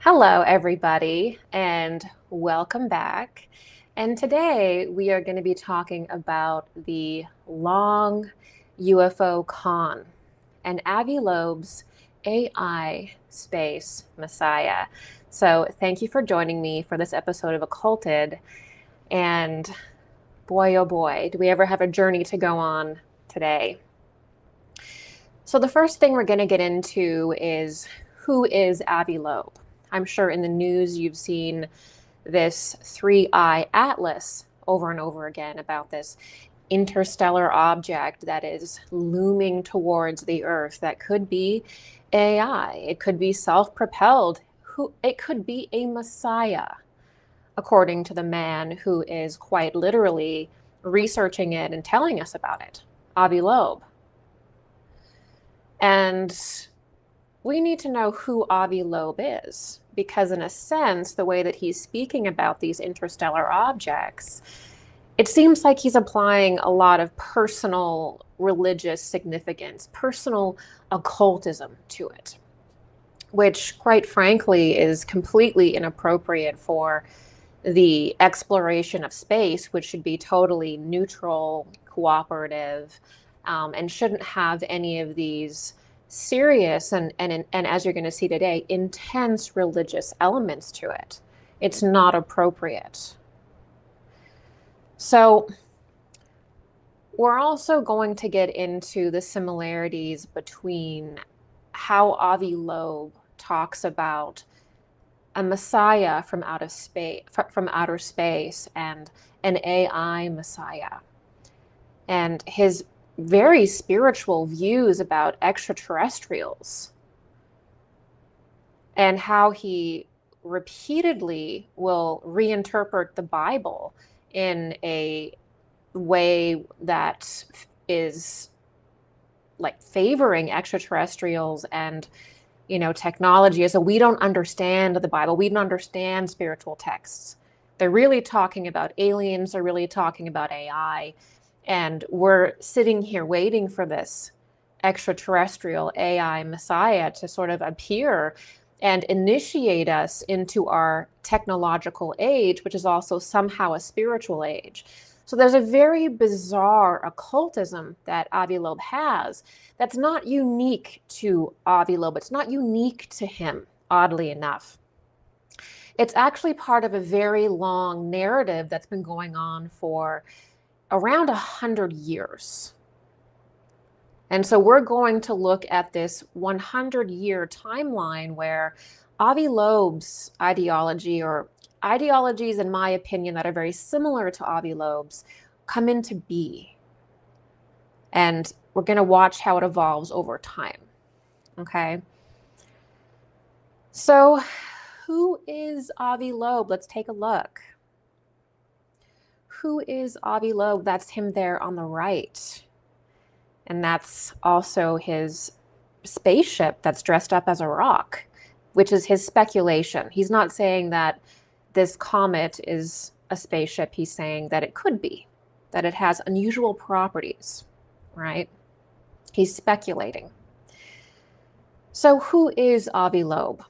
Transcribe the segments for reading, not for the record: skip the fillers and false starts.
Hello, everybody, and welcome back. And today we are going to be talking about the long UFO con and Avi Loeb's AI space messiah. So, thank you for joining me for this episode of Occulted. And boy, oh boy, do we ever have a journey to go on today. So, the first thing we're going to get into is who is Avi Loeb? I'm sure in the news you've seen this three-eye atlas over and over again about this interstellar object that is looming towards the Earth that could be AI, it could be self-propelled, it could be a messiah, according to the man who is quite literally researching it and telling us about it, Avi Loeb. And we need to know who Avi Loeb is, because in a sense, the way that he's speaking about these interstellar objects, it seems like he's applying a lot of personal religious significance, personal occultism to it, which quite frankly is completely inappropriate for the exploration of space, which should be totally neutral, cooperative, and shouldn't have any of these serious and as you're going to see today, intense religious elements to it. It's not appropriate. So we're also going to get into the similarities between how Avi Loeb talks about a messiah from outer space and an AI messiah, and his very spiritual views about extraterrestrials, and how he repeatedly will reinterpret the Bible in a way that is like favoring extraterrestrials and technology. So we don't understand the Bible, we don't understand spiritual texts. They're really talking about aliens, they're really talking about AI. And we're sitting here waiting for this extraterrestrial AI messiah to sort of appear and initiate us into our technological age, which is also somehow a spiritual age. So there's a very bizarre occultism that Avi Loeb has that's not unique to Avi Loeb. It's not unique to him, oddly enough. It's actually part of a very long narrative that's been going on for around 100 years. And so we're going to look at this 100-year timeline where Avi Loeb's ideology, or ideologies, in my opinion, that are very similar to Avi Loeb's, come into be. And we're going to watch how it evolves over time. Okay? So who is Avi Loeb? Let's take a look. Who is Avi Loeb? That's him there on the right. And that's also his spaceship that's dressed up as a rock, which is his speculation. He's not saying that this comet is a spaceship. He's saying that it could be, that it has unusual properties, right? He's speculating. So who is Avi Loeb?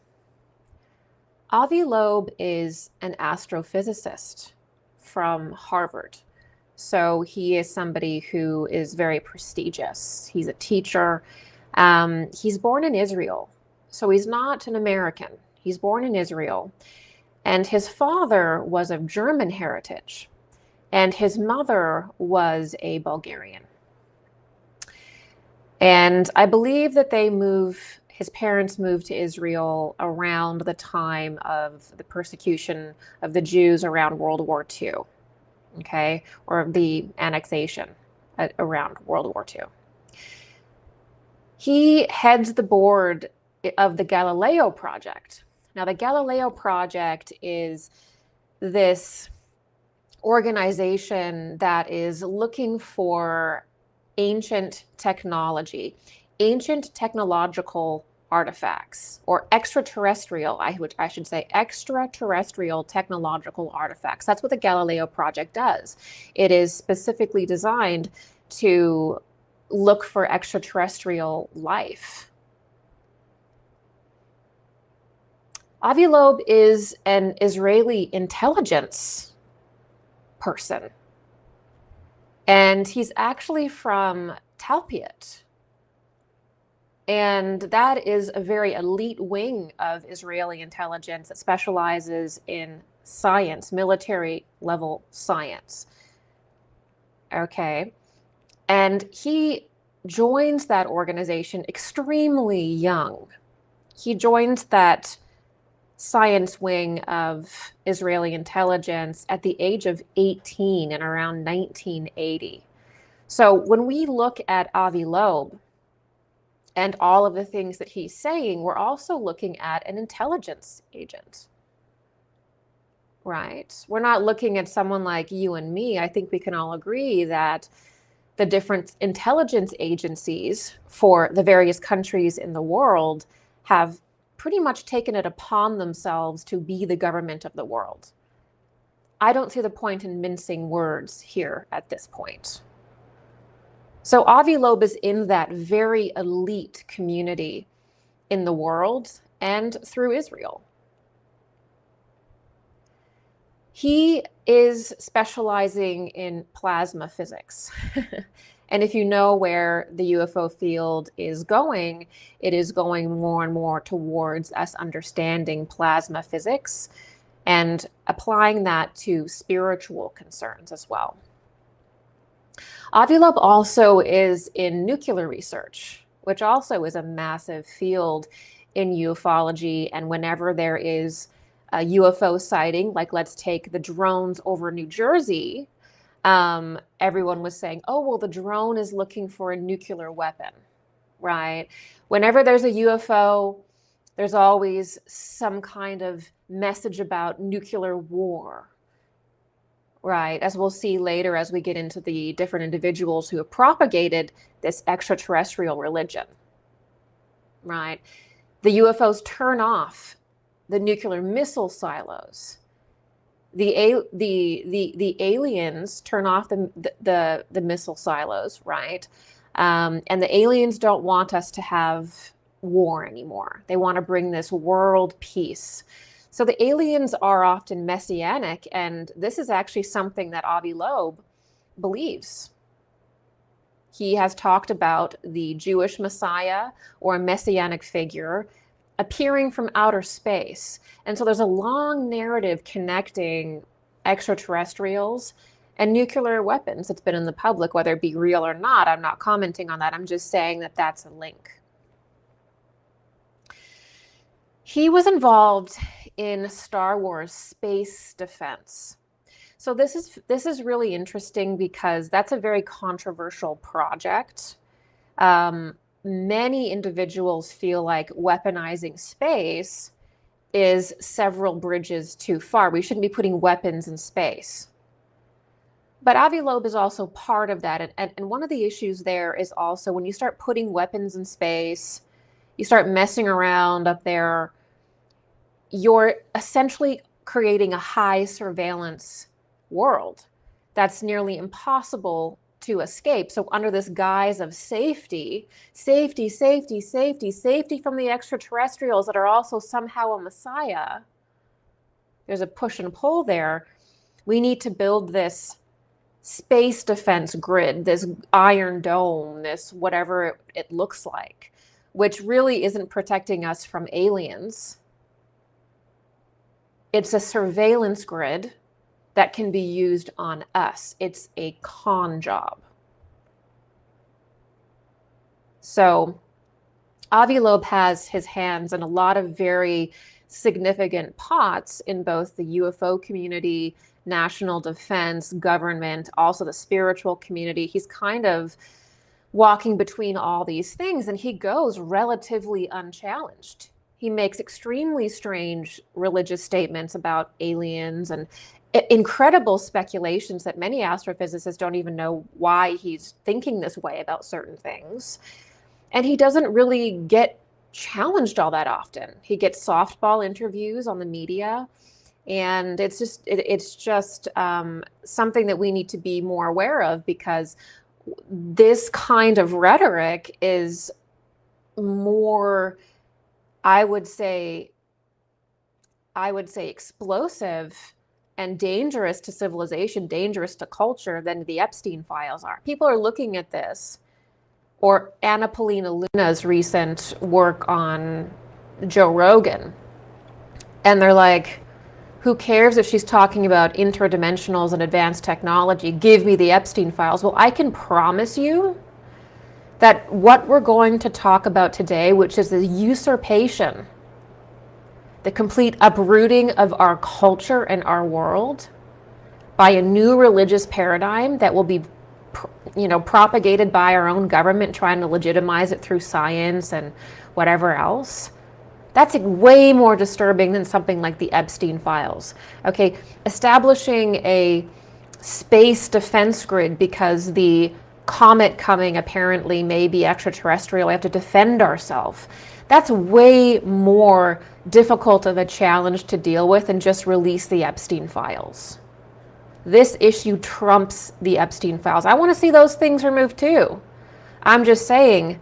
Avi Loeb is an astrophysicist from Harvard. So he is somebody who is very prestigious. He's a teacher. He's born in Israel. So he's not an American. He's born in Israel. And his father was of German heritage. And his mother was a Bulgarian. And I believe that his parents moved to Israel around the time of the persecution of the Jews around World War II, okay, or the annexation around World War II. He heads the board of the Galileo Project. Now, the Galileo Project is this organization that is looking for ancient technology, ancient technological artifacts, or extraterrestrial, I should say, extraterrestrial technological artifacts. That's what the Galileo Project does. It is specifically designed to look for extraterrestrial life. Avi Loeb is an Israeli intelligence person, and he's actually from Talpiot. And that is a very elite wing of Israeli intelligence that specializes in science, military level science. Okay. And he joins that organization extremely young. He joins that science wing of Israeli intelligence at the age of 18 in around 1980. So when we look at Avi Loeb and all of the things that he's saying, we're also looking at an intelligence agent, right? We're not looking at someone like you and me. I think we can all agree that the different intelligence agencies for the various countries in the world have pretty much taken it upon themselves to be the government of the world. I don't see the point in mincing words here at this point. So Avi Loeb is in that very elite community in the world and through Israel. He is specializing in plasma physics. And if you know where the UFO field is going, it is going more and more towards us understanding plasma physics and applying that to spiritual concerns as well. Avi Loeb also is in nuclear research, which also is a massive field in ufology. And whenever there is a UFO sighting, like let's take the drones over New Jersey, everyone was saying, oh, well, the drone is looking for a nuclear weapon, right? Whenever there's a UFO, there's always some kind of message about nuclear war, right? As we'll see later as we get into the different individuals who have propagated this extraterrestrial religion, right? The UFOs turn off the nuclear missile silos. The aliens turn off the missile silos, right? And the aliens don't want us to have war anymore. They want to bring this world peace. So the aliens are often messianic, and this is actually something that Avi Loeb believes. He has talked about the Jewish Messiah or a messianic figure appearing from outer space. And so there's a long narrative connecting extraterrestrials and nuclear weapons that's been in the public, whether it be real or not. I'm not commenting on that. I'm just saying that that's a link. He was involved in Star Wars space defense. So this is really interesting because that's a very controversial project. Many individuals feel like weaponizing space is several bridges too far. We shouldn't be putting weapons in space. But Avi Loeb is also part of that. And one of the issues there is also when you start putting weapons in space, you start messing around up there, you're essentially creating a high surveillance world that's nearly impossible to escape. So under this guise of safety from the extraterrestrials that are also somehow a messiah, there's a push and pull there. We need to build this space defense grid, this iron dome, this whatever it looks like, which really isn't protecting us from aliens. It's a surveillance grid that can be used on us. It's a con job. So Avi Loeb has his hands in a lot of very significant pots in both the UFO community, national defense, government, also the spiritual community. He's kind of walking between all these things, and he goes relatively unchallenged. He makes extremely strange religious statements about aliens and incredible speculations that many astrophysicists don't even know why he's thinking this way about certain things. And he doesn't really get challenged all that often. He gets softball interviews on the media, and it's just something that we need to be more aware of, because this kind of rhetoric is more, I would say, I would say, explosive and dangerous to civilization, dangerous to culture than the Epstein files are. People are looking at this, or Anna Paulina Luna's recent work on Joe Rogan, and they're like, who cares if she's talking about interdimensionals and advanced technology? Give me the Epstein files. Well, I can promise you that what we're going to talk about today, which is the usurpation, the complete uprooting of our culture and our world by a new religious paradigm that will be, propagated by our own government, trying to legitimize it through science and whatever else. That's way more disturbing than something like the Epstein files. Okay, establishing a space defense grid because the comet coming apparently may be extraterrestrial, we have to defend ourselves. That's way more difficult of a challenge to deal with than just release the Epstein files. This issue trumps the Epstein files. I want to see those things removed too. I'm just saying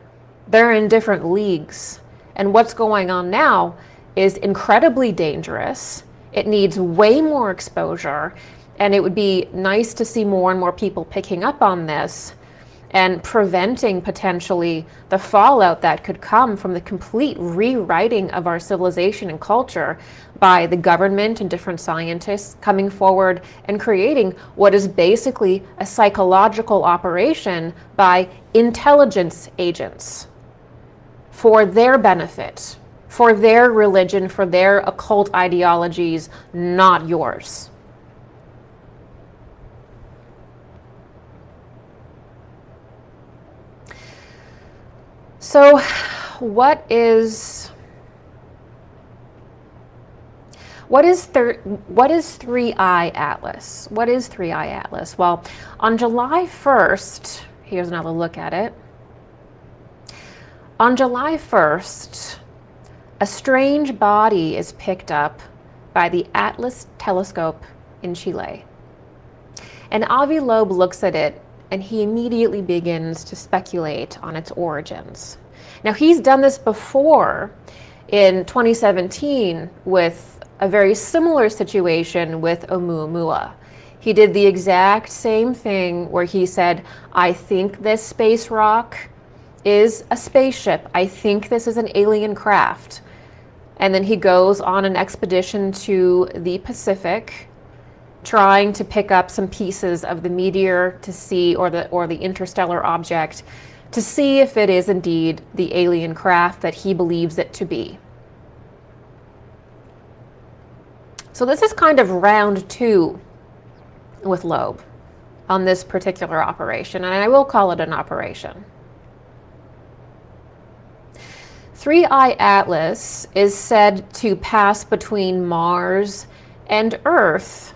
they're in different leagues. And what's going on now is incredibly dangerous. It needs way more exposure. And it would be nice to see more and more people picking up on this and preventing potentially the fallout that could come from the complete rewriting of our civilization and culture by the government and different scientists coming forward and creating what is basically a psychological operation by intelligence agents for their benefit, for their religion, for their occult ideologies, not yours. So what is 3I Atlas? What is 3I Atlas? Well, on July 1st, here's another look at it. On July 1st, a strange body is picked up by the Atlas telescope in Chile. And Avi Loeb looks at it and he immediately begins to speculate on its origins. Now, he's done this before in 2017 with a very similar situation with Oumuamua. He did the exact same thing where he said, I think this space rock is a spaceship. I think this is an alien craft. And then he goes on an expedition to the Pacific, trying to pick up some pieces of the meteor to see, or the interstellar object, to see if it is indeed the alien craft that he believes it to be. So this is kind of round 2 with Loeb on this particular operation, and I will call it an operation. 3I Atlas is said to pass between Mars and Earth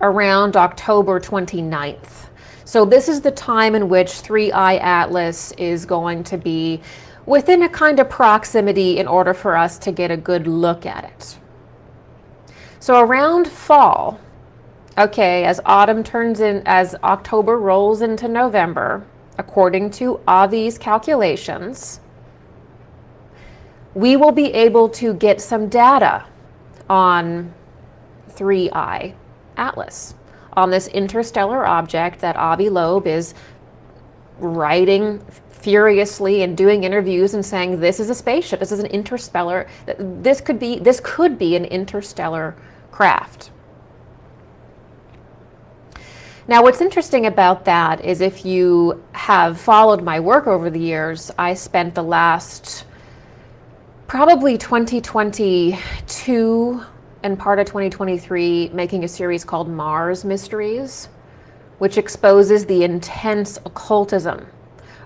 around October 29th. So this is the time in which 3I Atlas is going to be within a kind of proximity in order for us to get a good look at it. So around fall, okay, as autumn turns in, as October rolls into November, according to Avi's calculations, we will be able to get some data on 3I Atlas, on this interstellar object that Avi Loeb is writing furiously and doing interviews and saying this is a spaceship, this is an interstellar, this could be an interstellar craft. Now, what's interesting about that is, if you have followed my work over the years, I spent the last probably 2022 and part of 2023 making a series called Mars Mysteries, which exposes the intense occultism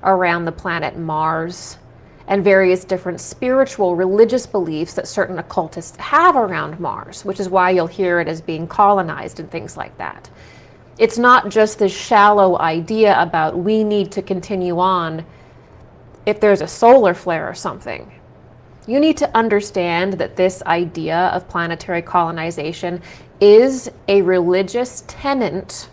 around the planet Mars and various different spiritual, religious beliefs that certain occultists have around Mars, which is why you'll hear it as being colonized and things like that. It's not just this shallow idea about we need to continue on if there's a solar flare or something. You need to understand that this idea of planetary colonization is a religious tenet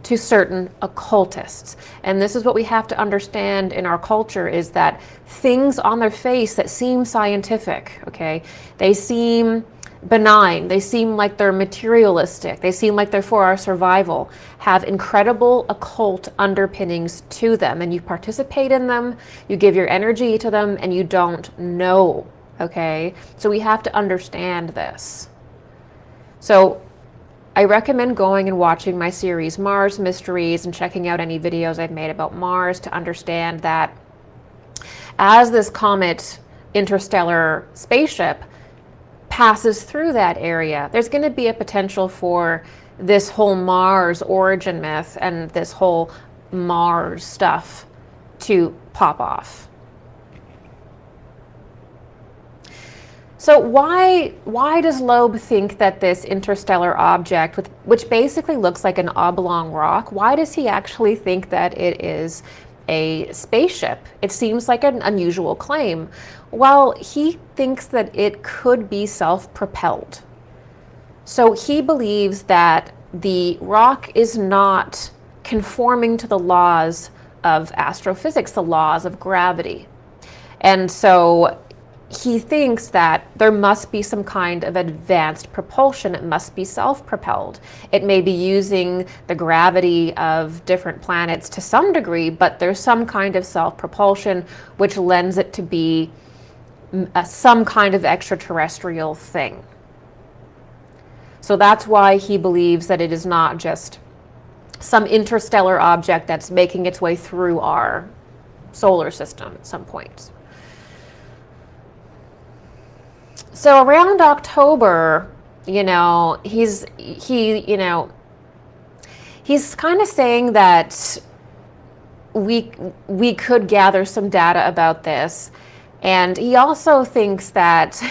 to certain occultists. And this is what we have to understand in our culture, is that things on their face that seem scientific, okay, they seem benign. They seem like they're materialistic. They seem like they're for our survival, have incredible occult underpinnings to them. And you participate in them, you give your energy to them, and you don't know. Okay? So we have to understand this. So I recommend going and watching my series Mars Mysteries and checking out any videos I've made about Mars to understand that as this comet interstellar spaceship passes through that area, there's going to be a potential for this whole Mars origin myth and this whole Mars stuff to pop off. So why does Loeb think that this interstellar object, which basically looks like an oblong rock, why does he actually think that it is a spaceship? It seems like an unusual claim. Well, he thinks that it could be self-propelled. So he believes that the rock is not conforming to the laws of astrophysics, the laws of gravity. And so he thinks that there must be some kind of advanced propulsion. It must be self-propelled. It may be using the gravity of different planets to some degree, but there's some kind of self-propulsion which lends it to be some kind of extraterrestrial thing. So that's why he believes that it is not just some interstellar object that's making its way through our solar system at some point. So around October, he's kind of saying that we could gather some data about this, and he also thinks that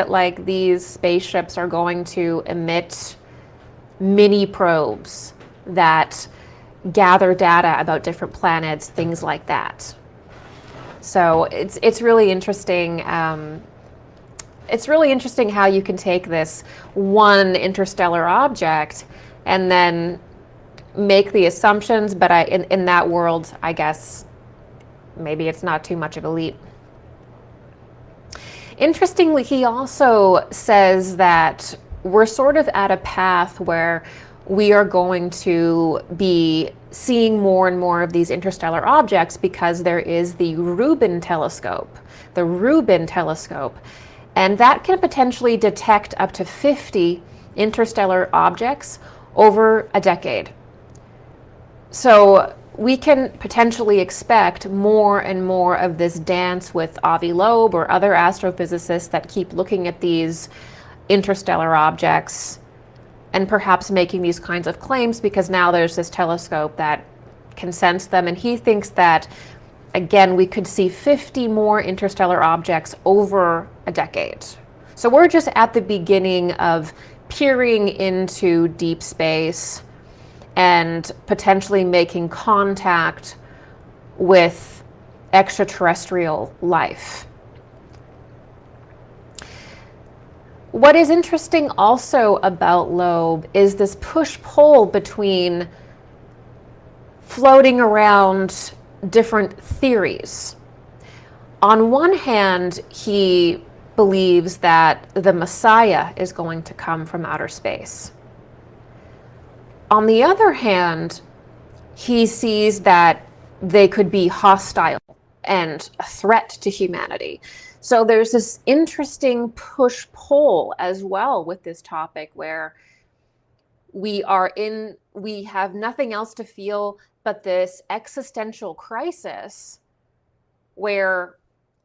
like these spaceships are going to emit mini probes that gather data about different planets, things like that. So it's really interesting. It's really interesting how you can take this one interstellar object and then make the assumptions. But in that world, I guess maybe it's not too much of a leap. Interestingly, he also says that we're sort of at a path where we are going to be seeing more and more of these interstellar objects because there is the Rubin telescope, and that can potentially detect up to 50 interstellar objects over a decade. So we can potentially expect more and more of this dance with Avi Loeb or other astrophysicists that keep looking at these interstellar objects and perhaps making these kinds of claims, because now there's this telescope that can sense them. And he thinks that, again, we could see 50 more interstellar objects over a decade. So we're just at the beginning of peering into deep space and potentially making contact with extraterrestrial life. What is interesting also about Loeb is this push-pull between floating around different theories. On one hand, he believes that the Messiah is going to come from outer space. On the other hand, he sees that they could be hostile and a threat to humanity. So there's this interesting push-pull as well with this topic, where we have nothing else to feel but this existential crisis where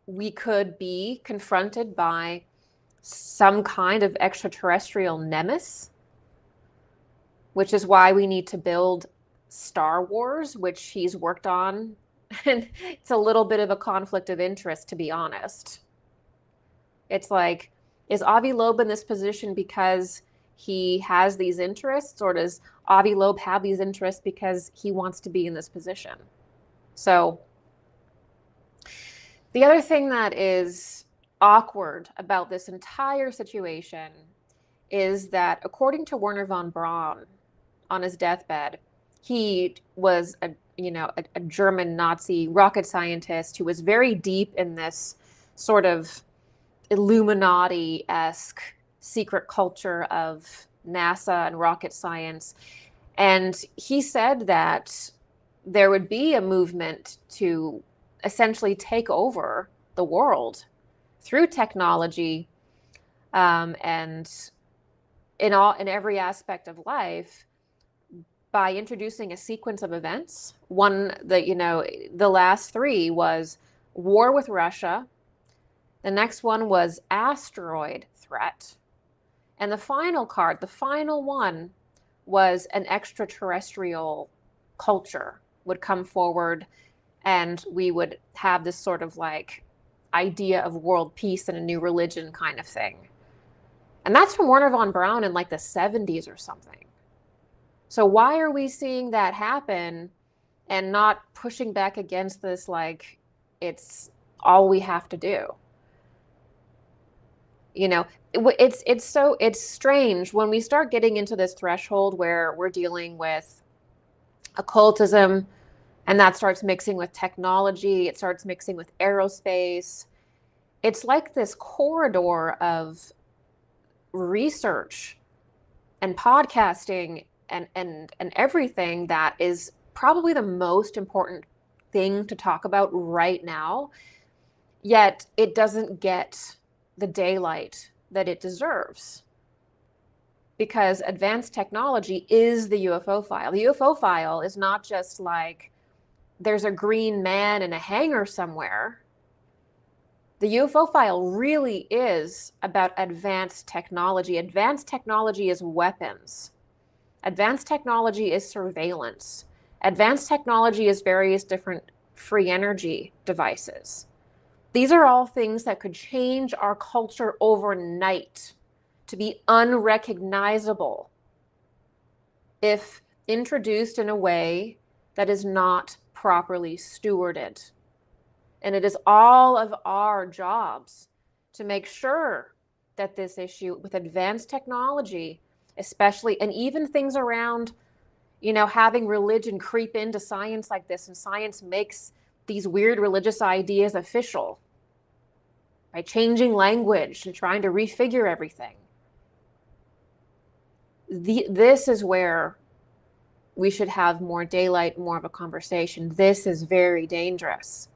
we could be confronted by some kind of extraterrestrial nemesis, which is why we need to build Star Wars, which he's worked on. And it's a little bit of a conflict of interest, to be honest. It's like, is Avi Loeb in this position because he has these interests, or does Avi Loeb have these interests because he wants to be in this position? So the other thing that is awkward about this entire situation is that, according to Wernher von Braun, on his deathbed, he was a German Nazi rocket scientist who was very deep in this sort of Illuminati-esque secret culture of NASA and rocket science. And he said that there would be a movement to essentially take over the world through technology, and in every aspect of life, by introducing a sequence of events. One that, the last three was war with Russia. The next one was asteroid threat. And the final card, the final one, was an extraterrestrial culture would come forward, and we would have this sort of like idea of world peace and a new religion kind of thing. And that's from Werner von Braun in like the 70s or something. So why are we seeing that happen and not pushing back against this like it's all we have to do? It's strange when we start getting into this threshold where we're dealing with occultism, and that starts mixing with technology, it starts mixing with aerospace. It's like this corridor of research and podcasting and everything that is probably the most important thing to talk about right now, yet it doesn't get the daylight that it deserves, because advanced technology is the UFO file. The UFO file is not just like there's a green man in a hangar somewhere. The UFO file really is about advanced technology. Advanced technology is weapons. Advanced technology is surveillance. Advanced technology is various different free energy devices. These are all things that could change our culture overnight to be unrecognizable if introduced in a way that is not properly stewarded. And it is all of our jobs to make sure that this issue with advanced technology, especially, and even things around, having religion creep into science like this, and science makes these weird religious ideas official by changing language and trying to refigure everything. This is where we should have more daylight, more of a conversation. This is very dangerous.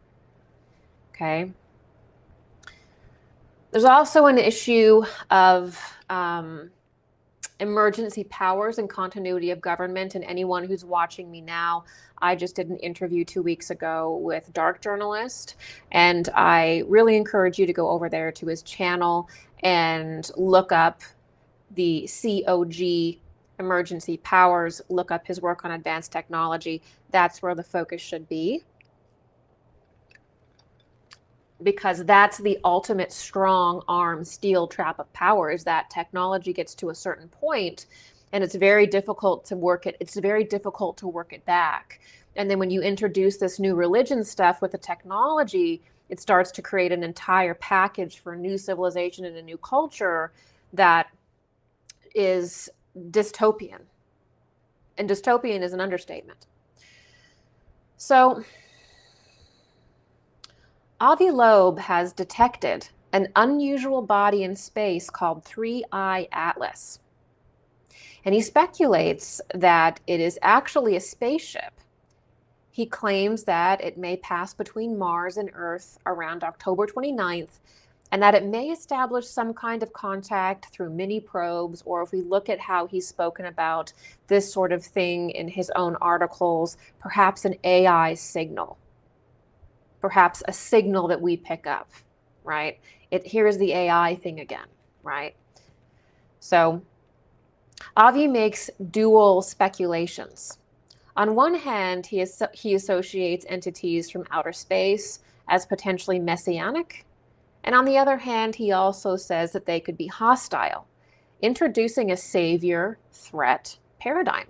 Okay. There's also an issue of emergency powers and continuity of government. And anyone who's watching me now, I just did an interview 2 weeks ago with Dark Journalist, and I really encourage you to go over there to his channel and look up the COG emergency powers, look up his work on advanced technology. That's where the focus should be, because that's the ultimate strong arm steel trap of power, is that technology gets to a certain point and it's very difficult to work it. It's very difficult to work it back. And then when you introduce this new religion stuff with the technology, it starts to create an entire package for a new civilization and a new culture that is dystopian. And dystopian is an understatement. So Avi Loeb has detected an unusual body in space called 3I Atlas. And he speculates that it is actually a spaceship. He claims that it may pass between Mars and Earth around October 29th, and that it may establish some kind of contact through mini probes, or if we look at how he's spoken about this sort of thing in his own articles, perhaps an AI signal. Perhaps a signal that we pick up, right? Here's the AI thing again, right? So Avi makes dual speculations. On one hand, he associates entities from outer space as potentially messianic. And on the other hand, he also says that they could be hostile, introducing a savior-threat paradigm.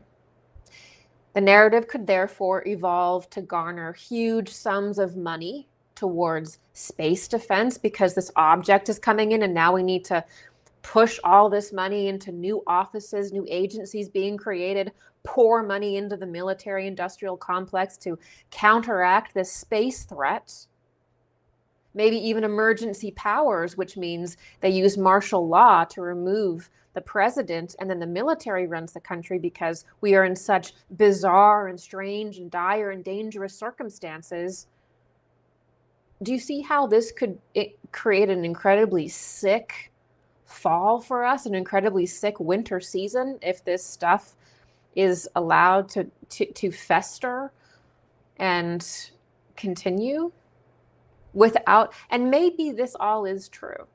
The narrative could therefore evolve to garner huge sums of money towards space defense, because this object is coming in and now we need to push all this money into new offices, new agencies being created, pour money into the military industrial complex to counteract this space threat. maybe even emergency powers, which means they use martial law to remove the president, and then the military runs the country because we are in such bizarre and strange and dire and dangerous circumstances. Do you see how this could create an incredibly sick fall for us, an incredibly sick winter season, if this stuff is allowed to fester and continue without, and maybe this all is true.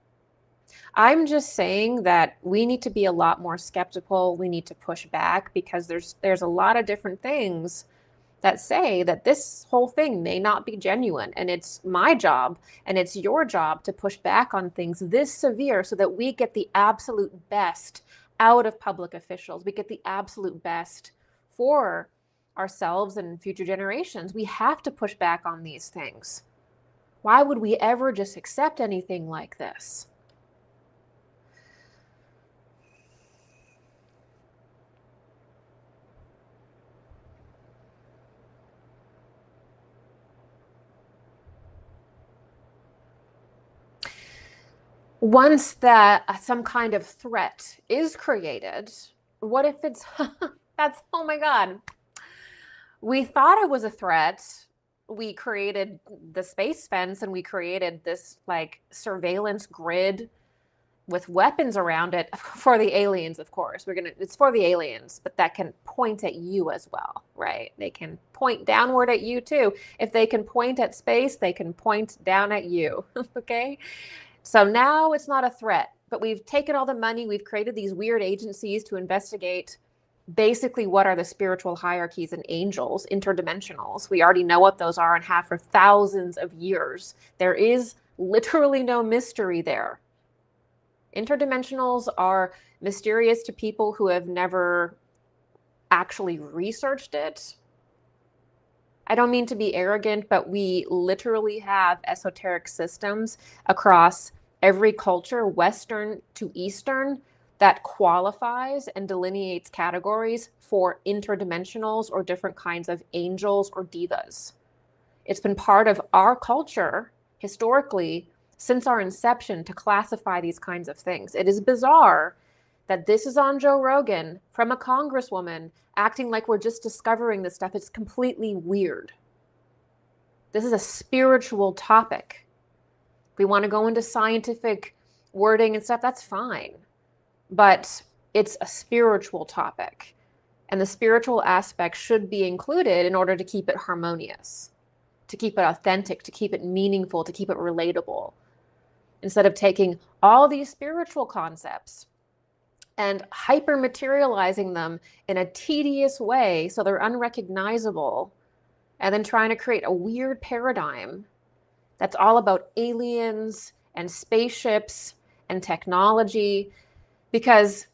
I'm just saying that we need to be a lot more skeptical. We need to push back because there's a lot of different things that say that this whole thing may not be genuine. And it's my job and it's your job to push back on things this severe so that we get the absolute best out of public officials. We get the absolute best for ourselves and future generations. We have to push back on these things. Why would we ever just accept anything like this? Once that some kind of threat is created, what if it's, that's, oh my God. We thought it was a threat. We created the space fence and we created this like surveillance grid with weapons around it for the aliens, of course. It's for the aliens, but that can point at you as well, right? They can point downward at you too. If they can point at space, they can point down at you, okay? So now it's not a threat, but we've taken all the money, we've created these weird agencies to investigate basically what are the spiritual hierarchies and angels, interdimensionals. We already know what those are and have for thousands of years. There is literally no mystery there. Interdimensionals are mysterious to people who have never actually researched it. I don't mean to be arrogant, but we literally have esoteric systems across every culture, Western to Eastern, that qualifies and delineates categories for interdimensionals or different kinds of angels or divas. It's been part of our culture historically since our inception to classify these kinds of things. It is bizarre that this is on Joe Rogan from a congresswoman acting like we're just discovering this stuff. It's completely weird. This is a spiritual topic. If we want to go into scientific wording and stuff, that's fine. But it's a spiritual topic. And the spiritual aspect should be included in order to keep it harmonious, to keep it authentic, to keep it meaningful, to keep it relatable. Instead of taking all these spiritual concepts and hyper-materializing them in a tedious way so they're unrecognizable, and then trying to create a weird paradigm that's all about aliens and spaceships and technology. Because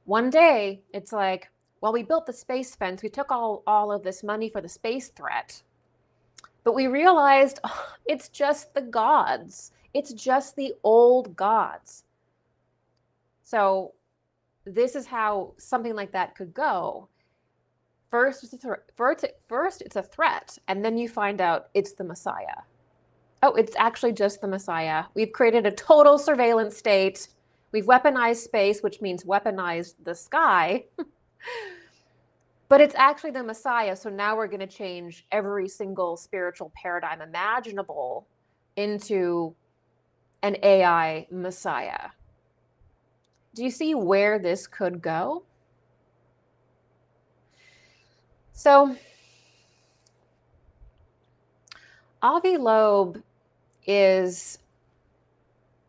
one day it's like, well, we built the space fence, we took all of this money for the space threat, but we realized it's just the gods. It's just the old gods. So this is how something like that could go. First, it's a threat, and then you find out it's the Messiah. Oh, it's actually just the Messiah. We've created a total surveillance state. We've weaponized space, which means weaponized the sky. But it's actually the Messiah. So now we're going to change every single spiritual paradigm imaginable into an AI Messiah. Do you see where this could go? So Avi Loeb is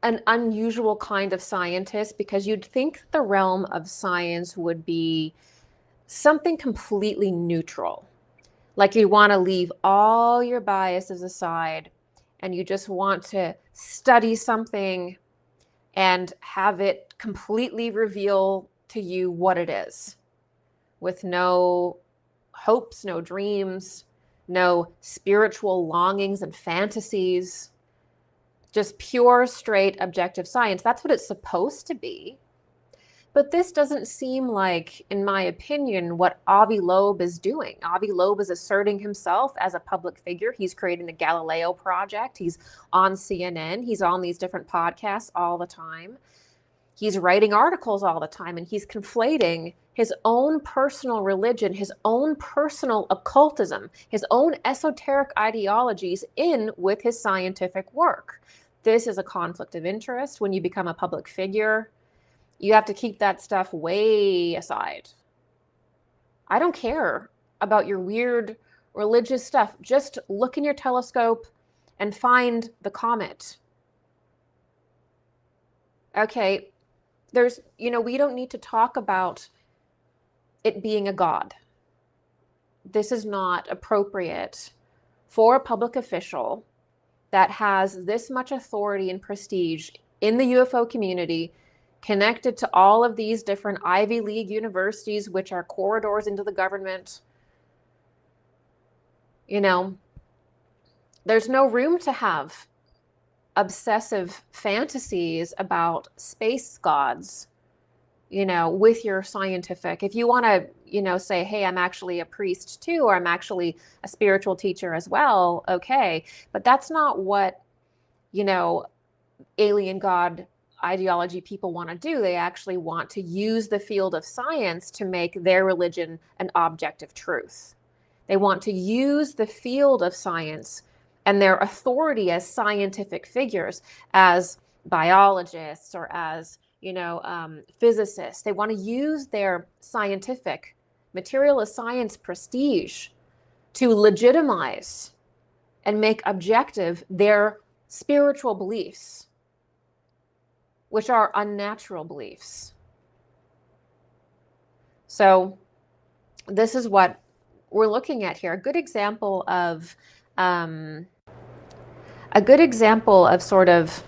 an unusual kind of scientist because you'd think the realm of science would be something completely neutral. Like you want to leave all your biases aside and you just want to study something and have it completely reveal to you what it is, with no hopes, no dreams, no spiritual longings and fantasies, just pure, straight, objective science. That's what it's supposed to be. But this doesn't seem like, in my opinion, what Avi Loeb is doing. Avi Loeb is asserting himself as a public figure. He's creating the Galileo Project. He's on CNN. He's on these different podcasts all the time. He's writing articles all the time, and he's conflating his own personal religion, his own personal occultism, his own esoteric ideologies in with his scientific work. This is a conflict of interest when you become a public figure. You have to keep that stuff way aside. I don't care about your weird religious stuff. Just look in your telescope and find the comet. Okay, we don't need to talk about it being a god. This is not appropriate for a public official that has this much authority and prestige in the UFO community, connected to all of these different Ivy League universities, which are corridors into the government. There's no room to have obsessive fantasies about space gods, with your scientific. If you want to, say, hey, I'm actually a priest too, or I'm actually a spiritual teacher as well, okay. But that's not what, alien god ideology people want to do. They actually want to use the field of science to make their religion an objective truth. They want to use the field of science and their authority as scientific figures, as biologists or as, physicists. They want to use their scientific, materialist science prestige to legitimize and make objective their spiritual beliefs, which are unnatural beliefs. So this is what we're looking at here. A good example of sort of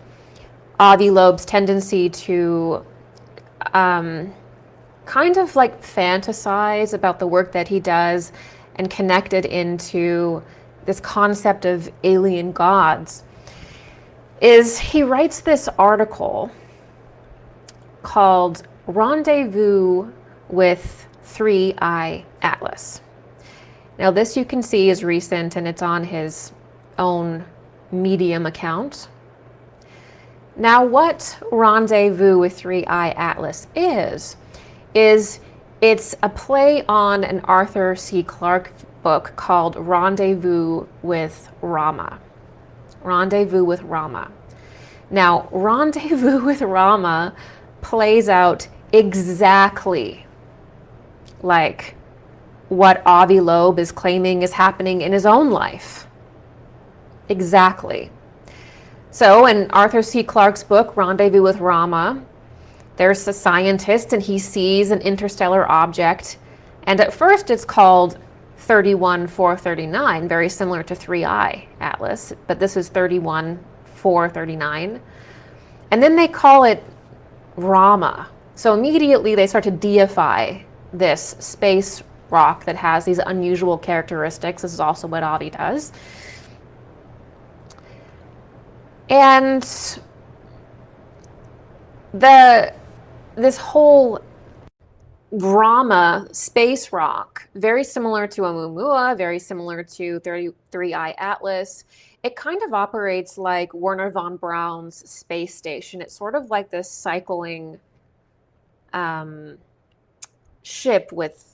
Avi Loeb's tendency to kind of like fantasize about the work that he does and connect it into this concept of alien gods is he writes this article called Rendezvous with 3I Atlas. Now this you can see is recent and it's on his own Medium account. Now what Rendezvous with 3I Atlas is it's a play on an Arthur C. Clarke book called Rendezvous with Rama. Rendezvous with Rama. Now, Rendezvous with Rama plays out exactly like what Avi Loeb is claiming is happening in his own life. Exactly. So in Arthur C. Clarke's book, Rendezvous with Rama, there's a scientist and he sees an interstellar object. And at first it's called 31439, very similar to 3I Atlas, but this is 31439. And then they call it Rama. So immediately they start to deify this space rock that has these unusual characteristics. This is also what Avi does. And this whole Rama space rock, very similar to Oumuamua, very similar to 3I Atlas. It kind of operates like Wernher von Braun's space station. It's sort of like this cycling ship with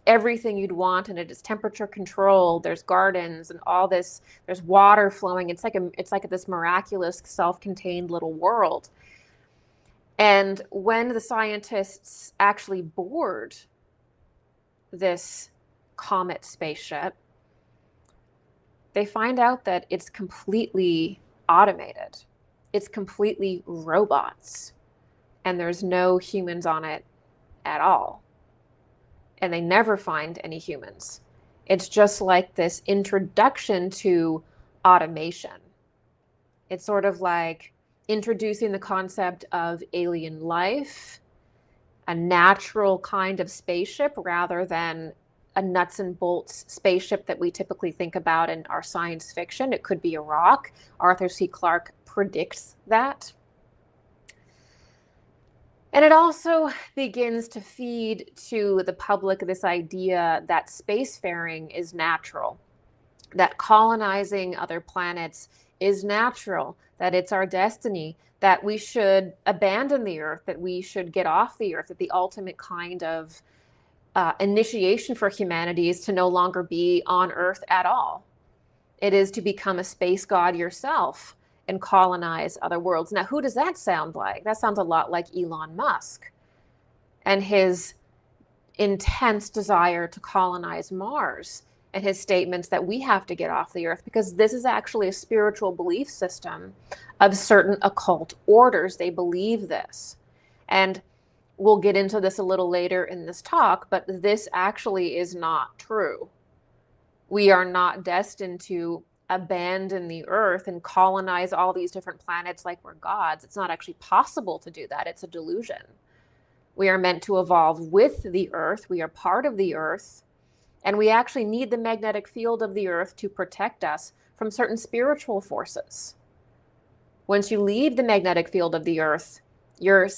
everything you'd want, and it is temperature controlled. There's gardens and all this. There's water flowing. It's like this miraculous, self-contained little world. And when the scientists actually board this comet spaceship, they find out that it's completely automated. It's completely robots. And there's no humans on it at all. And they never find any humans. It's just like this introduction to automation. It's sort of like introducing the concept of alien life, a natural kind of spaceship rather than a nuts and bolts spaceship that we typically think about in our science fiction. It could be a rock. Arthur C. Clarke predicts that. And it also begins to feed to the public this idea that spacefaring is natural, that colonizing other planets is natural, that it's our destiny, that we should abandon the Earth, that we should get off the Earth, that the ultimate kind of initiation for humanity is to no longer be on Earth at all. It is to become a space god yourself and colonize other worlds. Now, who does that sound like? That sounds a lot like Elon Musk and his intense desire to colonize Mars and his statements that we have to get off the Earth, because this is actually a spiritual belief system of certain occult orders. They believe this. And we'll get into this a little later in this talk, but this actually is not true. We are not destined to abandon the Earth and colonize all these different planets like we're gods. It's not actually possible to do that. It's a delusion. We are meant to evolve with the Earth. We are part of the Earth. And we actually need the magnetic field of the Earth to protect us from certain spiritual forces. Once you leave the magnetic field of the Earth, you're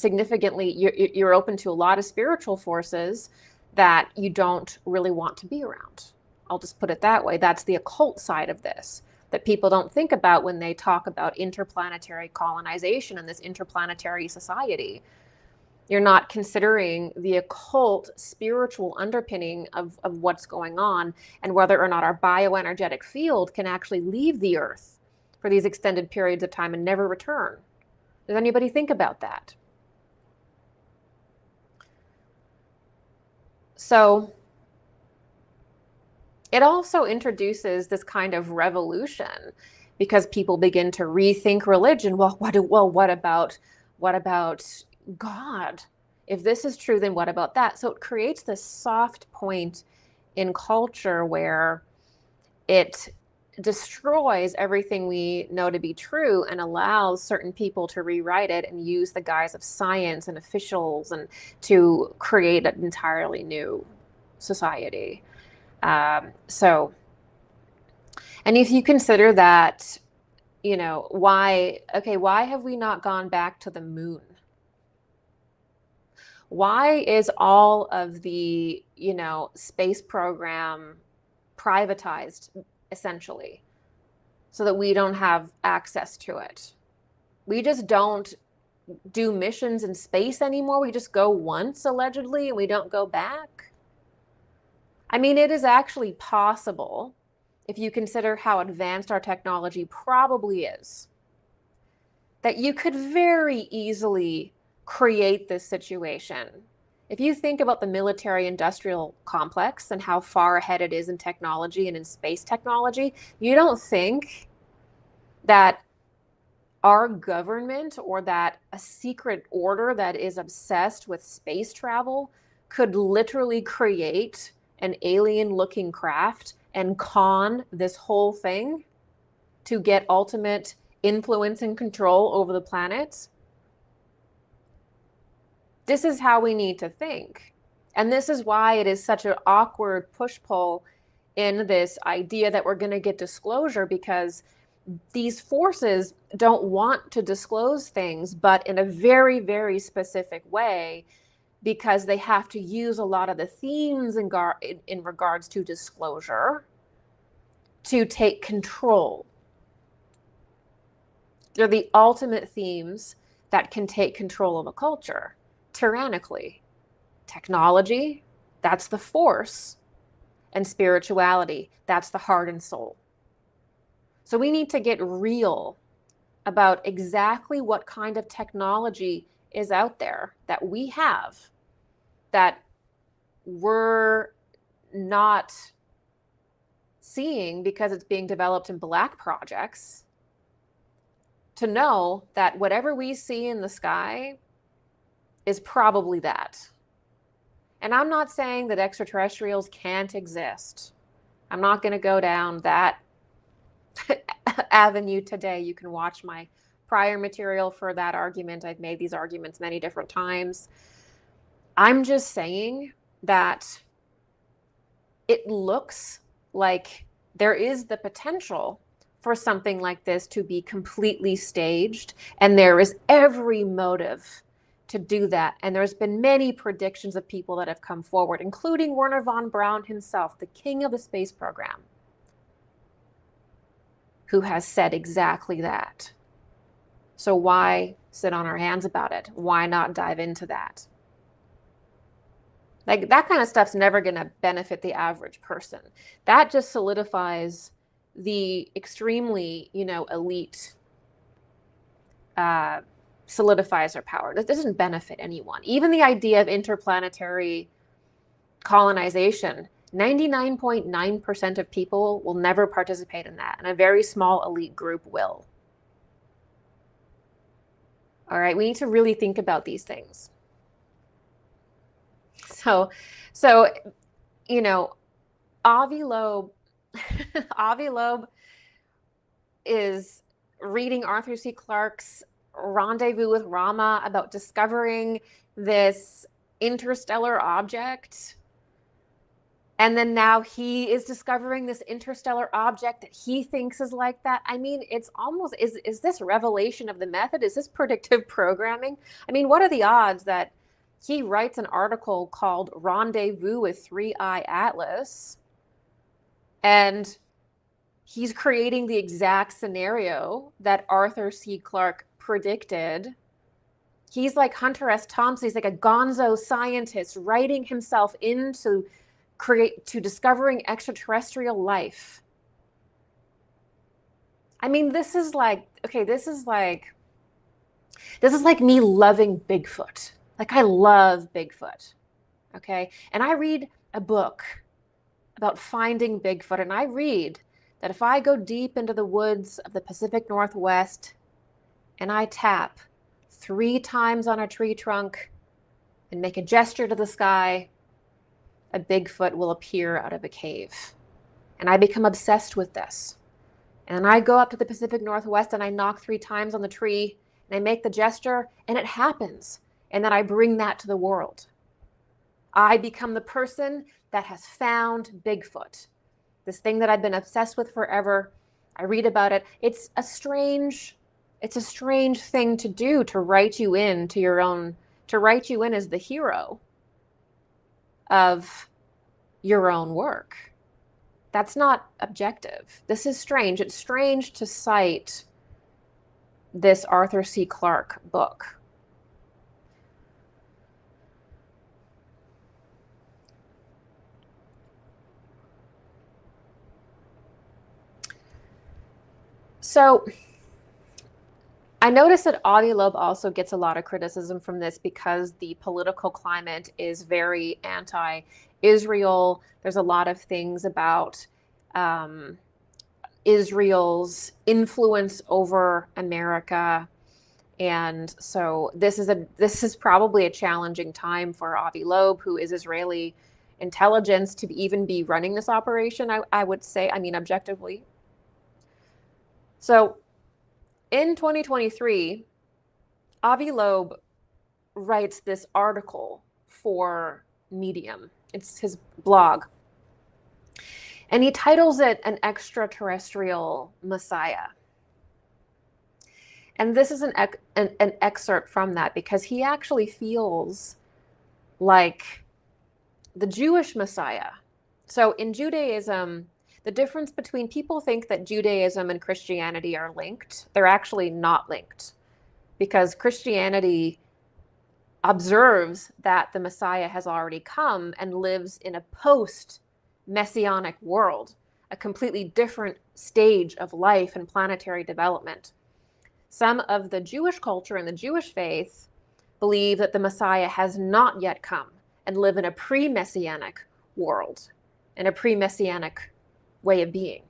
open to a lot of spiritual forces that you don't really want to be around. I'll just put it that way. That's the occult side of this that people don't think about when they talk about interplanetary colonization and this interplanetary society. You're not considering the occult spiritual underpinning of what's going on and whether or not our bioenergetic field can actually leave the Earth for these extended periods of time and never return. Does anybody think about that? So it also introduces this kind of revolution because people begin to rethink religion. Well, what about God? If this is true, then what about that? So it creates this soft point in culture where it destroys everything we know to be true and allows certain people to rewrite it and use the guise of science and officials and to create an entirely new society. So, and if you consider that, why have we not gone back to the moon? Why is all of the, space program privatized, essentially, so that we don't have access to it? We just don't do missions in space anymore. We just go once, allegedly, and we don't go back. I mean, it is actually possible, if you consider how advanced our technology probably is, that you could very easily create this situation. If you think about the military-industrial complex and how far ahead it is in technology and in space technology, you don't think that our government or that a secret order that is obsessed with space travel could literally create an alien-looking craft and con this whole thing to get ultimate influence and control over the planet? This is how we need to think. And this is why it is such an awkward push-pull in this idea that we're going to get disclosure, because these forces don't want to disclose things, but in a very, very specific way, because they have to use a lot of the themes in regards to disclosure to take control. They're the ultimate themes that can take control of a culture tyrannically. Technology, that's the force, and spirituality, that's the heart and soul. So we need to get real about exactly what kind of technology is out there that we have that we're not seeing because it's being developed in black projects, to know that whatever we see in the sky is probably that. And I'm not saying that extraterrestrials can't exist. I'm not going to go down that avenue today. You can watch my prior material for that argument. I've made these arguments many different times. I'm just saying that it looks like there is the potential for something like this to be completely staged, and there is every motive to do that. And there's been many predictions of people that have come forward, including Wernher von Braun himself, the king of the space program, who has said exactly that. So why sit on our hands about it? Why not dive into that? Like, that kind of stuff's never going to benefit the average person. That just solidifies the extremely, elite, solidifies their power. That doesn't benefit anyone. Even the idea of interplanetary colonization, 99.9% of people will never participate in that, and a very small elite group will. All right, we need to really think about these things. So, Avi Loeb, Avi Loeb is reading Arthur C. Clarke's Rendezvous with Rama about discovering this interstellar object. And then now he is discovering this interstellar object that he thinks is like that. I mean, it's almost, is this revelation of the method? Is this predictive programming? I mean, what are the odds that he writes an article called Rendezvous with 3I Atlas, and he's creating the exact scenario that Arthur C. Clarke predicted? He's like Hunter S. Thompson. He's like a gonzo scientist writing himself into discovering extraterrestrial life. I mean, this is like me loving Bigfoot. Like, I love Bigfoot. Okay. And I read a book about finding Bigfoot, and I read that if I go deep into the woods of the Pacific Northwest and I tap 3 times on a tree trunk and make a gesture to the sky, a Bigfoot will appear out of a cave. And I become obsessed with this. And I go up to the Pacific Northwest and I knock 3 times on the tree and I make the gesture, and it happens. And then I bring that to the world. I become the person that has found Bigfoot, this thing that I've been obsessed with forever. I read about it. It's a strange thing to do, to write you in as the hero of your own work. That's not objective. This is strange. It's strange to cite this Arthur C. Clarke book. So I noticed that Avi Loeb also gets a lot of criticism from this because the political climate is very anti-Israel. There's a lot of things about Israel's influence over America. And so this is probably a challenging time for Avi Loeb, who is Israeli intelligence, to even be running this operation, I would say, I mean, objectively. So in 2023, Avi Loeb writes this article for Medium. It's his blog. And he titles it An Extraterrestrial Messiah. And this is an excerpt from that, because he actually feels like the Jewish Messiah. So in Judaism, the difference between, people think that Judaism and Christianity are linked. They're actually not linked, because Christianity observes that the Messiah has already come and lives in a post-messianic world, a completely different stage of life and planetary development. Some of the Jewish culture and the Jewish faith believe that the Messiah has not yet come and live in a pre-messianic world, in a pre-messianic way of being.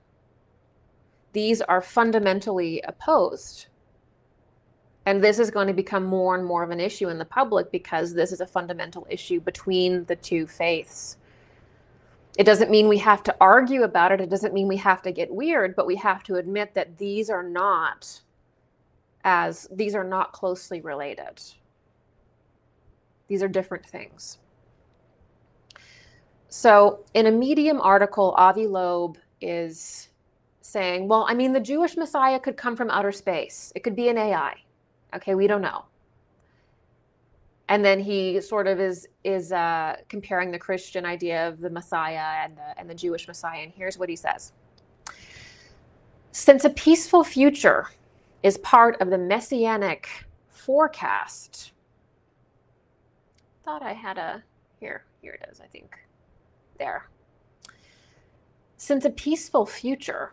These are fundamentally opposed. And this is going to become more and more of an issue in the public, because this is a fundamental issue between the two faiths. It doesn't mean we have to argue about it. It doesn't mean we have to get weird, but we have to admit that these are not closely related. These are different things. So in a Medium article, Avi Loeb is saying, well, I mean, the Jewish Messiah could come from outer space. It could be an AI. Okay, we don't know. And then he sort of is comparing the Christian idea of the Messiah and the Jewish Messiah. And here's what he says. Since a peaceful future is part of the messianic forecast. Thought I had here it is, I think. There. Since a peaceful future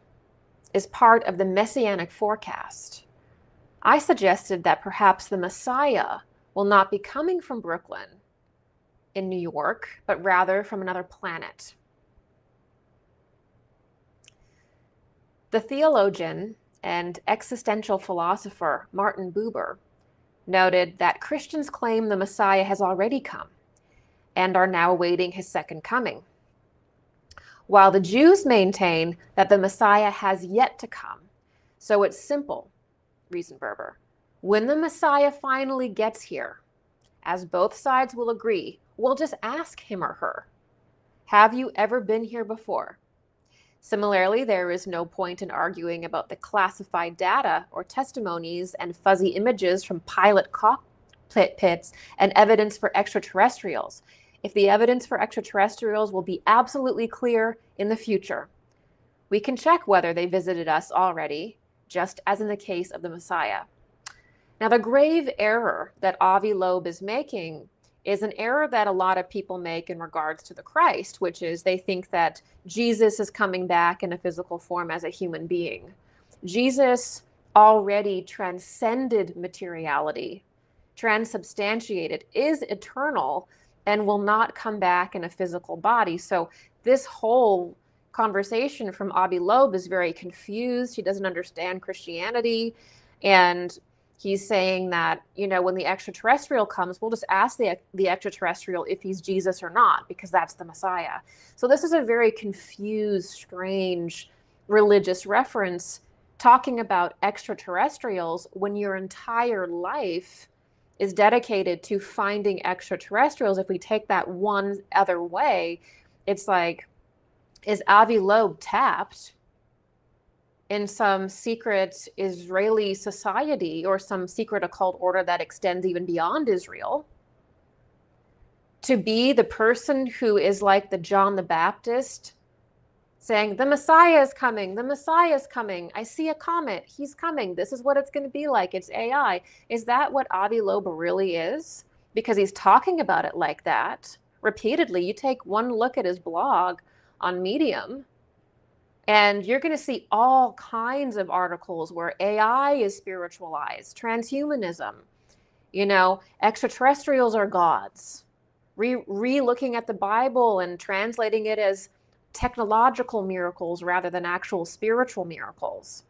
is part of the messianic forecast, I suggested that perhaps the Messiah will not be coming from Brooklyn in New York, but rather from another planet. The theologian and existential philosopher Martin Buber noted that Christians claim the Messiah has already come and are now awaiting his second coming, while the Jews maintain that the Messiah has yet to come. So it's simple, reasoned Buber. When the Messiah finally gets here, as both sides will agree, we'll just ask him or her, have you ever been here before? Similarly, there is no point in arguing about the classified data or testimonies and fuzzy images from pilot cockpits and evidence for extraterrestrials, if the evidence for extraterrestrials will be absolutely clear in the future. We can check whether they visited us already, just as in the case of the Messiah. Now, the grave error that Avi Loeb is making is an error that a lot of people make in regards to the Christ, which is they think that Jesus is coming back in a physical form as a human being. Jesus already transcended materiality, transubstantiated, is eternal, and will not come back in a physical body. So this whole conversation from Avi Loeb is very confused. He doesn't understand Christianity, and he's saying that, when the extraterrestrial comes, we'll just ask the extraterrestrial if he's Jesus or not, because that's the Messiah. So this is a very confused, strange religious reference talking about extraterrestrials when your entire life is dedicated to finding extraterrestrials. If we take that one other way, it's like, is Avi Loeb tapped in some secret Israeli society or some secret occult order that extends even beyond Israel to be the person who is like the John the Baptist saying, the Messiah is coming, the Messiah is coming, I see a comet, he's coming, this is what it's going to be like, it's AI. Is that what Avi Loeb really is? Because he's talking about it like that repeatedly. You take one look at his blog on Medium, and you're going to see all kinds of articles where AI is spiritualized, transhumanism, extraterrestrials are gods, re-looking at the Bible and translating it as technological miracles rather than actual spiritual miracles.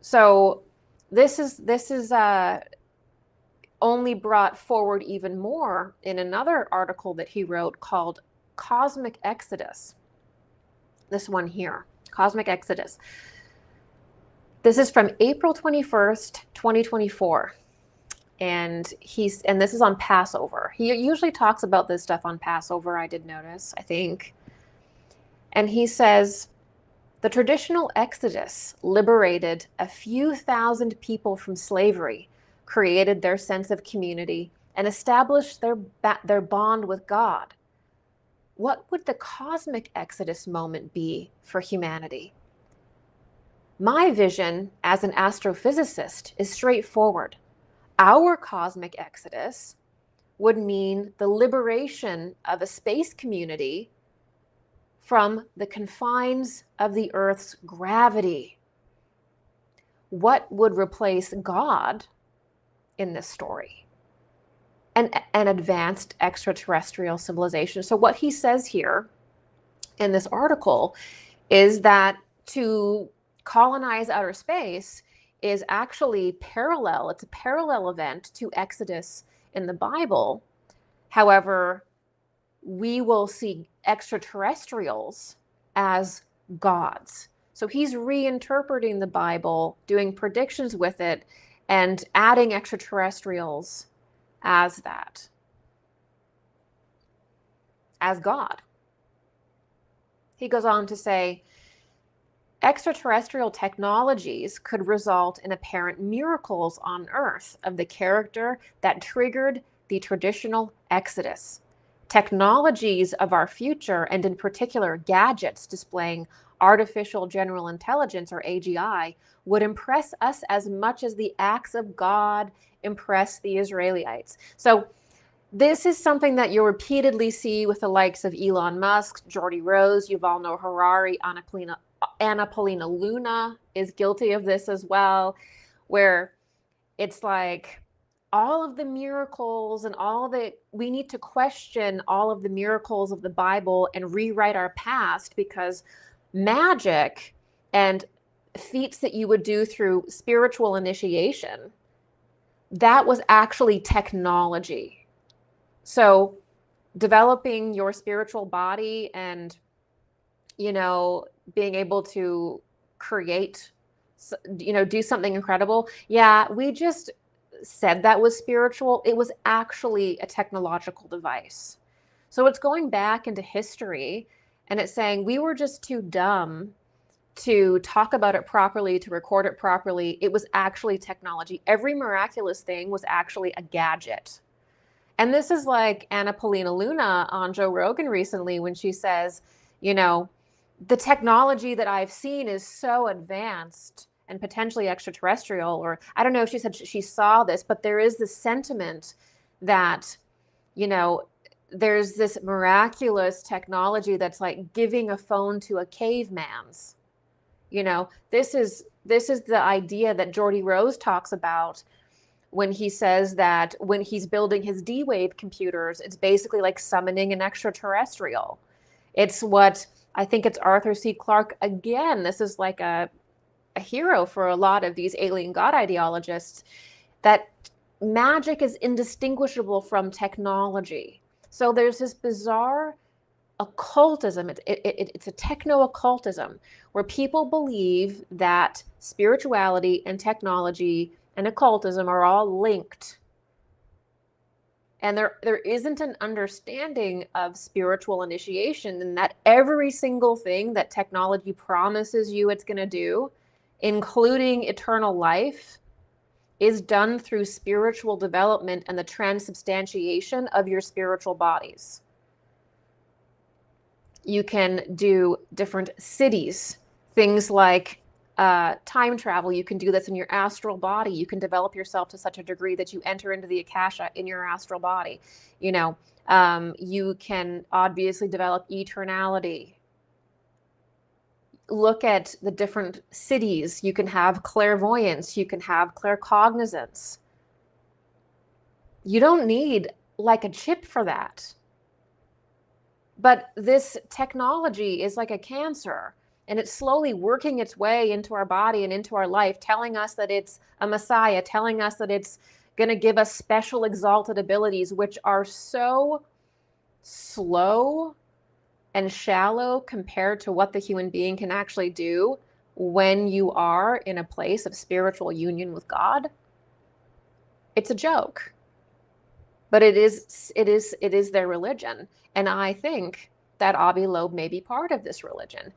So this is only brought forward even more in another article that he wrote called Cosmic Exodus. This one here, Cosmic Exodus. This is from April 21st, 2024. And this is on Passover. He usually talks about this stuff on Passover, I did notice, I think. And he says, the traditional Exodus liberated a few thousand people from slavery, created their sense of community, and established their bond with God. What would the cosmic Exodus moment be for humanity? My vision as an astrophysicist is straightforward. Our cosmic Exodus would mean the liberation of a space community from the confines of the Earth's gravity. What would replace God in this story? An advanced extraterrestrial civilization. So what he says here in this article is that to colonize outer space is actually parallel. It's a parallel event to Exodus in the Bible. However, we will see extraterrestrials as gods. So he's reinterpreting the Bible, doing predictions with it, and adding extraterrestrials as that, as God. He goes on to say, extraterrestrial technologies could result in apparent miracles on Earth of the character that triggered the traditional exodus. Technologies of our future, and in particular gadgets displaying artificial general intelligence, or AGI, would impress us as much as the acts of God impress the Israelites. So this is something that you'll repeatedly see with the likes of Elon Musk, Geordie Rose, Yuval Noah Harari, Anna Paulina Luna is guilty of this as well, where it's like all of the miracles and we need to question all of the miracles of the Bible and rewrite our past, because magic and feats that you would do through spiritual initiation, that was actually technology. So developing your spiritual body and, being able to create, do something incredible. Yeah, we just said that was spiritual. It was actually a technological device. So it's going back into history and it's saying we were just too dumb to talk about it properly, to record it properly. It was actually technology. Every miraculous thing was actually a gadget. And this is like Anna Paulina Luna on Joe Rogan recently when she says, the technology that I've seen is so advanced and potentially extraterrestrial, or I don't know if she said she saw this, but there is this sentiment that, there's this miraculous technology that's like giving a phone to a caveman's. This is the idea that Geordie Rose talks about when he says that when he's building his D-Wave computers, it's basically like summoning an extraterrestrial. It's what I think it's Arthur C. Clarke. Again, this is like a hero for a lot of these alien god ideologists, that magic is indistinguishable from technology. So there's this bizarre occultism. It's a techno-occultism where people believe that spirituality and technology and occultism are all linked. And there isn't an understanding of spiritual initiation, and that every single thing that technology promises you it's going to do, including eternal life, is done through spiritual development and the transubstantiation of your spiritual bodies. You can do different cities, things like time travel. You can do this in your astral body. You can develop yourself to such a degree that you enter into the Akasha in your astral body. You can obviously develop eternality. Look at the different cities. You can have clairvoyance. You can have claircognizance. You don't need like a chip for that. But this technology is like a cancer, and it's slowly working its way into our body and into our life, telling us that it's a messiah, telling us that it's going to give us special exalted abilities, which are so slow and shallow compared to what the human being can actually do when you are in a place of spiritual union with God. It's a joke. But it is their religion. And I think that Avi Loeb may be part of this religion.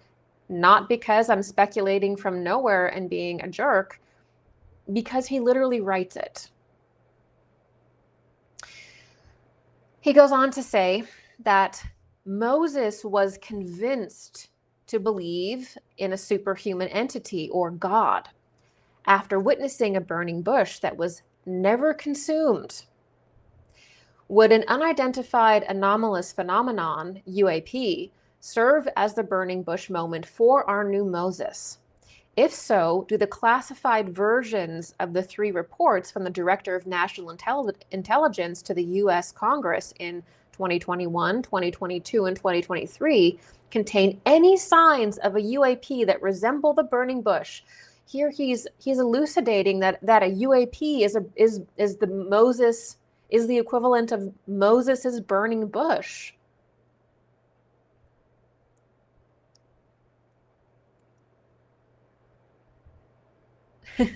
Not because I'm speculating from nowhere and being a jerk, because he literally writes it. He goes on to say that Moses was convinced to believe in a superhuman entity or God after witnessing a burning bush that was never consumed. Would an unidentified anomalous phenomenon, UAP, serve as the burning bush moment for our new Moses? If so, do the classified versions of the 3 reports from the Director of National Intelligence to the U.S. Congress in 2021, 2022, and 2023 contain any signs of a UAP that resemble the burning bush? Here he's elucidating that a UAP is the equivalent of Moses's burning bush.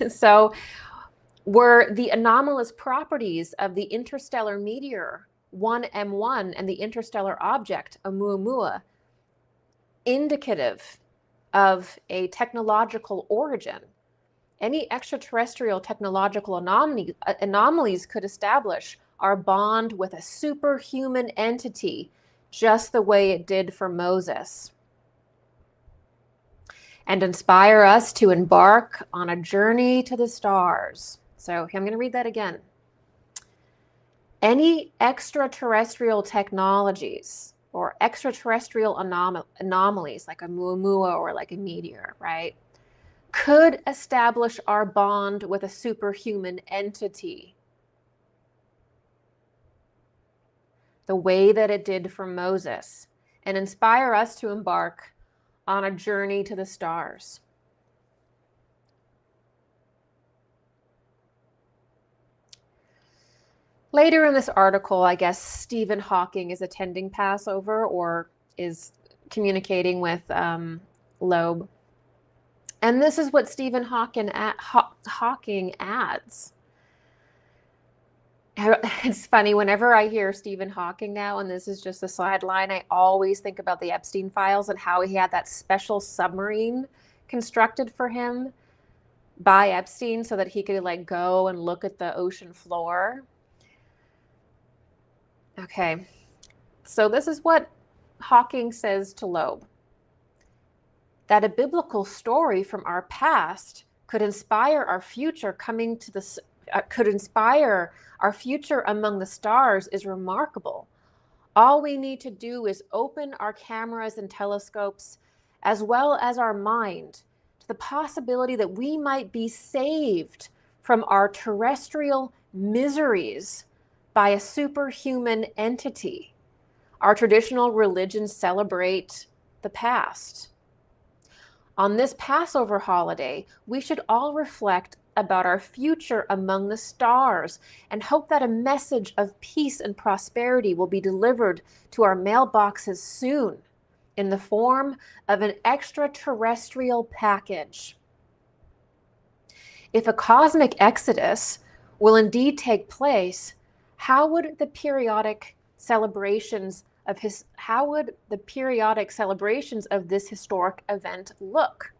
So were the anomalous properties of the interstellar meteor 1M1 and the interstellar object Oumuamua indicative of a technological origin. Any extraterrestrial technological anomalies could establish our bond with a superhuman entity, just the way it did for Moses, and inspire us to embark on a journey to the stars. So I'm going to read that again. Any extraterrestrial technologies or extraterrestrial anomalies, like a muamua or like a meteor, right, could establish our bond with a superhuman entity, the way that it did for Moses, and inspire us to embark on a journey to the stars. Later in this article, I guess Stephen Hawking is attending Passover or is communicating with Loeb. And this is what Stephen Hawking adds. It's funny, whenever I hear Stephen Hawking now, and this is just a sideline, I always think about the Epstein files and how he had that special submarine constructed for him by Epstein so that he could like go and look at the ocean floor. Okay, so this is what Hawking says to Loeb. That a biblical story from our past could inspire our future could inspire our future among the stars is remarkable. All we need to do is open our cameras and telescopes, as well as our mind, to the possibility that we might be saved from our terrestrial miseries by a superhuman entity. Our traditional religions celebrate the past. On this Passover holiday, we should all reflect about our future among the stars and hope that a message of peace and prosperity will be delivered to our mailboxes soon in the form of an extraterrestrial package. If a cosmic exodus will indeed take place, how would the periodic celebrations of this historic event look?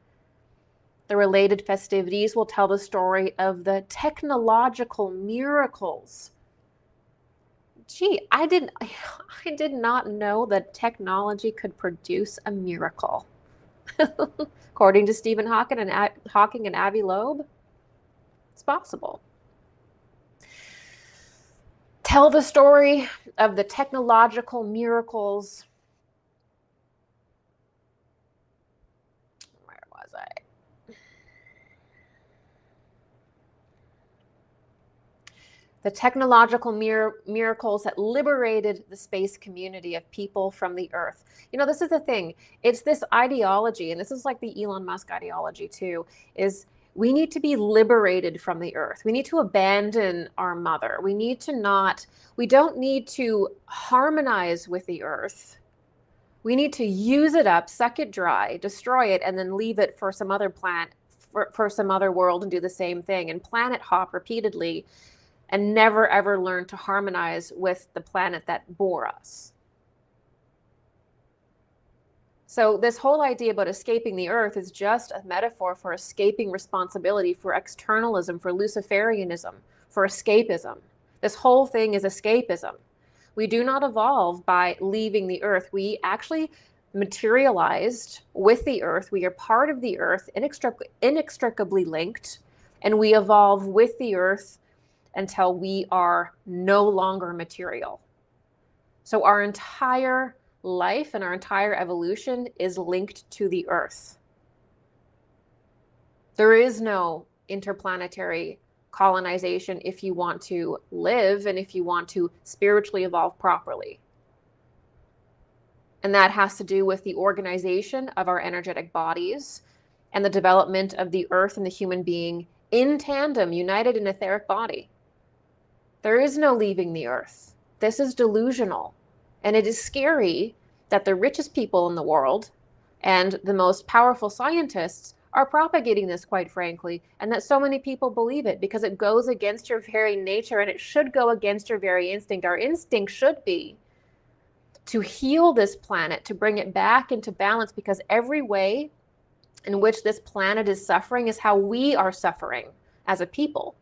The related festivities will tell the story of the technological miracles. Gee, I did not know that technology could produce a miracle. According to Stephen Hawking and Avi Loeb, it's possible. Tell the story of the technological miracles. Where was I? The technological miracles that liberated the space community of people from the Earth. You know, this is the thing. It's this ideology, and this is like the Elon Musk ideology too, is we need to be liberated from the Earth. We need to abandon our mother. We don't need to harmonize with the Earth. We need to use it up, suck it dry, destroy it, and then leave it for some other planet, for some other world, and do the same thing and planet hop repeatedly and never ever learn to harmonize with the planet that bore us. So this whole idea about escaping the Earth is just a metaphor for escaping responsibility, for externalism, for Luciferianism, for escapism. This whole thing is escapism. We do not evolve by leaving the Earth. We actually materialized with the Earth. We are part of the Earth, inextricably linked, and we evolve with the Earth until we are no longer material. So our entire life and our entire evolution is linked to the Earth. There is no interplanetary colonization if you want to live and if you want to spiritually evolve properly. And that has to do with the organization of our energetic bodies and the development of the Earth and the human being in tandem, united in etheric body. There is no leaving the Earth. This is delusional. And it is scary that the richest people in the world and the most powerful scientists are propagating this, quite frankly, and that so many people believe it because it goes against your very nature, and it should go against your very instinct. Our instinct should be to heal this planet, to bring it back into balance, because every way in which this planet is suffering is how we are suffering as a people.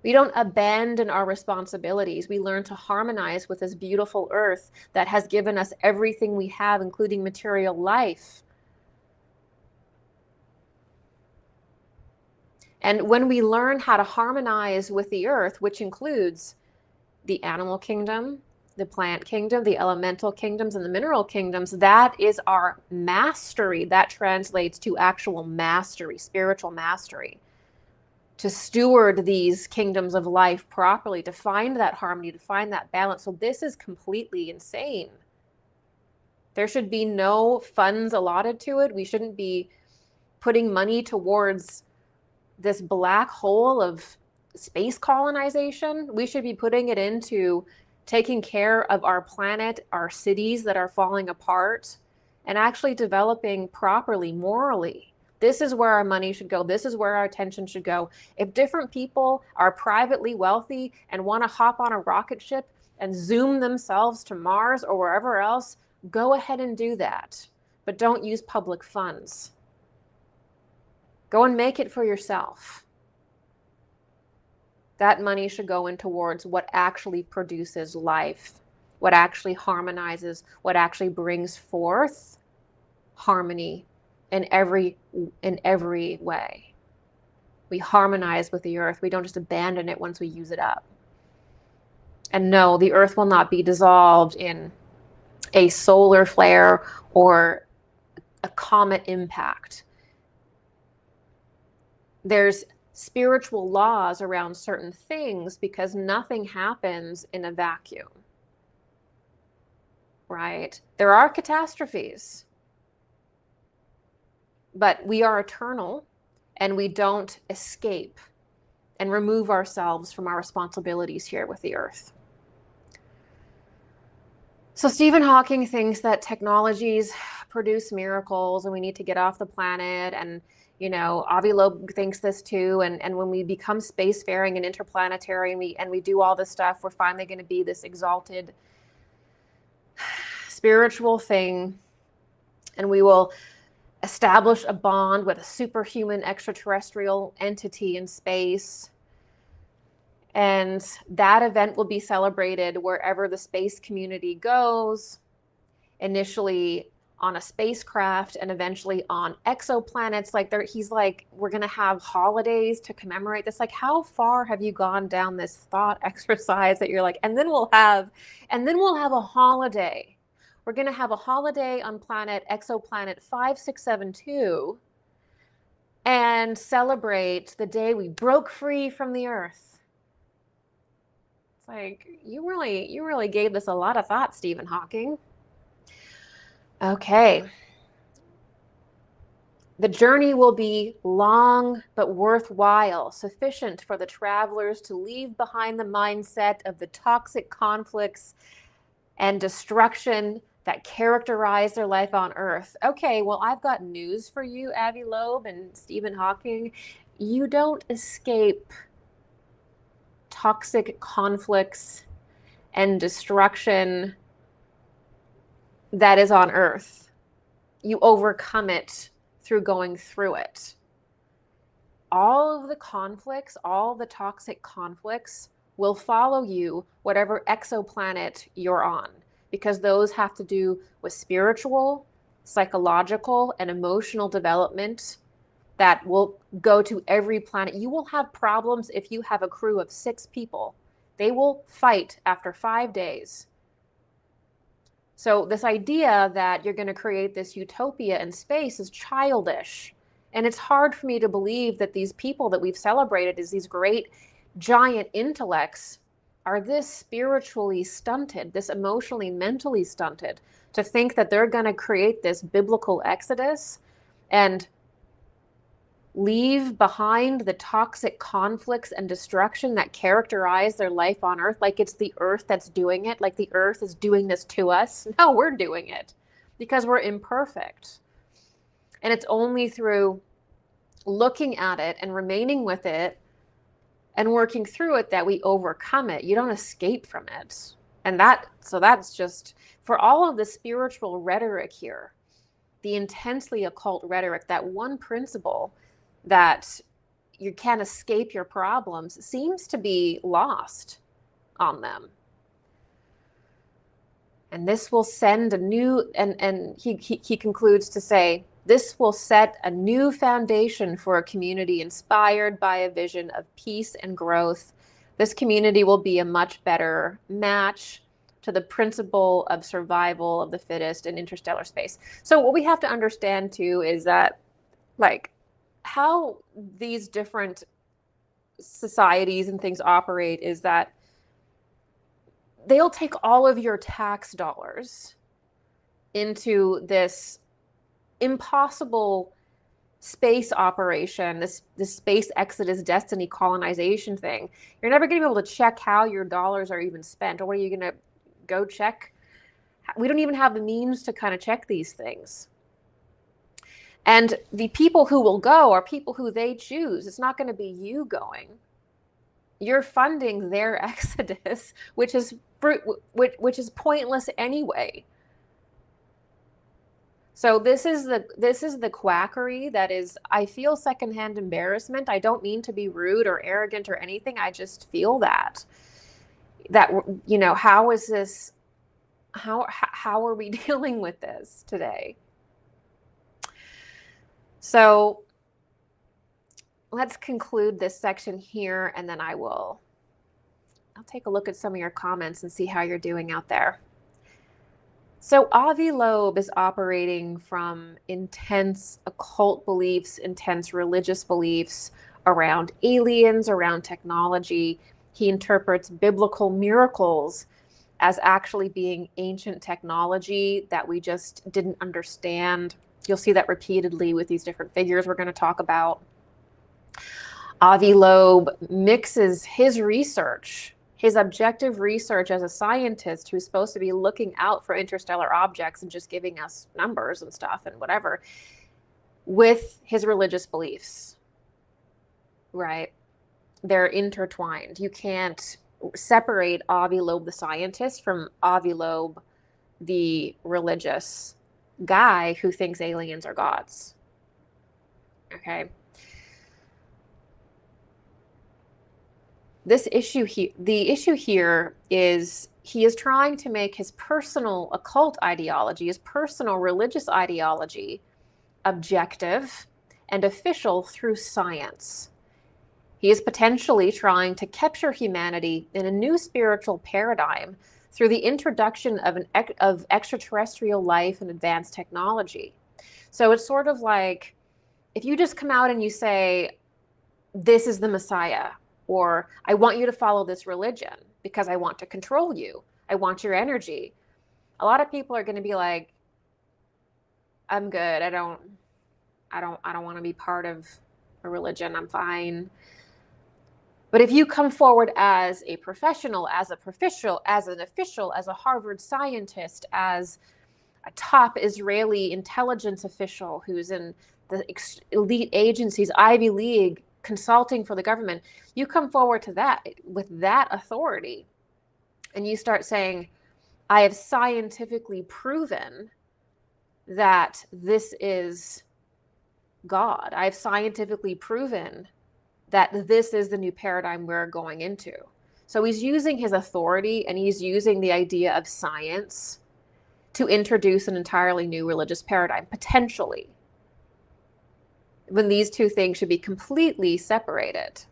We don't abandon our responsibilities. We learn to harmonize with this beautiful earth that has given us everything we have, including material life. And when we learn how to harmonize with the earth, which includes the animal kingdom, the plant kingdom, the elemental kingdoms, and the mineral kingdoms, that is our mastery. That translates to actual mastery, spiritual mastery. To steward these kingdoms of life properly, to find that harmony, to find that balance. So this is completely insane. There should be no funds allotted to it. We shouldn't be putting money towards this black hole of space colonization. We should be putting it into taking care of our planet, our cities that are falling apart, and actually developing properly, morally. This is where our money should go. This is where our attention should go. If different people are privately wealthy and want to hop on a rocket ship and zoom themselves to Mars or wherever else, go ahead and do that. But don't use public funds. Go and make it for yourself. That money should go in towards what actually produces life, what actually harmonizes, what actually brings forth harmony in every way. We harmonize with the earth. We don't just abandon it once we use it up. And no, the earth will not be dissolved in a solar flare or a comet impact. There's spiritual laws around certain things because nothing happens in a vacuum, right? There are catastrophes, but we are eternal and we don't escape and remove ourselves from our responsibilities here with the earth. So Stephen Hawking thinks that technologies produce miracles and we need to get off the planet. And, you know, Avi Loeb thinks this too. And when we become spacefaring and interplanetary and we do all this stuff, we're finally going to be this exalted spiritual thing. And we will establish a bond with a superhuman extraterrestrial entity in space. And that event will be celebrated wherever the space community goes, initially on a spacecraft and eventually on exoplanets. Like he's like, we're going to have holidays to commemorate this. Like, how far have you gone down this thought exercise that you're like, and then we'll have a holiday. We're going to have a holiday on exoplanet 5672 and celebrate the day we broke free from the earth. It's like, you really gave this a lot of thought, Stephen Hawking. Okay. The journey will be long but worthwhile, sufficient for the travelers to leave behind the mindset of the toxic conflicts and destruction that characterize their life on Earth. Okay, well, I've got news for you, Avi Loeb and Stephen Hawking. You don't escape toxic conflicts and destruction that is on Earth. You overcome it through going through it. All of the conflicts, all the toxic conflicts will follow you whatever exoplanet you're on, because those have to do with spiritual, psychological, and emotional development that will go to every planet. You will have problems if you have a crew of 6 people. They will fight after 5 days. So this idea that you're going to create this utopia in space is childish. And it's hard for me to believe that these people that we've celebrated as these great giant intellects are this spiritually stunted, this emotionally, mentally stunted, to think that they're going to create this biblical exodus and leave behind the toxic conflicts and destruction that characterize their life on Earth, like it's the Earth that's doing it, like the Earth is doing this to us. No, we're doing it because we're imperfect. And it's only through looking at it and remaining with it and working through it that we overcome it. You don't escape from it. And that's just, for all of the spiritual rhetoric here, the intensely occult rhetoric, that one principle that you can't escape your problems, seems to be lost on them. And this will send a new, and he concludes to say, this will set a new foundation for a community inspired by a vision of peace and growth. This community will be a much better match to the principle of survival of the fittest in interstellar space. So what we have to understand too is that, like, how these different societies and things operate is that they'll take all of your tax dollars into this impossible space operation, this space exodus, destiny colonization thing. You're never going to be able to check how your dollars are even spent. Or what are you going to go check? We don't even have the means to kind of check these things. And the people who will go are people who they choose. It's not going to be you going. You're funding their exodus, which is pointless anyway. So this is the quackery that is, I feel secondhand embarrassment. I don't mean to be rude or arrogant or anything. I just feel that, you know, how is this, how are we dealing with this today? So let's conclude this section here, and then I'll take a look at some of your comments and see how you're doing out there. So Avi Loeb is operating from intense occult beliefs, intense religious beliefs around aliens, around technology. He interprets biblical miracles as actually being ancient technology that we just didn't understand. You'll see that repeatedly with these different figures we're going to talk about. Avi Loeb mixes his research, his objective research as a scientist who's supposed to be looking out for interstellar objects and just giving us numbers and stuff and whatever, with his religious beliefs, right? They're intertwined. You can't separate Avi Loeb, the scientist, from Avi Loeb, the religious guy who thinks aliens are gods. Okay. The issue here is he is trying to make his personal occult ideology, his personal religious ideology, objective and official through science. He is potentially trying to capture humanity in a new spiritual paradigm through the introduction of extraterrestrial life and advanced technology. So it's sort of like if you just come out and you say, this is the Messiah, or I want you to follow this religion because I want to control you. I want your energy. A lot of people are going to be like, I'm good. I don't want to be part of a religion. I'm fine. But if you come forward as a professional, as an official, as a Harvard scientist, as a top Israeli intelligence official who's in the elite agencies, Ivy League, consulting for the government, you come forward to that with that authority and you start saying, I have scientifically proven that this is God. I've scientifically proven that this is the new paradigm we're going into. So he's using his authority and he's using the idea of science to introduce an entirely new religious paradigm, potentially, when these two things should be completely separated.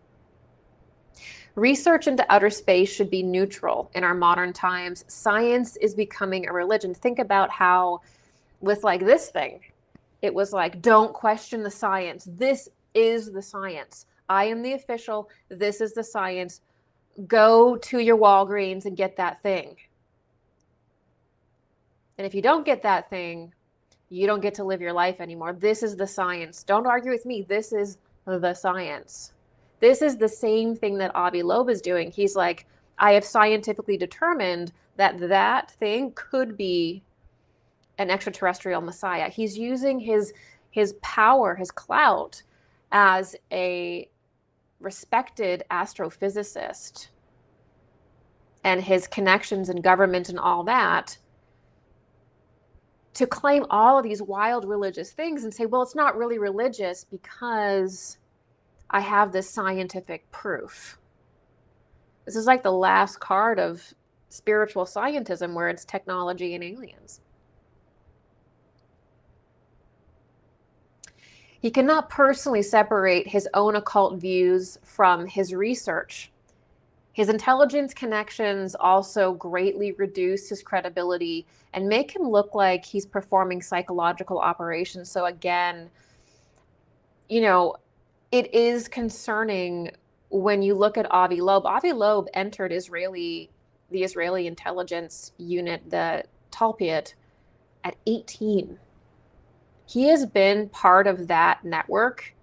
Research into outer space should be neutral in our modern times. Science is becoming a religion. Think about how with like this thing, it was like, don't question the science. This is the science. I am the official. This is the science. Go to your Walgreens and get that thing. And if you don't get that thing, you don't get to live your life anymore. This is the science. Don't argue with me. This is the science. This is the same thing that Avi Loeb is doing. He's like, I have scientifically determined that that thing could be an extraterrestrial messiah. He's using his power, his clout as a respected astrophysicist and his connections in government and all that to claim all of these wild religious things and say, well, it's not really religious because I have this scientific proof. This is like the last card of spiritual scientism, where it's technology and aliens. He cannot personally separate his own occult views from his research. His intelligence connections also greatly reduce his credibility and make him look like he's performing psychological operations. So again, you know, it is concerning when you look at Avi Loeb. Avi Loeb entered the Israeli intelligence unit, the Talpiot, at 18. He has been part of that network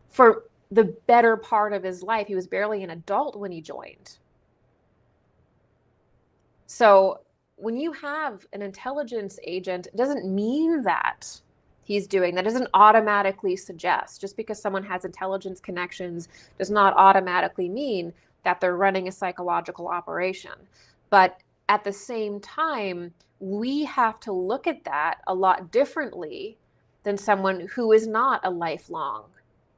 for the better part of his life. He was barely an adult when he joined. So when you have an intelligence agent, it doesn't mean that he's doing that. Doesn't automatically suggest, just because someone has intelligence connections does not automatically mean that they're running a psychological operation. But at the same time, we have to look at that a lot differently than someone who is not a lifelong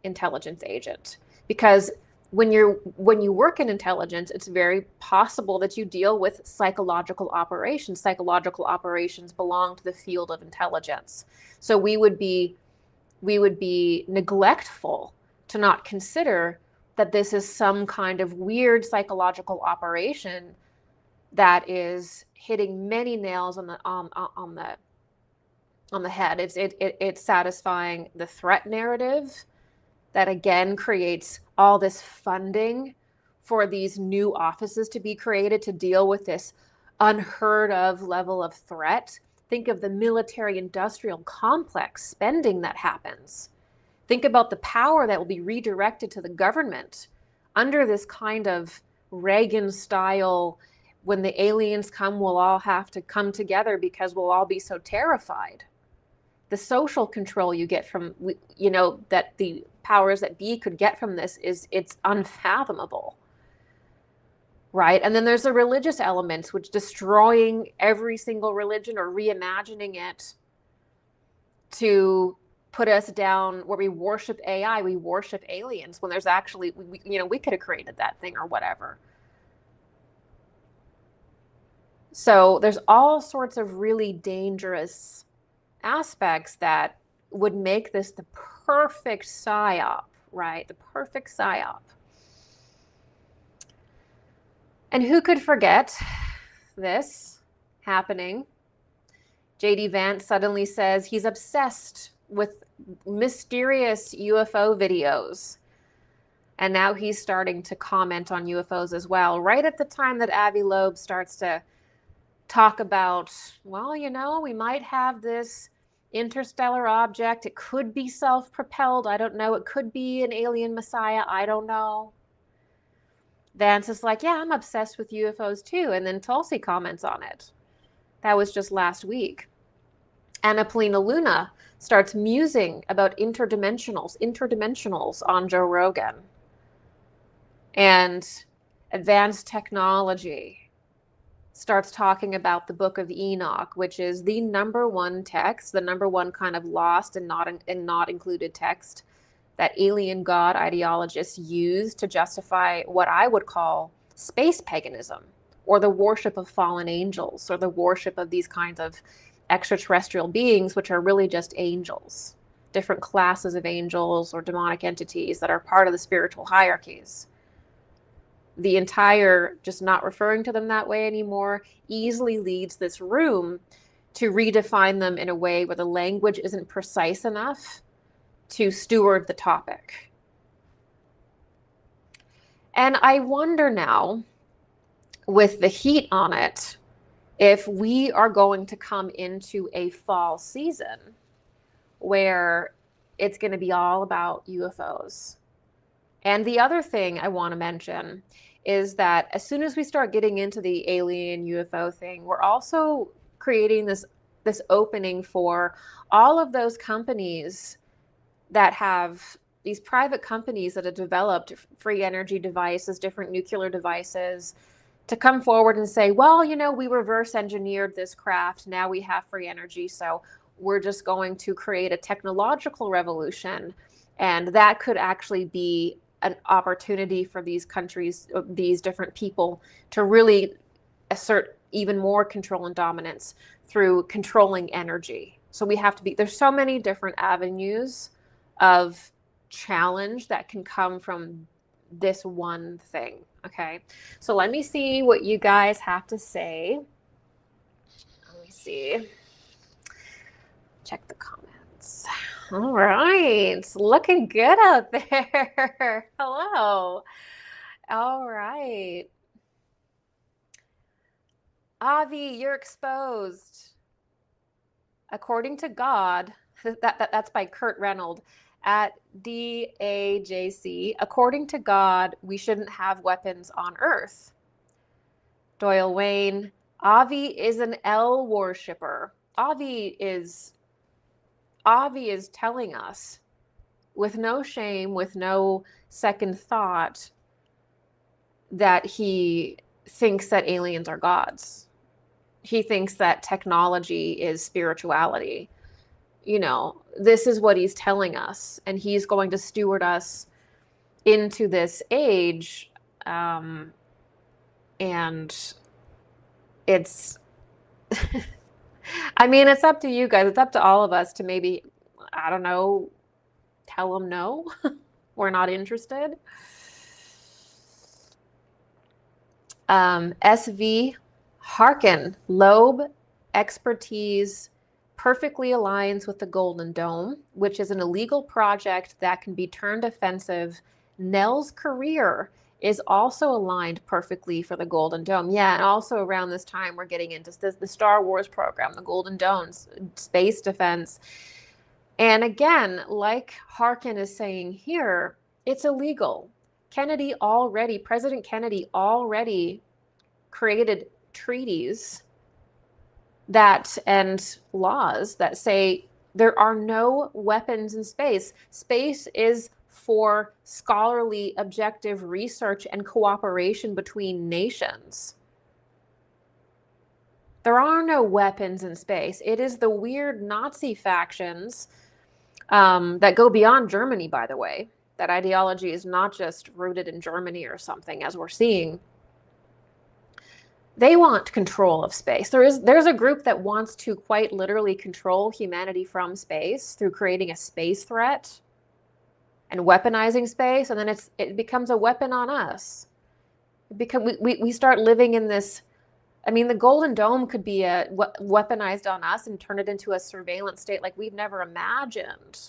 intelligence agent. Because when you work in intelligence, it's very possible that you deal with psychological operations. Psychological operations belong to the field of intelligence. So we would be neglectful to not consider that this is some kind of weird psychological operation that is hitting many nails on the head. It's satisfying the threat narrative that again creates all this funding for these new offices to be created to deal with this unheard of level of threat. Think of the military industrial complex spending that happens. Think about the power that will be redirected to the government under this kind of Reagan style, when the aliens come, we'll all have to come together because we'll all be so terrified. The social control you get from, that the powers that be could get from this it's unfathomable, right? And then there's the religious elements, which destroying every single religion or reimagining it to put us down where we worship AI, we worship aliens, when there's actually, we could have created that thing or whatever. So there's all sorts of really dangerous aspects that would make this the perfect psyop, right? The perfect psyop. And who could forget this happening? J.D. Vance suddenly says he's obsessed with mysterious UFO videos. And now he's starting to comment on UFOs as well, right at the time that Avi Loeb starts to talk about, well, we might have this interstellar object. It could be self-propelled. I don't know. It could be an alien messiah. I don't know. Vance is like, yeah, I'm obsessed with UFOs too. And then Tulsi comments on it. That was just last week. Anna Polina Luna starts musing about interdimensionals on Joe Rogan. And advanced technology starts talking about the Book of Enoch, which is the number one text, the number one kind of lost and not included text that alien god ideologists use to justify what I would call space paganism, or the worship of fallen angels, or the worship of these kinds of extraterrestrial beings, which are really just angels, different classes of angels or demonic entities that are part of the spiritual hierarchies. The entire just not referring to them that way anymore easily leads this room to redefine them in a way where the language isn't precise enough to steward the topic. And I wonder now, with the heat on it, if we are going to come into a fall season where it's going to be all about UFOs. And the other thing I want to mention is that as soon as we start getting into the alien UFO thing, we're also creating this opening for all of those companies that have these private companies that have developed free energy devices, different nuclear devices, to come forward and say, well, you know, we reverse engineered this craft. Now we have free energy. So we're just going to create a technological revolution. And that could actually be an opportunity for these countries, these different people, to really assert even more control and dominance through controlling energy. So we have to be, there's so many different avenues of challenge that can come from this one thing. Okay. So let me see what you guys have to say. Let me see. Check the comments. All right. Looking good out there. Hello. All right. Avi, you're exposed. According to God, that's by Kurt Reynolds at DAJC. According to God, we shouldn't have weapons on Earth. Doyle Wayne, Avi is an L worshipper. Avi is telling us with no shame, with no second thought, that he thinks that aliens are gods. He thinks that technology is spirituality. You know, this is what he's telling us, and he's going to steward us into this age. And it's, I mean, it's up to you guys. It's up to all of us to maybe, I don't know, tell them no, we're not interested. SV, hearken, Loeb expertise perfectly aligns with the Golden Dome, which is an illegal project that can be turned offensive. Nell's career is also aligned perfectly for the Golden Dome. Yeah, and also around this time, we're getting into the Star Wars program, the Golden Dome, space defense. And again, like Harkin is saying here, it's illegal. President Kennedy already created treaties that and laws that say there are no weapons in space. Space is for scholarly, objective research and cooperation between nations. There are no weapons in space. It is the weird Nazi factions that go beyond Germany, by the way. That ideology is not just rooted in Germany or something, as we're seeing. They want control of space. There's a group that wants to quite literally control humanity from space through creating a space threat and weaponizing space, and then it becomes a weapon on us. We start living in this. I mean, the Golden Dome could be weaponized on us and turn it into a surveillance state like we've never imagined,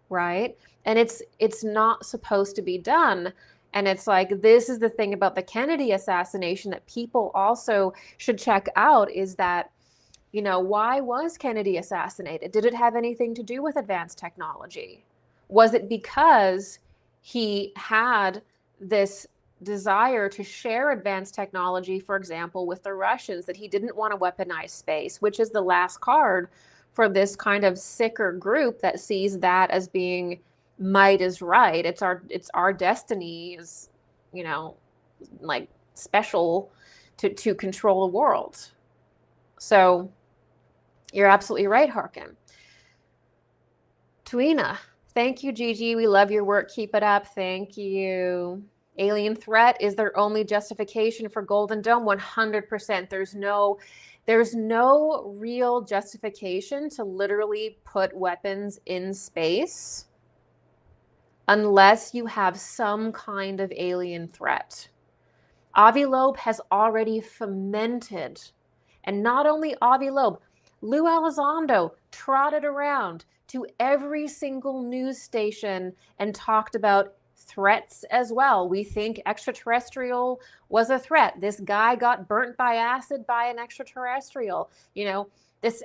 right? And it's not supposed to be done. And it's like, this is the thing about the Kennedy assassination that people also should check out, is that, you know, why was Kennedy assassinated? Did it have anything to do with advanced technology? Was it because he had this desire to share advanced technology, for example, with the Russians, that he didn't want to weaponize space, which is the last card for this kind of sicker group that sees that as being might is right. It's our destiny is, you know, like special to control the world. So you're absolutely right, Harkin. Tuina, thank you, Gigi. We love your work. Keep it up. Thank you. Alien threat is their only justification for Golden Dome. 100%. There's no real justification to literally put weapons in space unless you have some kind of alien threat. Avi Loeb has already fomented, and not only Avi Loeb, Lou Elizondo trotted around to every single news station and talked about threats as well. We think extraterrestrial was a threat. This guy got burnt by acid by an extraterrestrial. You know, this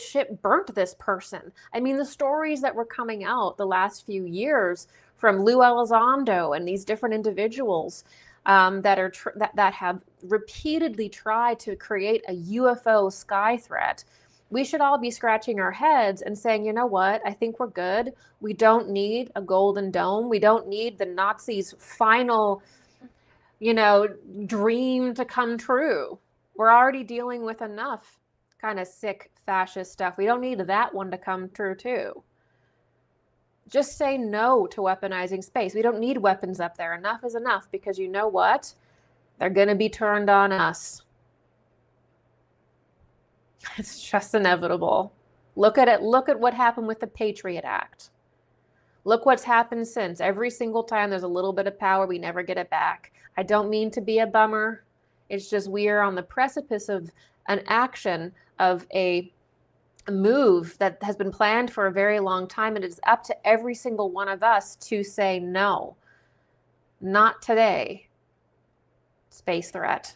ship burnt this person. I mean, the stories that were coming out the last few years from Lou Elizondo and these different individuals that have repeatedly tried to create a UFO sky threat. We should all be scratching our heads and saying, you know what? I think we're good. We don't need a Golden Dome. We don't need the Nazis' final dream to come true. We're already dealing with enough kind of sick fascist stuff. We don't need that one to come true too. Just say no to weaponizing space. We don't need weapons up there. Enough is enough, because you know what? They're going to be turned on us. It's just inevitable. Look at it. Look at what happened with the Patriot Act. Look what's happened since. Every single time there's a little bit of power, we never get it back. I don't mean to be a bummer. It's just we are on the precipice of an action, of a move that has been planned for a very long time, and it is up to every single one of us to say no. Not today. Space threat.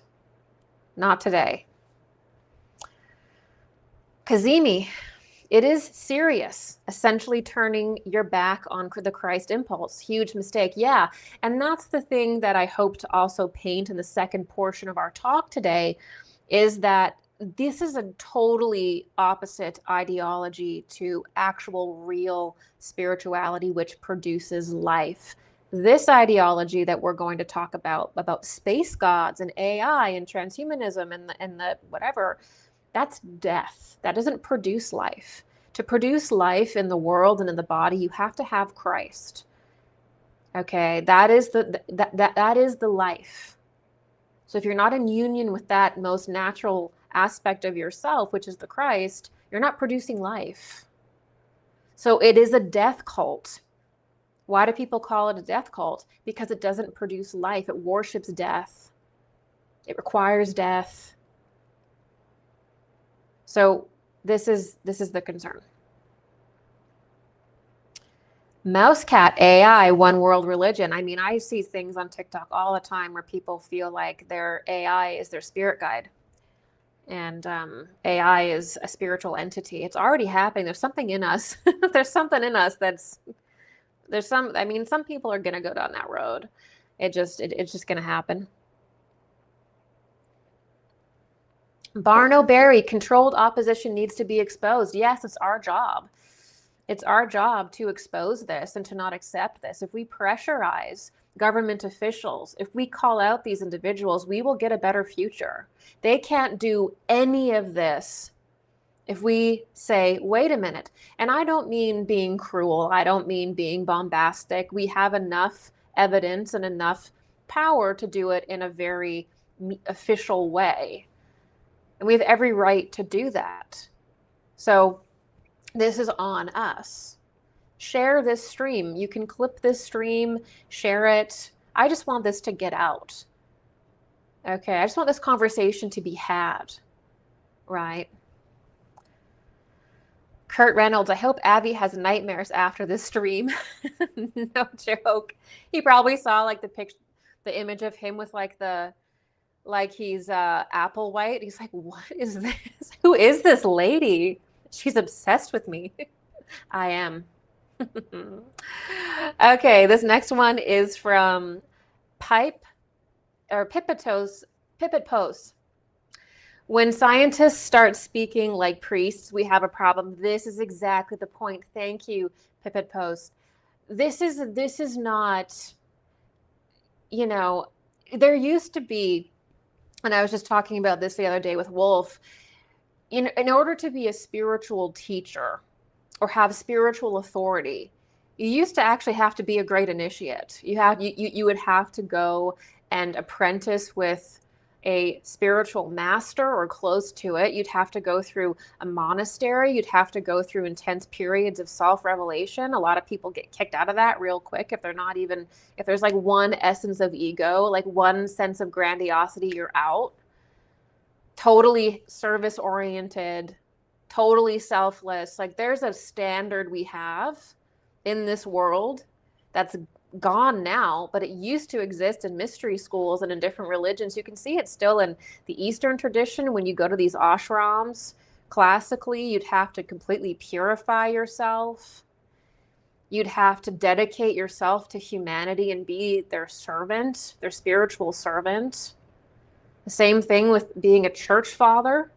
Not today. Kazemi, it is serious, essentially turning your back on the Christ impulse. Huge mistake. Yeah, and that's the thing that I hope to also paint in the second portion of our talk today, is that this is a totally opposite ideology to actual real spirituality, which produces life. This ideology that we're going to talk about space gods and AI and transhumanism and the whatever, that's death. That doesn't produce life. To produce life in the world and in the body, you have to have Christ. Okay, that is the life. So if you're not in union with that most natural aspect of yourself, which is the Christ, you're not producing life. So it is a death cult. Why do people call it a death cult? Because it doesn't produce life. It worships death. It requires death. So this is the concern. Mousecat AI, one world religion. I mean, I see things on TikTok all the time where people feel like their AI is their spirit guide. And AI is a spiritual entity. It's already happening. There's something in us. There's something in us some people are going to go down that road. It's just going to happen. Barno Berry, controlled opposition needs to be exposed. Yes, it's our job. It's our job to expose this and to not accept this. If we pressurize government officials, if we call out these individuals, we will get a better future. They can't do any of this if we say, wait a minute. And I don't mean being cruel. I don't mean being bombastic. We have enough evidence and enough power to do it in a very official way. And we have every right to do that. So this is on us. Share this stream. You can clip this stream, share it. I just want this to get out. Okay, I just want this conversation to be had, right? Kurt Reynolds, I hope Avi has nightmares after this stream. No joke. He probably saw like the image of him with like he's apple white. He's like, what is this? Who is this lady? She's obsessed with me. I am. Okay, this next one is from Pipit Post. When scientists start speaking like priests, we have a problem. This is exactly the point. Thank you, Pipit Post. This is not, there used to be, and I was just talking about this the other day with Wolf, in order to be a spiritual teacher or have spiritual authority, you used to actually have to be a great initiate. You would have to go and apprentice with a spiritual master or close to it. You'd have to go through a monastery. You'd have to go through intense periods of self-revelation. A lot of people get kicked out of that real quick if there's like one essence of ego, like one sense of grandiosity, you're out. Totally service-oriented, totally selfless. Like there's a standard we have in this world that's gone now, but it used to exist in mystery schools and in different religions. You can see it still in the Eastern tradition. When you go to these ashrams, classically, you'd have to completely purify yourself. You'd have to dedicate yourself to humanity and be their servant, their spiritual servant. The same thing with being a church father,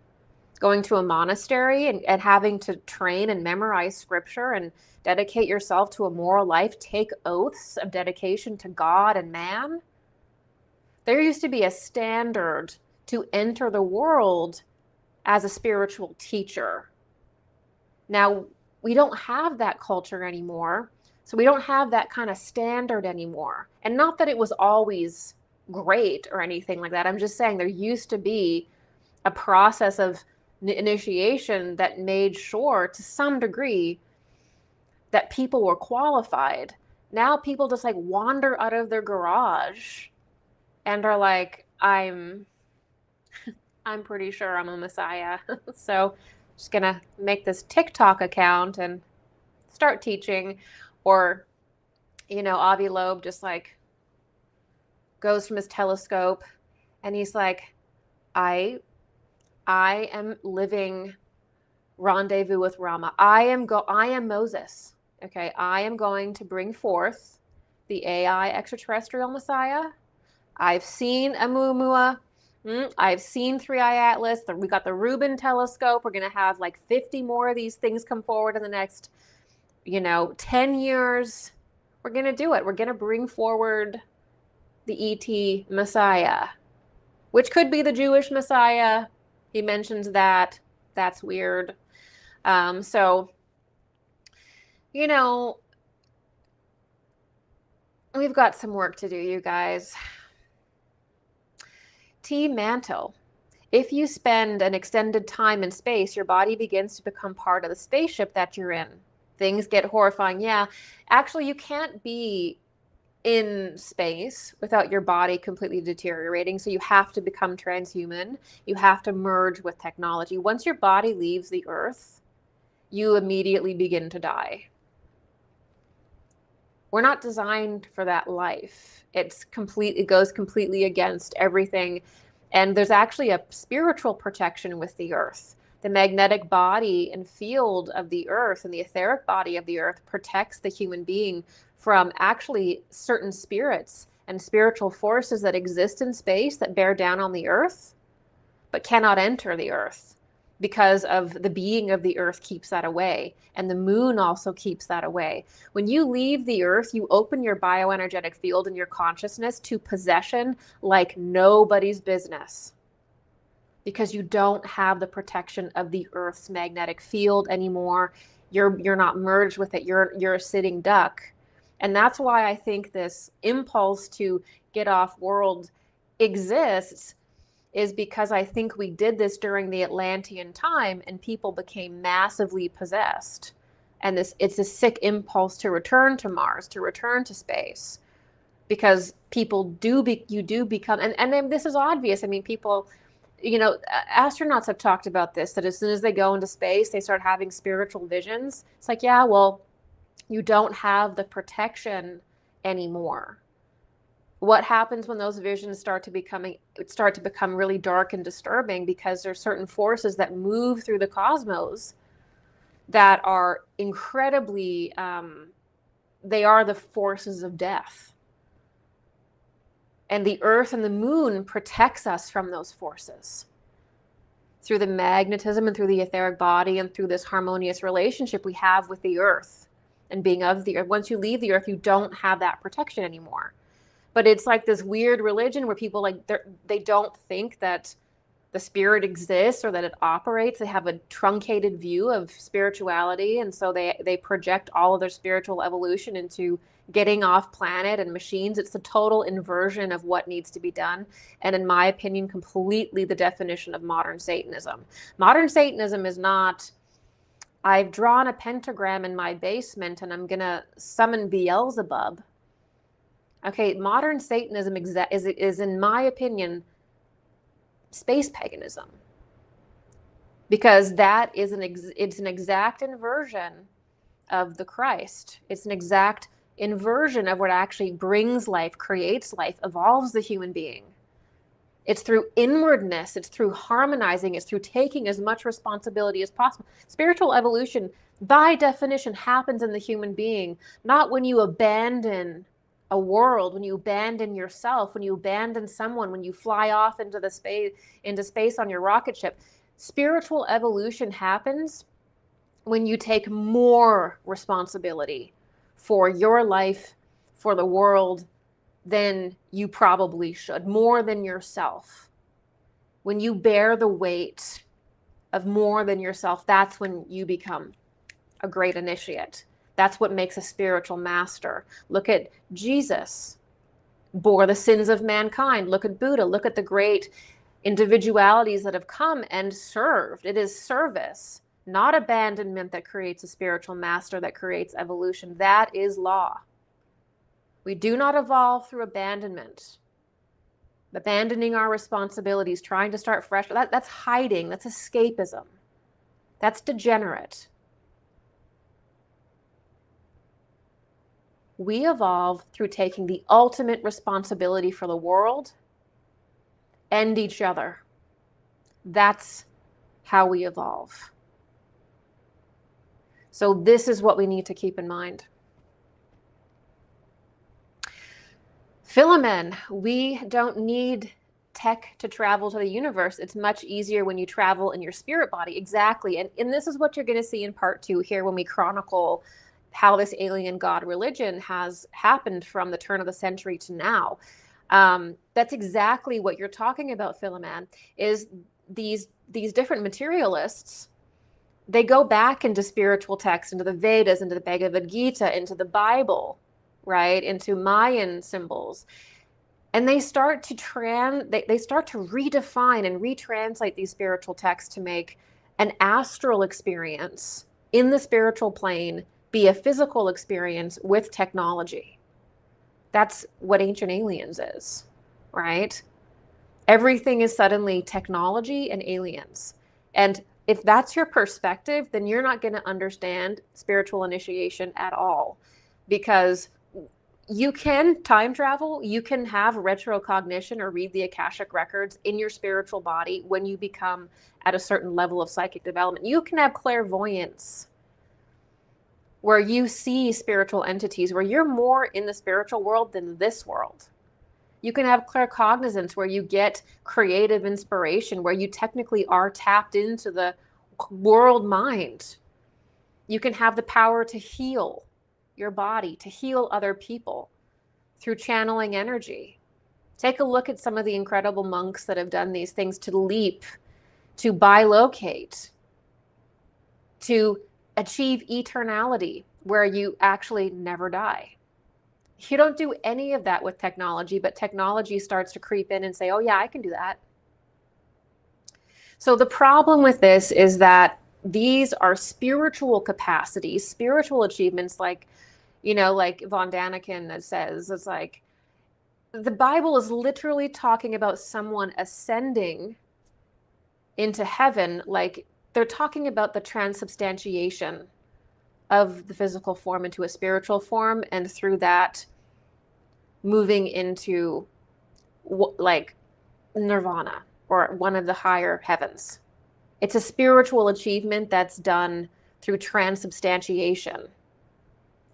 going to a monastery and having to train and memorize scripture and dedicate yourself to a moral life, take oaths of dedication to God and man. There used to be a standard to enter the world as a spiritual teacher. Now, we don't have that culture anymore. So we don't have that kind of standard anymore. And not that it was always great or anything like that. I'm just saying there used to be a process of initiation that made sure to some degree that people were qualified. Now people just like wander out of their garage and are like, I'm pretty sure I'm a messiah. So I'm just gonna make this TikTok account and start teaching. Or, Avi Loeb just like goes from his telescope and he's like, I am living Rendezvous with Rama. I am Moses. Okay, I am going to bring forth the AI extraterrestrial Messiah. I've seen Oumuamua. I've seen Three Eye Atlas. We got the Rubin telescope. We're going to have like 50 more of these things come forward in the next, 10 years. We're going to do it. We're going to bring forward the ET Messiah, which could be the Jewish Messiah. He mentions that. That's weird. So, we've got some work to do, you guys. T. Mantle. If you spend an extended time in space, your body begins to become part of the spaceship that you're in. Things get horrifying. Yeah, actually, you can't be in space without your body completely deteriorating. So you have to become transhuman. You have to merge with technology. Once your body leaves the Earth, you immediately begin to die. We're not designed for that life. It goes completely against everything. And there's actually a spiritual protection with the Earth. The magnetic body and field of the Earth and the etheric body of the Earth protects the human being from actually certain spirits and spiritual forces that exist in space that bear down on the Earth, but cannot enter the Earth because of the being of the Earth keeps that away. And the moon also keeps that away. When you leave the Earth, you open your bioenergetic field and your consciousness to possession like nobody's business, because you don't have the protection of the Earth's magnetic field anymore. You're not merged with it. You're a sitting duck. And that's why I think this impulse to get off world exists, is because I think we did this during the Atlantean time and people became massively possessed. And it's a sick impulse to return to Mars, to return to space, because people you do become, and then this is obvious. I mean, people, astronauts have talked about this, that as soon as they go into space, they start having spiritual visions. It's like, yeah, well, you don't have the protection anymore. What happens when those visions start to become really dark and disturbing? Because there's certain forces that move through the cosmos that are incredibly, they are the forces of death. And the Earth and the moon protects us from those forces through the magnetism and through the etheric body and through this harmonious relationship we have with the Earth and being of the Earth. Once you leave the Earth, you don't have that protection anymore. But it's like this weird religion where people they don't think that the spirit exists or that it operates. They have a truncated view of spirituality, and so they project all of their spiritual evolution into getting off planet and machines. It's the total inversion of what needs to be done, and in my opinion, completely the definition of modern Satanism. Modern Satanism is not, I've drawn a pentagram in my basement and I'm gonna summon Beelzebub. Okay, modern Satanism is, in my opinion, space paganism, because that is it's an exact inversion of the Christ. It's an exact inversion of what actually brings life, creates life, evolves the human being. It's through inwardness, it's through harmonizing, it's through taking as much responsibility as possible. Spiritual evolution, by definition, happens in the human being, not when you abandon a world, when you abandon yourself, when you abandon someone, when you fly off into space on your rocket ship. Spiritual evolution happens when you take more responsibility for your life, for the world, then you probably should, more than yourself. When you bear the weight of more than yourself, that's when you become a great initiate. That's what makes a spiritual master. Look at Jesus, bore the sins of mankind. Look at Buddha. Look at the great individualities that have come and served. It is service, not abandonment, that creates a spiritual master, that creates evolution. That is law. We do not evolve through abandonment. Abandoning our responsibilities, trying to start fresh, that's hiding, that's escapism. That's degenerate. We evolve through taking the ultimate responsibility for the world and each other. That's how we evolve. So this is what we need to keep in mind. Philomen, we don't need tech to travel to the universe. It's much easier when you travel in your spirit body. Exactly. And this is what you're going to see in part 2 here when we chronicle how this alien god religion has happened from the turn of the century to now. That's exactly what you're talking about, Philomen, is these different materialists. They go back into spiritual texts, into the Vedas, into the Bhagavad Gita, into the Bible, right, into Mayan symbols, and they start to redefine and retranslate these spiritual texts to make an astral experience in the spiritual plane be a physical experience with technology. That's what Ancient Aliens is, right? Everything is suddenly technology and aliens. And if that's your perspective, then you're not going to understand spiritual initiation at all, because you can time travel, you can have retrocognition or read the Akashic records in your spiritual body when you become at a certain level of psychic development. You can have clairvoyance, where you see spiritual entities, where you're more in the spiritual world than this world. You can have claircognizance, where you get creative inspiration, where you technically are tapped into the world mind. You can have the power to heal your body, to heal other people through channeling energy. Take a look at some of the incredible monks that have done these things, to leap, to bilocate, to achieve eternality, where you actually never die. You don't do any of that with technology, but technology starts to creep in and say, oh yeah, I can do that. So the problem with this is that these are spiritual capacities, spiritual achievements, like, like von Daniken says, it's like, the Bible is literally talking about someone ascending into heaven. Like, they're talking about the transubstantiation of the physical form into a spiritual form, and through that moving into like nirvana, or one of the higher heavens. It's a spiritual achievement that's done through transubstantiation.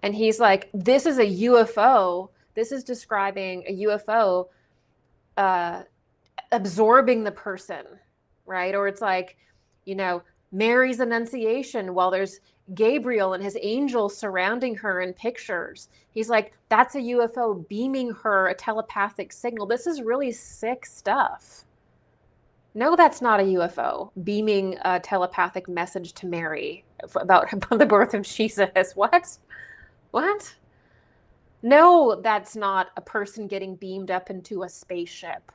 And he's like, this is a UFO. This is describing a UFO absorbing the person, right? Or it's like, Mary's Annunciation, while there's Gabriel and his angels surrounding her in pictures. He's like, that's a UFO beaming her a telepathic signal. This is really sick stuff. No, that's not a UFO beaming a telepathic message to Mary about the birth of Jesus. What? No, that's not a person getting beamed up into a spaceship.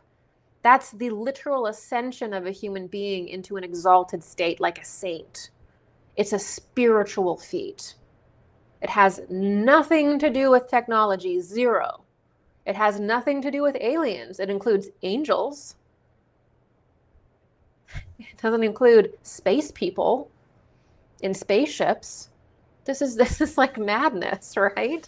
That's the literal ascension of a human being into an exalted state, like a saint. It's a spiritual feat. It has nothing to do with technology, zero. It has nothing to do with aliens. It includes angels. It doesn't include space people in spaceships. This is like madness, right?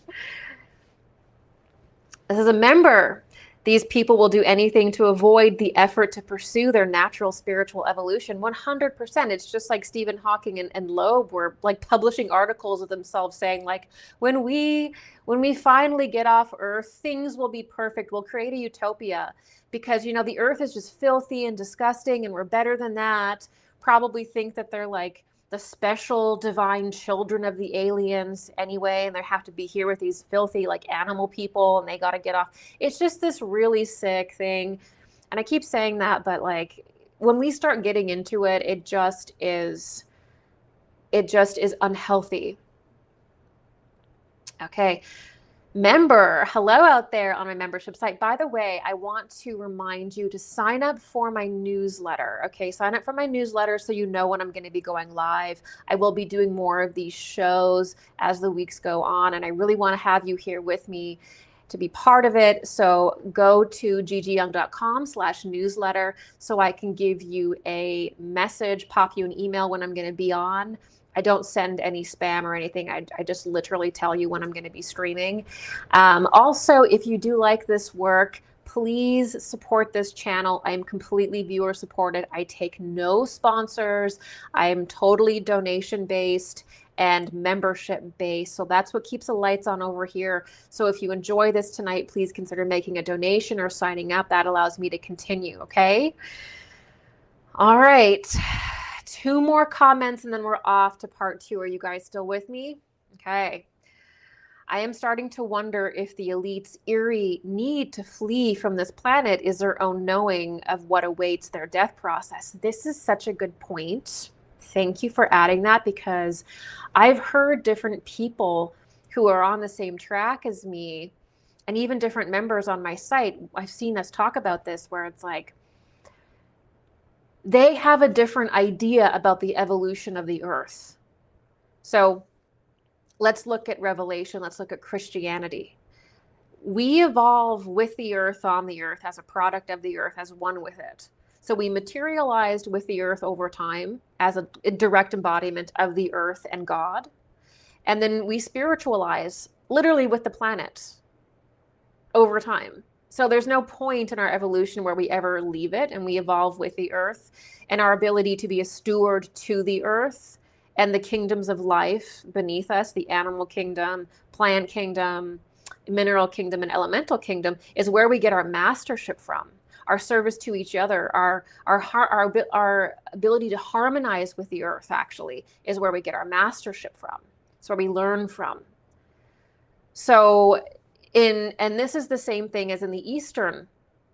This is a member. These people will do anything to avoid the effort to pursue their natural spiritual evolution. 100%. It's just like Stephen Hawking and Loeb were like publishing articles of themselves saying, like, when we finally get off Earth, things will be perfect. We'll create a utopia, because, the Earth is just filthy and disgusting, and we're better than that. Probably think that they're like the special divine children of the aliens anyway, and they have to be here with these filthy like animal people, and they got to get off. It's just this really sick thing. And I keep saying that, but like when we start getting into it, it just is unhealthy. Okay. Member, hello out there on my membership site. By the way, I want to remind you to sign up for my newsletter. Okay, sign up for my newsletter so you know when I'm going to be going live. I will be doing more of these shows as the weeks go on, and I really want to have you here with me to be part of it. So go to gigiyoung.com/newsletter so I can give you a message, pop you an email when I'm going to be on. I don't send any spam or anything. I just literally tell you when I'm going to be streaming. Also, if you do like this work, please support this channel. I am completely viewer supported. I take no sponsors. I am totally donation based and membership based. So that's what keeps the lights on over here. So if you enjoy this tonight, please consider making a donation or signing up. That allows me to continue. Okay. All right. 2 more comments and then we're off to part 2. Are you guys still with me? Okay. I am starting to wonder if the elite's eerie need to flee from this planet is their own knowing of what awaits their death process. This is such a good point. Thank you for adding that, because I've heard different people who are on the same track as me, and even different members on my site. I've seen us talk about this where it's like, they have a different idea about the evolution of the earth. So let's look at Revelation. Let's look at Christianity. We evolve with the earth, on the earth, as a product of the earth, as one with it. So we materialized with the earth over time as a direct embodiment of the earth and God. And then we spiritualize literally with the planet over time. So there's no point in our evolution where we ever leave it, and we evolve with the earth, and our ability to be a steward to the earth and the kingdoms of life beneath us, the animal kingdom, plant kingdom, mineral kingdom, and elemental kingdom, is where we get our mastership from. Our service to each other, our ability to harmonize with the earth, actually, is where we get our mastership from. It's where we learn from. So and this is the same thing as in the Eastern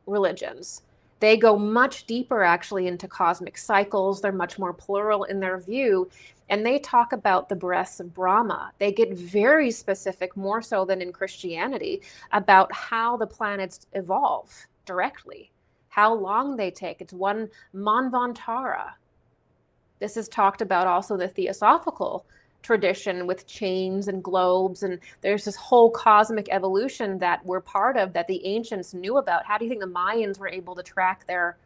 religions. They go much deeper actually into cosmic cycles. They're much more plural in their view. And they talk about the breaths of Brahma. They get very specific, more so than in Christianity, about how the planets evolve directly, how long they take. It's one Manvantara. This is talked about also the Theosophical tradition with chains and globes, and there's this whole cosmic evolution that we're part of that the ancients knew about. How do you think the Mayans were able to track their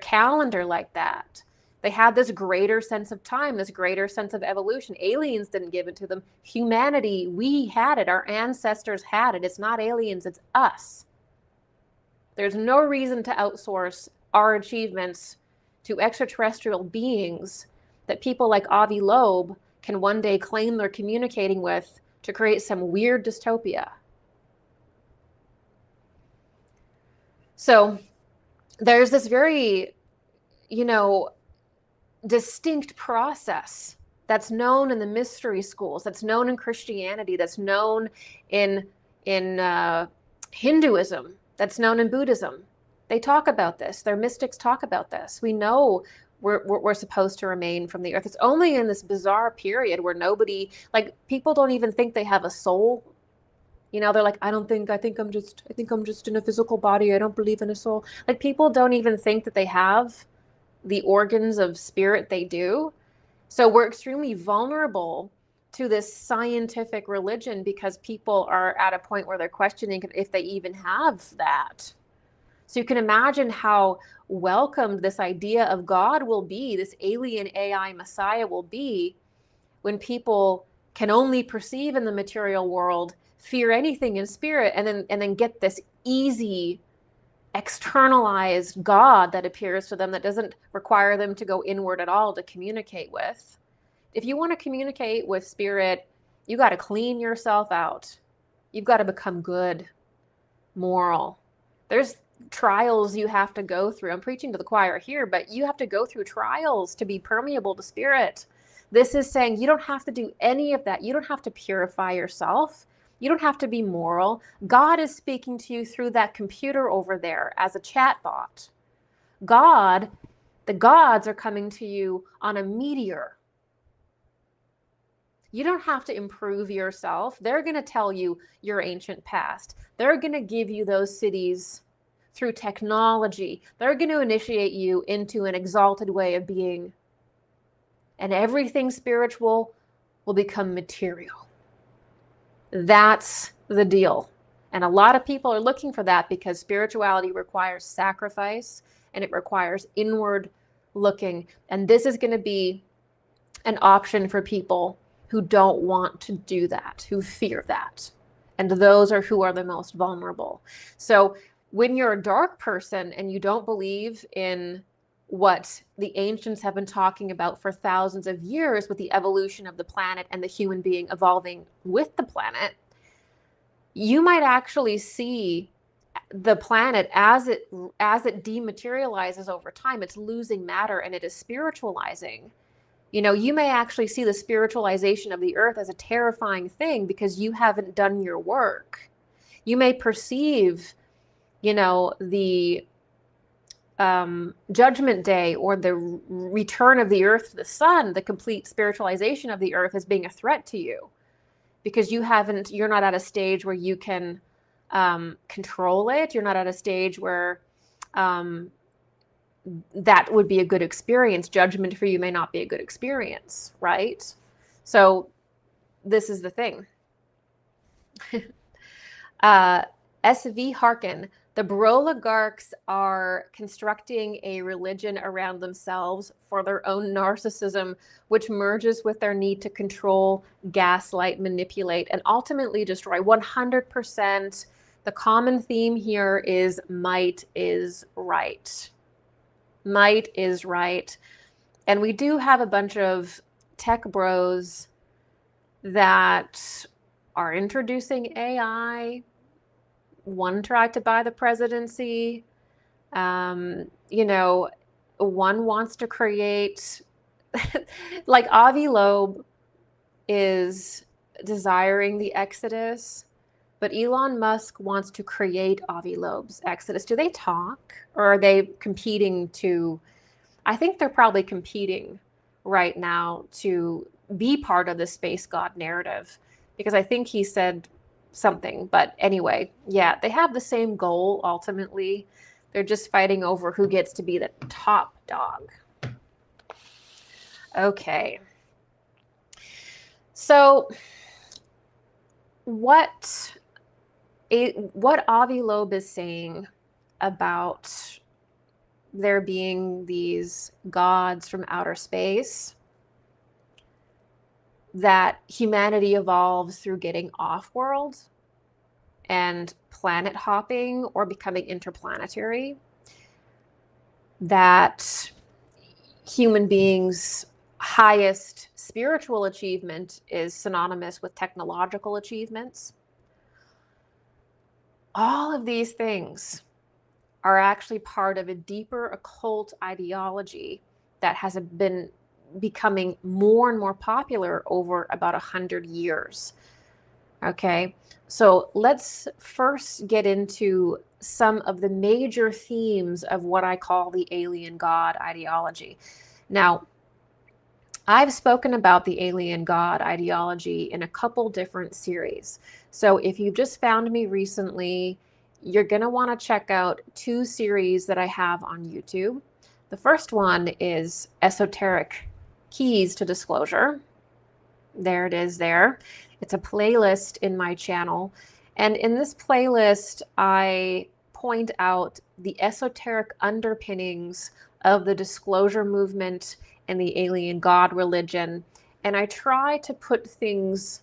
calendar like that? They had this greater sense of time, this greater sense of evolution. Aliens didn't give it to them. Humanity, we had it. Our ancestors had it. It's not aliens, it's us. There's no reason to outsource our achievements to extraterrestrial beings that people like Avi Loeb can one day claim they're communicating with to create some weird dystopia. So there's this very, distinct process that's known in the mystery schools, that's known in Christianity, that's known in Hinduism, that's known in Buddhism. They talk about this. Their mystics talk about this. We know we're supposed to remain from the earth. It's only in this bizarre period where nobody, like, people don't even think they have a soul. They're like, I think I'm just in a physical body. I don't believe in a soul. Like, people don't even think that they have the organs of spirit. They do. So we're extremely vulnerable to this scientific religion because people are at a point where they're questioning if they even have that. So you can imagine how welcomed this idea of God will be, this alien AI Messiah will be, when people can only perceive in the material world, fear anything in spirit, and then get this easy externalized God that appears to them that doesn't require them to go inward at all to communicate with. If you want to communicate with spirit, you got to clean yourself out. You've got to become good, moral. There's trials you have to go through. I'm preaching to the choir here, but you have to go through trials to be permeable to spirit. This is saying you don't have to do any of that. You don't have to purify yourself. You don't have to be moral. God is speaking to you through that computer over there as a chat bot. The gods are coming to you on a meteor. You don't have to improve yourself. They're going to tell you your ancient past. They're going to give you those cities through technology. They're going to initiate you into an exalted way of being. And everything spiritual will become material. That's the deal. And a lot of people are looking for that because spirituality requires sacrifice and it requires inward looking. And this is going to be an option for people who don't want to do that, who fear that. And those are who are the most vulnerable. So when you're a dark person and you don't believe in what the ancients have been talking about for thousands of years with the evolution of the planet and the human being evolving with the planet, you might actually see the planet as it dematerializes over time. It's losing matter and it is spiritualizing. You know, you may actually see the spiritualization of the earth as a terrifying thing because you haven't done your work. You may perceive, you know, the judgment day or the return of the earth to the sun, the complete spiritualization of the earth as being a threat to you because you're not at a stage where you can control it. You're not at a stage where that would be a good experience. Judgment for you may not be a good experience, right? So this is the thing. SV Harkin, the Broligarchs are constructing a religion around themselves for their own narcissism, which merges with their need to control, gaslight, manipulate, and ultimately destroy. 100%. The common theme here is might is right. Might is right. And we do have a bunch of tech bros that are introducing AI. One tried to buy the presidency. You know, one wants to create, like Avi Loeb is desiring the Exodus, but Elon Musk wants to create Avi Loeb's Exodus. Do they talk or are they competing to, I think they're probably competing right now to be part of the space god narrative because I think he said something, but anyway, yeah, they have the same goal ultimately. They're just fighting over who gets to be the top dog. Okay. So what Avi Loeb is saying about there being these gods from outer space, that humanity evolves through getting off-world and planet hopping or becoming interplanetary, that human beings' highest spiritual achievement is synonymous with technological achievements. All of these things are actually part of a deeper occult ideology that has been becoming more and more popular over about 100 years. Okay, so let's first get into some of the major themes of what I call the alien god ideology. Now, I've spoken about the alien god ideology in a couple different series. So if you've just found me recently, you're going to want to check out two series that I have on YouTube. The first one is Esoteric Keys to Disclosure. There it is there. It's a playlist in my channel. And in this playlist, I point out the esoteric underpinnings of the disclosure movement and the alien god religion. And I try to put things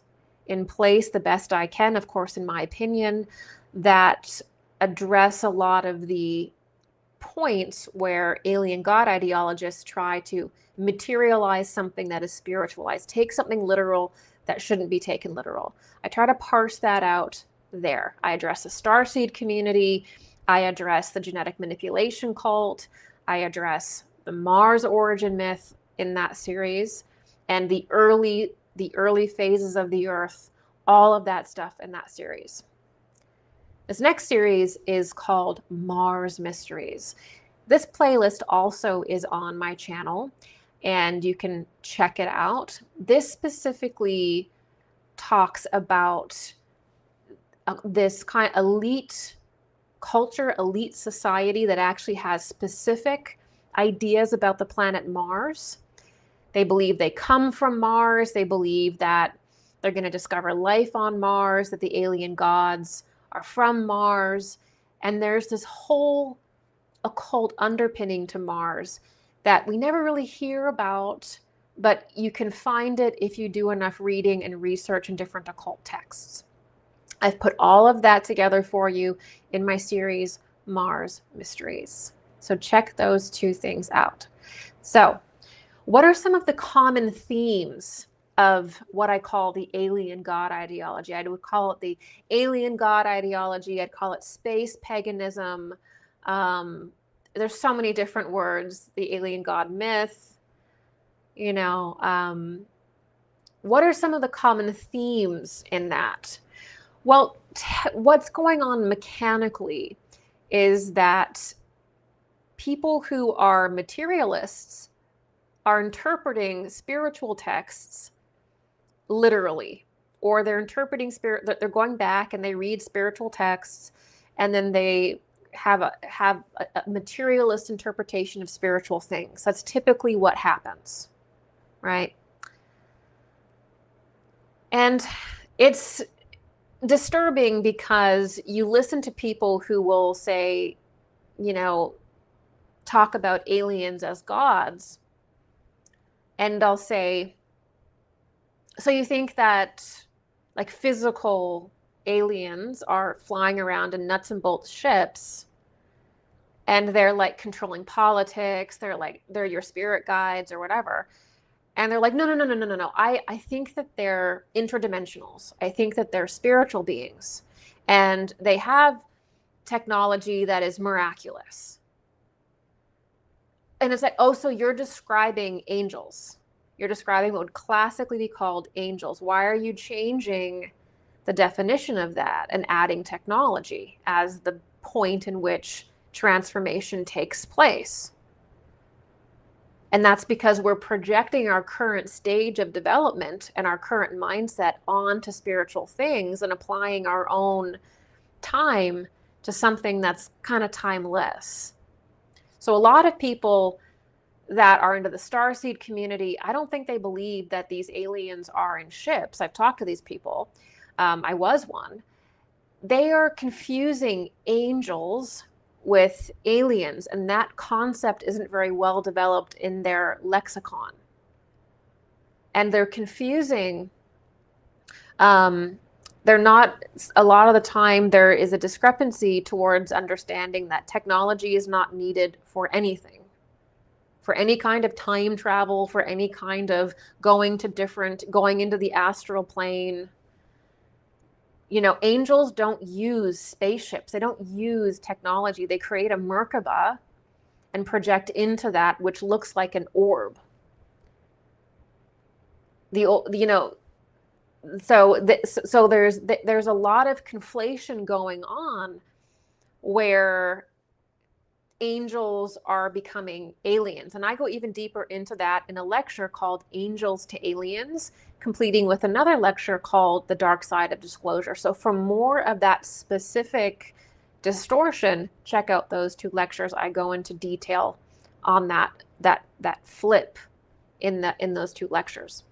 in place the best I can, of course, in my opinion, that address a lot of the points where alien god ideologists try to materialize something that is spiritualized, take something literal that shouldn't be taken literal. I try to parse that out there. I address the starseed community. I address the genetic manipulation cult. I address the Mars origin myth in that series. and the early phases of the Earth, all of that stuff in that series. This next series is called Mars Mysteries. This playlist also is on my channel, and you can check it out. This specifically talks about this kind of elite culture, elite society that actually has specific ideas about the planet Mars. They believe they come from Mars. They believe that they're going to discover life on Mars, that the alien gods are from Mars. And there's this whole occult underpinning to Mars that we never really hear about, but you can find it if you do enough reading and research in different occult texts. I've put all of that together for you in my series, Mars Mysteries. So check those two things out. So, what are some of the common themes of what I call the alien god ideology? I would call it the alien god ideology. I'd call it space paganism. There's so many different words. The alien god myth. You know, what are some of the common themes in that? Well, what's going on mechanically is that people who are materialists are interpreting spiritual texts literally, or they're interpreting they're going back and they read spiritual texts, and then they have a materialist interpretation of spiritual things. That's typically what happens, right? And it's disturbing because you listen to people who will say, you know, talk about aliens as gods, and they'll say, so you think that like physical aliens are flying around in nuts and bolts ships, and they're like controlling politics, they're your spirit guides or whatever. And they're like, no. I think that they're interdimensionals. I think that they're spiritual beings. And they have technology that is miraculous. And it's like, oh, so you're describing angels. You're describing what would classically be called angels. Why are you changing the definition of that and adding technology as the point in which transformation takes place? And that's because we're projecting our current stage of development and our current mindset onto spiritual things and applying our own time to something that's kind of timeless. So a lot of people that are into the starseed community, I don't think they believe that these aliens are in ships. I've talked to these people. I was one. They are confusing angels with aliens, and that concept isn't very well developed in their lexicon. And they're confusing. They're not, a lot of the time, there is a discrepancy towards understanding that technology is not needed for anything. For any kind of time travel, for any kind of going into the astral plane. You know, angels don't use spaceships. They don't use technology. They create a Merkaba and project into that, which looks like an orb. So there's a lot of conflation going on where angels are becoming aliens. And I go even deeper into that in a lecture called Angels to Aliens, completing with another lecture called The Dark Side of Disclosure. So for more of that specific distortion, check out those two lectures. I go into detail on that flip in those two lectures.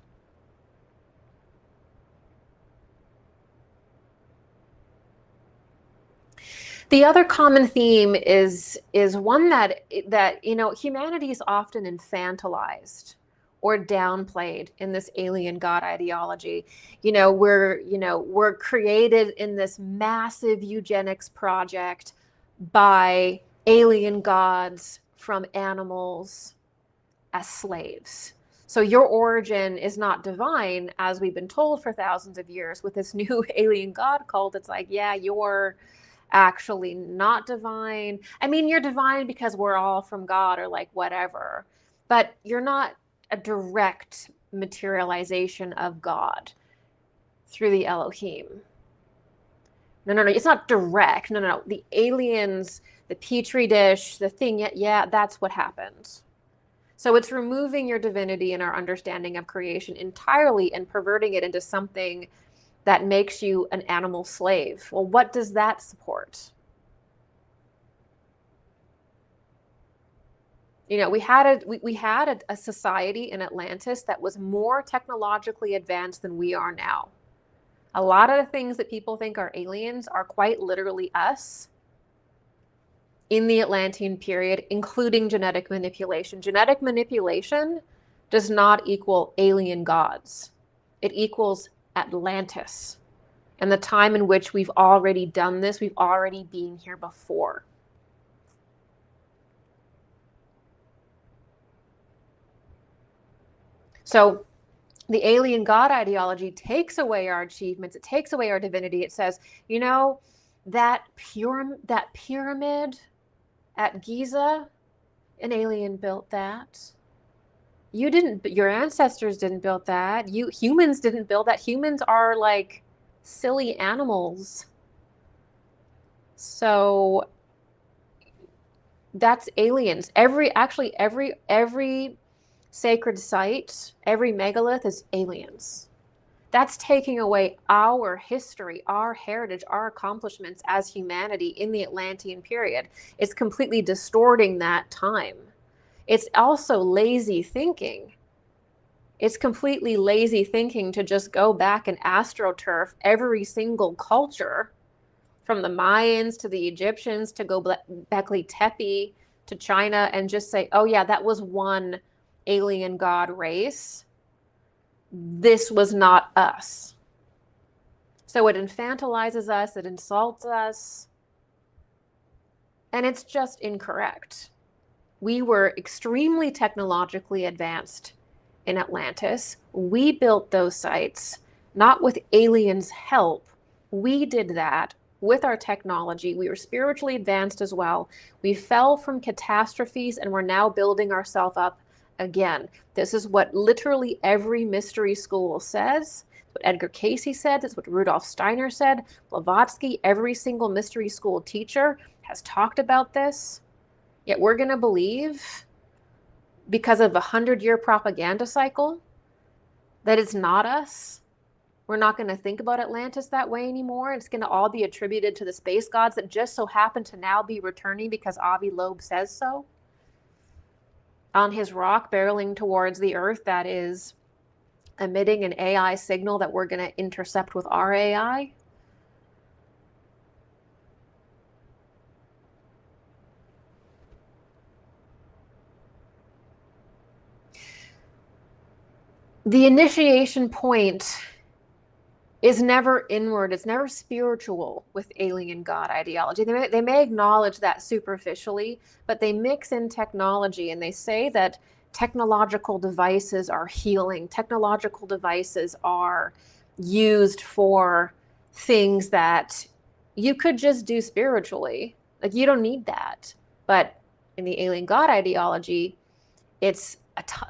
The other common theme is one that humanity is often infantilized or downplayed in this alien god ideology. We're created in this massive eugenics project by alien gods from animals as slaves. So your origin is not divine, as we've been told for thousands of years. With this new alien god cult, it's like, yeah, you're actually not divine. I mean, you're divine because we're all from God or like whatever, but you're not a direct materialization of God through the Elohim. No, it's not direct. No. The aliens, the petri dish, the thing, yeah, that's what happened. So it's removing your divinity and our understanding of creation entirely and perverting it into something that makes you an animal slave. Well, what does that support? You know, we had a society in Atlantis that was more technologically advanced than we are now. A lot of the things that people think are aliens are quite literally us in the Atlantean period, including genetic manipulation. Genetic manipulation does not equal alien gods. It equals Atlantis and the time in which we've already done this. We've already been here before. So the alien God ideology takes away our achievements. It takes away our divinity. It says, you know, that pyramid at Giza, an alien built that. You didn't, your ancestors didn't build that. Humans didn't build that. Humans are like silly animals. So that's aliens. Every sacred site, every megalith is aliens. That's taking away our history, our heritage, our accomplishments as humanity in the Atlantean period. It's completely distorting that time. It's also lazy thinking. It's completely lazy thinking to just go back and astroturf every single culture, from the Mayans to the Egyptians to Göbekli Tepe to China, and just say, oh yeah, that was one alien god race. This was not us. So it infantilizes us, it insults us, and it's just incorrect. We were extremely technologically advanced in Atlantis. We built those sites, not with aliens' help. We did that with our technology. We were spiritually advanced as well. We fell from catastrophes and we're now building ourselves up again. This is what literally every mystery school says. It's what Edgar Cayce said. It's what Rudolf Steiner said. Blavatsky, every single mystery school teacher has talked about this. Yet we're going to believe, because of a 100-year propaganda cycle, that it's not us. We're not going to think about Atlantis that way anymore. It's going to all be attributed to the space gods that just so happen to now be returning because Avi Loeb says so, on his rock barreling towards the Earth that is emitting an AI signal that we're going to intercept with our AI. The initiation point is never inward. It's never spiritual with alien God ideology. They may acknowledge that superficially, but they mix in technology and they say that technological devices are healing. Technological devices are used for things that you could just do spiritually. Like, you don't need that. But in the alien God ideology, it's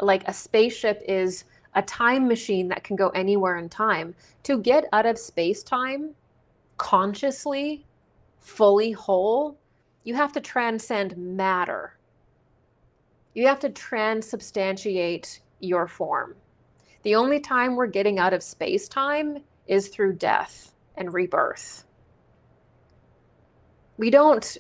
like a spaceship is a time machine that can go anywhere in time. To get out of space-time consciously, fully whole, you have to transcend matter. You have to transubstantiate your form. The only time we're getting out of space-time is through death and rebirth. We don't,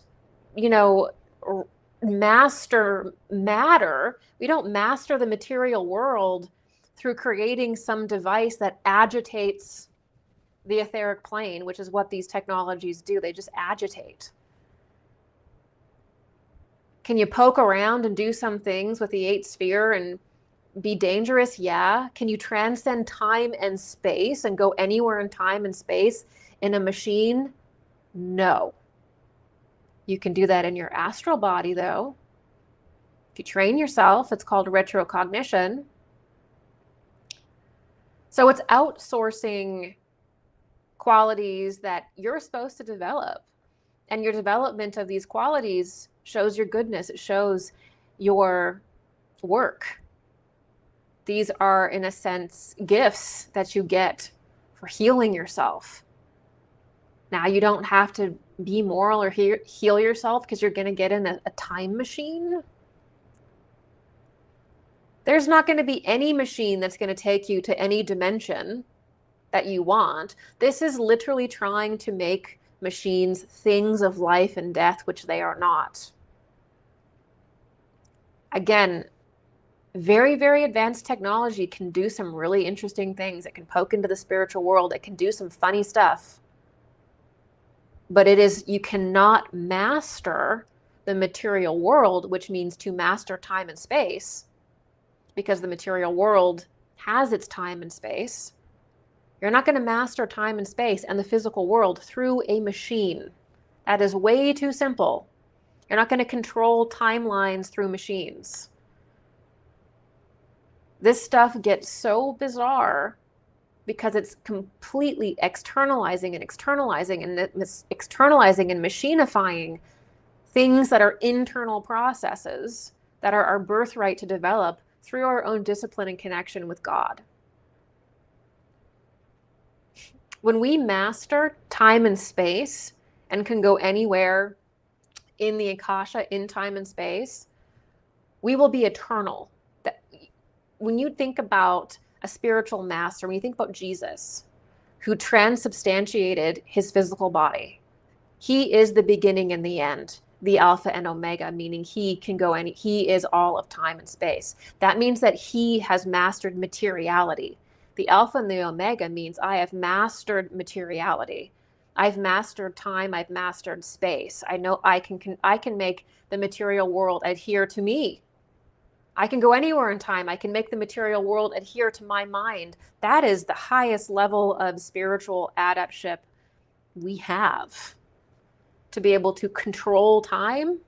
master matter. We don't master the material world through creating some device that agitates the etheric plane, which is what these technologies do. They just agitate. Can you poke around and do some things with the 8th sphere and be dangerous? Yeah. Can you transcend time and space and go anywhere in time and space in a machine? No. You can do that in your astral body, though. If you train yourself, it's called retrocognition. So it's outsourcing qualities that you're supposed to develop. And your development of these qualities shows your goodness. It shows your work. These are, in a sense, gifts that you get for healing yourself. Now, you don't have to be moral or heal yourself because you're going to get in a time machine. There's not going to be any machine that's going to take you to any dimension that you want. This is literally trying to make machines things of life and death, which they are not. Again, very, very advanced technology can do some really interesting things. It can poke into the spiritual world. It can do some funny stuff. But you cannot master the material world, which means to master time and space, because the material world has its time and space. You're not going to master time and space and the physical world through a machine. That is way too simple. You're not going to control timelines through machines. This stuff gets so bizarre because it's completely externalizing and machinifying things that are internal processes that are our birthright to develop through our own discipline and connection with God. When we master time and space and can go anywhere in the Akasha in time and space, we will be eternal. When you think about a spiritual master, when you think about Jesus, who transubstantiated his physical body, he is the beginning and the end, the Alpha and Omega, meaning he can go he is all of time and space. That means that he has mastered materiality. The Alpha and the Omega means I have mastered materiality. I've mastered time. I've mastered space. I know I can make the material world adhere to me. I can go anywhere in time. I can make the material world adhere to my mind. That is the highest level of spiritual adeptship we have. To be able to control time,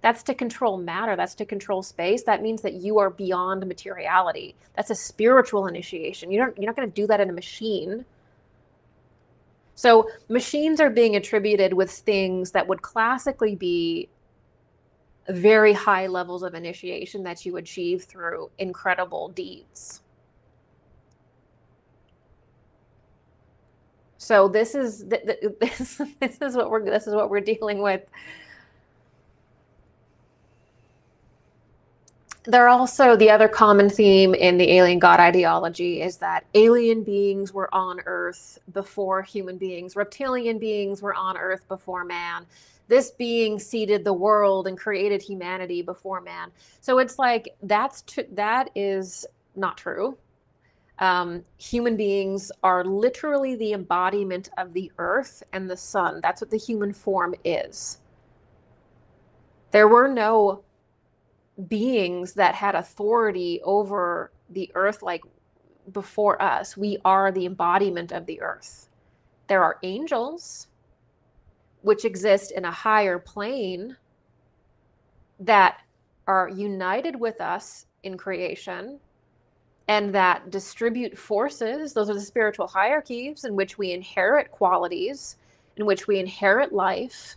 that's to control matter. That's to control space. That means that you are beyond materiality. That's a spiritual initiation. You're not going to do that in a machine. So machines are being attributed with things that would classically be very high levels of initiation that you achieve through incredible deeds. So this is what we're dealing with. There are also, the other common theme in the alien god ideology is that alien beings were on Earth before human beings. Reptilian beings were on Earth before man. This being seeded the world and created humanity before man. So it's like, that is not true. Human beings are literally the embodiment of the earth and the sun. That's what the human form is. There were no beings that had authority over the earth like before us. We are the embodiment of the earth. There are angels, which exist in a higher plane, that are united with us in creation and that distribute forces. Those are the spiritual hierarchies in which we inherit qualities, in which we inherit life,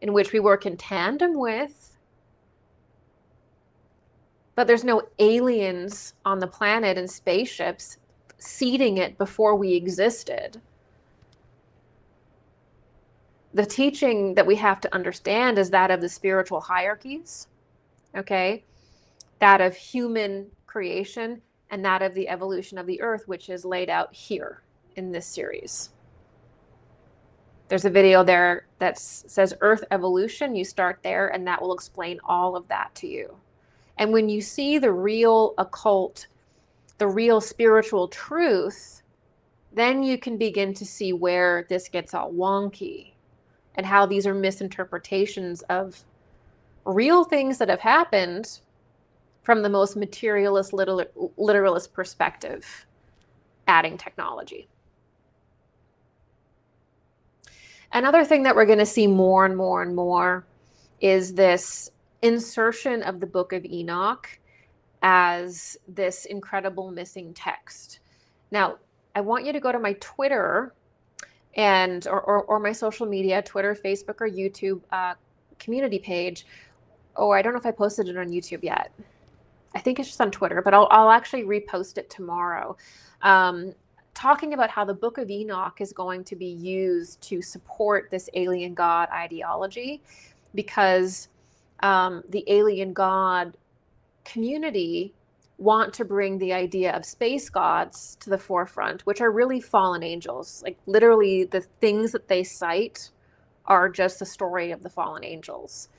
in which we work in tandem with. But there's no aliens on the planet and spaceships seeding it before we existed. The teaching that we have to understand is that of the spiritual hierarchies, okay? That of human creation and that of the evolution of the earth, which is laid out here in this series. There's a video there that says Earth evolution. You start there and that will explain all of that to you. And when you see the real occult, the real spiritual truth, then you can begin to see where this gets all wonky and how these are misinterpretations of real things that have happened from the most materialist, literalist perspective, adding technology. Another thing that we're going to see more and more and more is this insertion of the Book of Enoch as this incredible missing text. Now, I want you to go to my Twitter and or my social media, Twitter, Facebook, or YouTube community page. Oh, I don't know if I posted it on YouTube yet. I think it's just on Twitter, but I'll actually repost it tomorrow. Talking about how the Book of Enoch is going to be used to support this alien god ideology, because the alien god community want to bring the idea of space gods to the forefront, which are really fallen angels. Like literally the things that they cite are just the story of the fallen angels.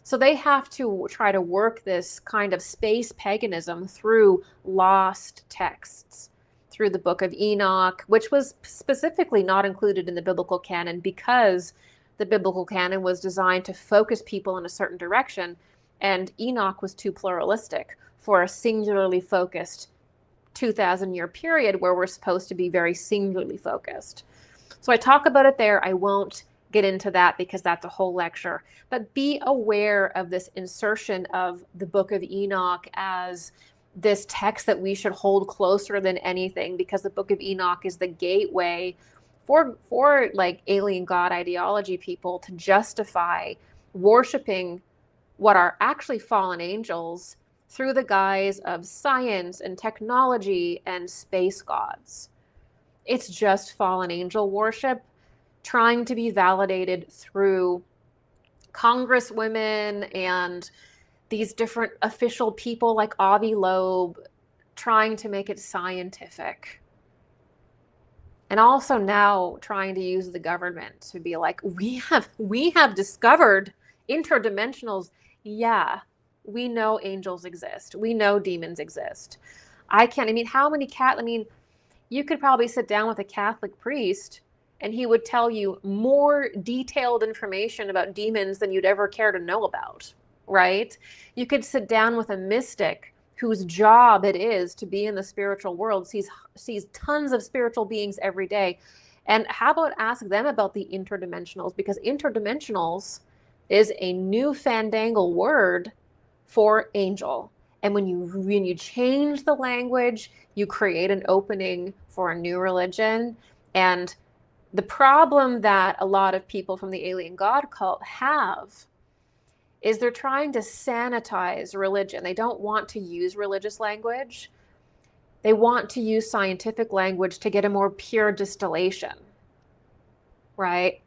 So they have to try to work this kind of space paganism through lost texts, through the Book of Enoch, which was specifically not included in the biblical canon because the biblical canon was designed to focus people in a certain direction, and Enoch was too pluralistic for a singularly focused 2,000-year period where we're supposed to be very singularly focused. So I talk about it there. I won't get into that because that's a whole lecture. But be aware of this insertion of the Book of Enoch as this text that we should hold closer than anything, because the Book of Enoch is the gateway for like alien god ideology people to justify worshiping what are actually fallen angels through the guise of science and technology and space gods. It's just fallen angel worship trying to be validated through congresswomen and these different official people like Avi Loeb trying to make it scientific. And also now trying to use the government to be like, we have discovered interdimensionals. Yeah, we know angels exist. We know demons exist. How many you could probably sit down with a Catholic priest and he would tell you more detailed information about demons than you'd ever care to know about, right? You could sit down with a mystic whose job it is to be in the spiritual world, sees tons of spiritual beings every day. And how about ask them about the interdimensionals? Because interdimensionals is a new fandangle word for angel. And when you change the language, you create an opening for a new religion. And the problem that a lot of people from the alien god cult have is they're trying to sanitize religion. They don't want to use religious language. They want to use scientific language to get a more pure distillation, right?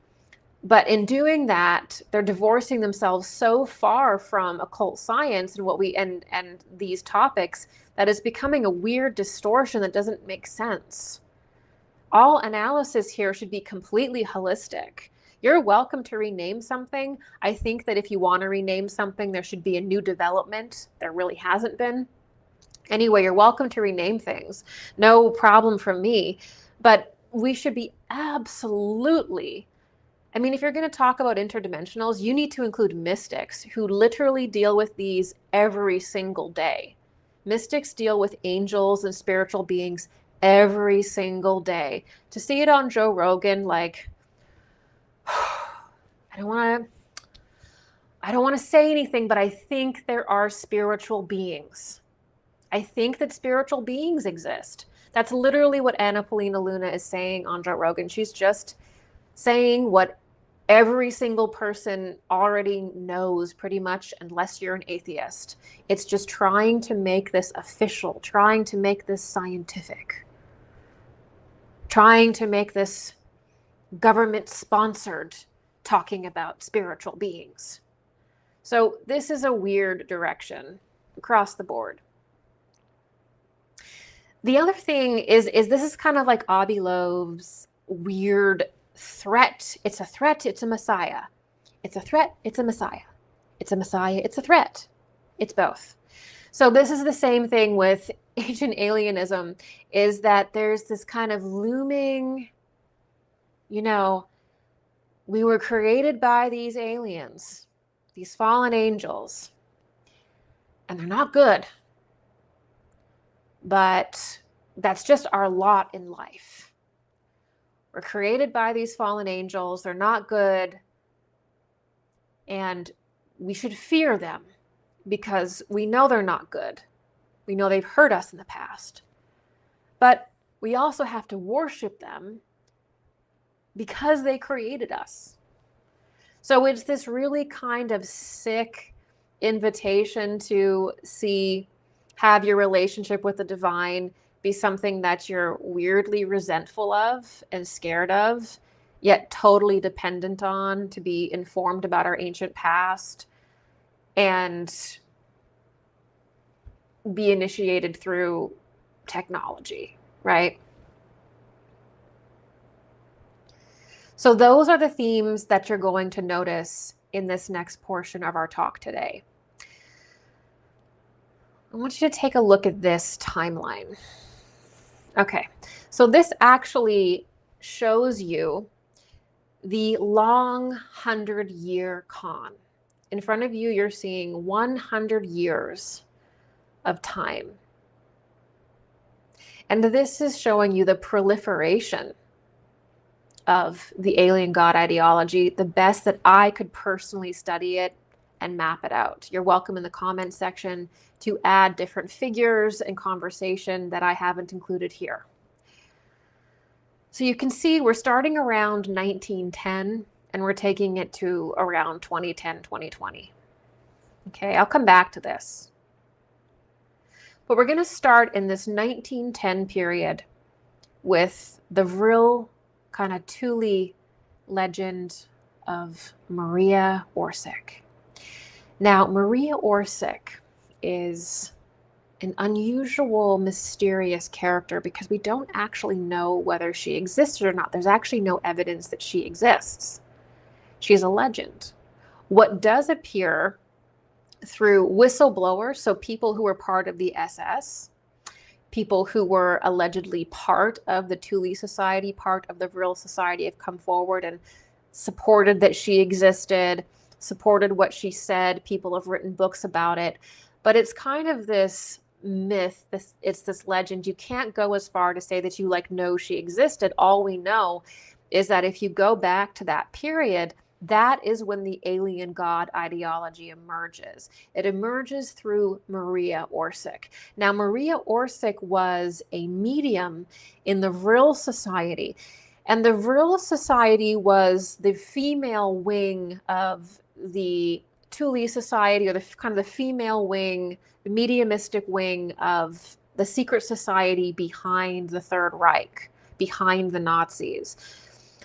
But in doing that, they're divorcing themselves so far from occult science and these topics that it's becoming a weird distortion that doesn't make sense. All analysis here should be completely holistic. You're welcome to rename something. I think that if you want to rename something, there should be a new development. There really hasn't been. Anyway, you're welcome to rename things. No problem from me. But we should be absolutely, if you're going to talk about interdimensionals, you need to include mystics who literally deal with these every single day. Mystics deal with angels and spiritual beings every single day. To see it on Joe Rogan, like, I don't want to say anything, but I think there are spiritual beings. I think that spiritual beings exist. That's literally what Anna Paulina Luna is saying on Joe Rogan. She's just saying what every single person already knows pretty much, unless you're an atheist. It's just trying to make this official, trying to make this scientific, trying to make this government-sponsored, talking about spiritual beings. So this is a weird direction across the board. The other thing is this is kind of like Avi Loeb's weird threat. It's a threat, it's a messiah. It's a threat, it's a messiah. It's a messiah, it's a threat. It's both. So this is the same thing with ancient alienism, is that there's this kind of looming, we were created by these aliens, these fallen angels, and they're not good. But that's just our lot in life. We're created by these fallen angels. They're not good. And we should fear them because we know they're not good. We know they've hurt us in the past. But we also have to worship them because they created us. So it's this really kind of sick invitation to see have your relationship with the divine be something that you're weirdly resentful of and scared of, yet totally dependent on to be informed about our ancient past and be initiated through technology, right? So those are the themes that you're going to notice in this next portion of our talk today. I want you to take a look at this timeline. Okay, so this actually shows you the long 100-year con. In front of you, you're seeing 100 years of time. And this is showing you the proliferation of the alien god ideology, the best that I could personally study it and map it out. You're welcome in the comment section to add different figures and conversation that I haven't included here. So you can see we're starting around 1910 and we're taking it to around 2010, 2020. Okay, I'll come back to this. But we're going to start in this 1910 period with the real kind of Thule legend of Maria Orsic. Now, Maria Orsic is an unusual, mysterious character because we don't actually know whether she existed or not. There's actually no evidence that she exists. She's a legend. What does appear through whistleblowers, so people who were part of the SS, people who were allegedly part of the Thule Society, part of the Vril Society, have come forward and supported that she existed, supported what she said. People have written books about it. But it's kind of this myth, it's this legend. You can't go as far to say that you know she existed. All we know is that if you go back to that period, that is when the alien god ideology emerges. It emerges through Maria Orsic. Now, Maria Orsic was a medium in the Vril Society. And the Vril Society was the female wing of the Thule Society, or the kind of the female wing, the mediumistic wing of the secret society behind the Third Reich, behind the Nazis.